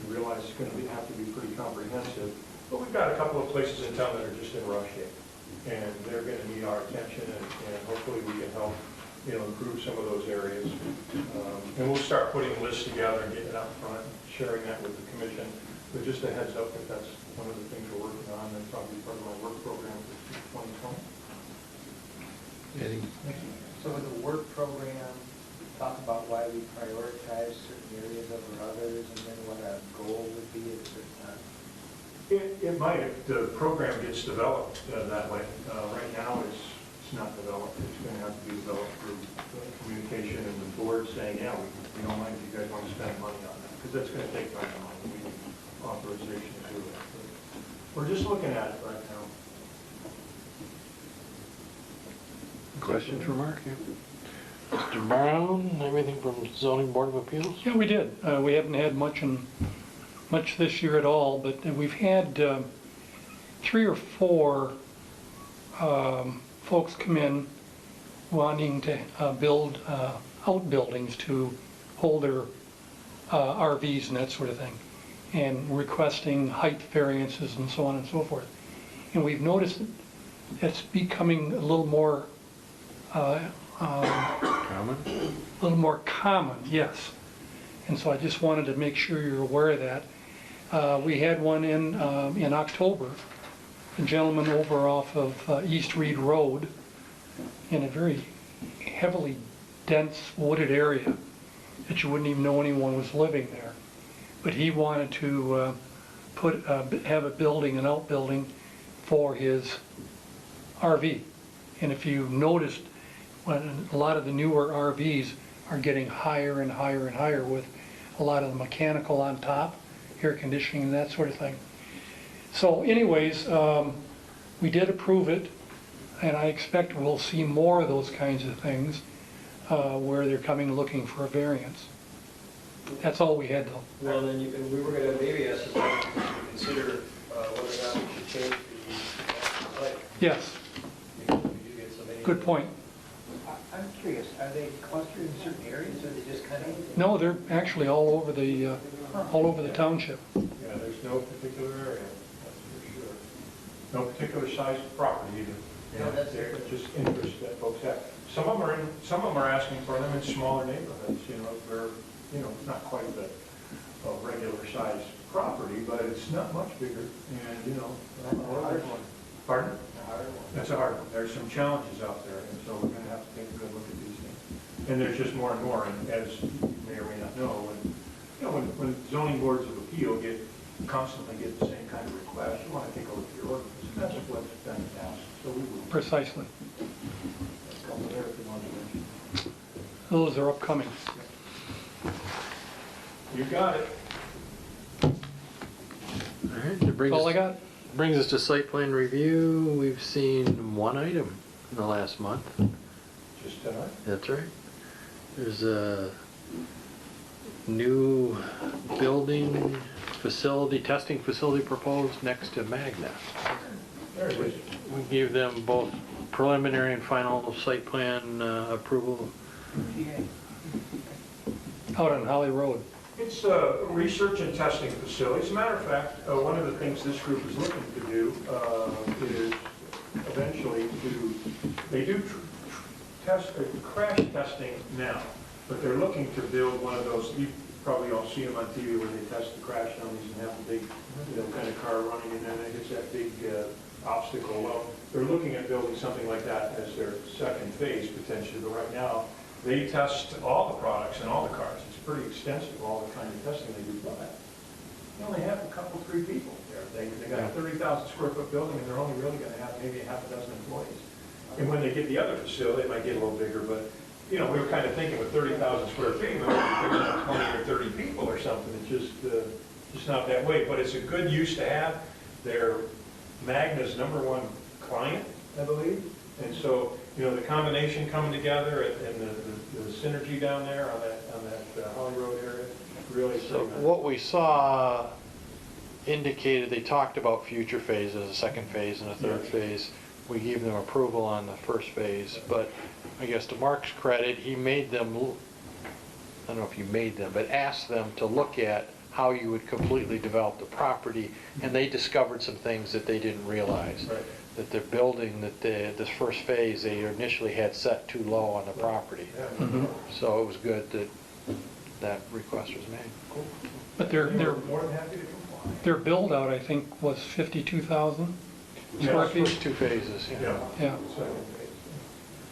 We realize it's going to have to be pretty comprehensive, but we've got a couple of places in town that are just in rough shape, and they're going to need our attention, and hopefully we can help, improve some of those areas. And we'll start putting lists together and getting it out front, and sharing that with the commission. But just a heads up that that's one of the things we're working on, and probably part of my work program for 2020. So with the work program, talk about why we prioritize certain areas over others, and then what our goal would be at a certain time? It might, if the program gets developed that way. Right now, it's not developed. It's going to have to be developed through communication and the board saying, yeah, we don't mind if you guys want to spend money on that, because that's going to take time and money. We need authorization to do it. But we're just looking at it right now. Questions for Mark? Mr. Brown, everything from Zoning Board of Appeals? Yeah, we did. We haven't had much this year at all, but we've had 3 or 4 folks come in wanting to build outbuildings to hold their RVs and that sort of thing, and requesting height variances and so on and so forth. And we've noticed it's becoming a little more Common? A little more common, yes. And so I just wanted to make sure you're aware of that. We had one in October, a gentleman over off of East Reed Road in a very heavily dense wooded area that you wouldn't even know anyone was living there. But he wanted to have a building, an outbuilding for his RV. And if you noticed, when a lot of the newer RVs are getting higher and higher and higher with a lot of the mechanical on top, air conditioning and that sort of thing. So anyways, we did approve it, and I expect we'll see more of those kinds of things where they're coming looking for a variance. That's all we had though. Well, then we were going to maybe ask you to consider whether or not we should change the height. Yes, good point. I'm curious, are they clustered in certain areas, or are they just kind of? No, they're actually all over the township. Yeah, there's no particular area, that's for sure. No particular size property either. No, that's They're just interest that folks have. Some of them are asking for them in smaller neighborhoods. They're not quite a regular size property, but it's not much bigger. And pardon? That's a hard one. There's some challenges out there, and so we're going to have to take a good look at these things. And there's just more and more, and as you may or may not know, when zoning boards of appeal constantly get the same kind of requests, you want to take a look at your ordinance. And that's what's been asked, so we will. Precisely. A couple there if you want to mention. Those are upcoming. You got it. All right, That's all I got. Brings us to site plan review. We've seen one item in the last month. Just tonight? That's right. There's a new building facility, testing facility proposed next to Magna. There it is. We gave them both preliminary and final site plan approval. Out on Holly Road. It's a research and testing facility. As a matter of fact, one of the things this group is looking to do is eventually they do crash testing now, but they're looking to build one of those, you probably all see them on TV where they test the crash dummies and have the big, kind of car running, and then it hits that big obstacle. Well, they're looking at building something like that as their second phase potentially, but right now, they test all the products and all the cars. It's pretty extensive, all the kind of testing they do. But they only have a couple, 3 people there. They got a 30,000 square foot building, and they're only really going to have maybe a half a dozen employees. And when they get the other facility, it might get a little bigger, but we were kind of thinking with 30,000 square feet, we might be picking up 20 or 30 people or something. It's just not that way. But it's a good use to have. They're Magna's #1 client, I believe. And so you know, the combination coming together and the synergy down there on that Holly Road area, really. So what we saw indicated, they talked about future phases, a second phase and a third phase. We gave them approval on the first phase, but I guess to Mark's credit, he made them, I don't know if you made them, but asked them to look at how you would completely develop the property, and they discovered some things that they didn't realize. Right. That their building, this first phase, they initially had set too low on the property. So it was good that that request was made. But their More than happy to comply. their build out, I think, was 52,000 Yeah, square first feet. two phases, yeah. Yeah. Second phase.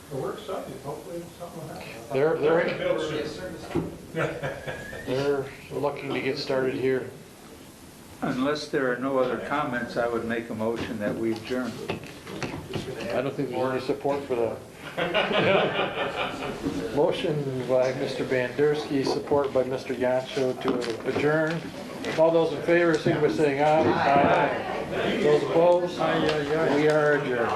So we're excited, hopefully something will happen. They're looking to get started here. Unless there are no other comments, I would make a motion that we adjourn. I don't think there's any support for that. Motion by Mr. Bandersky, support by Mr. Yancho to adjourn. All those in favor, signify by saying aye. Aye. Those opposed? We are adjourned.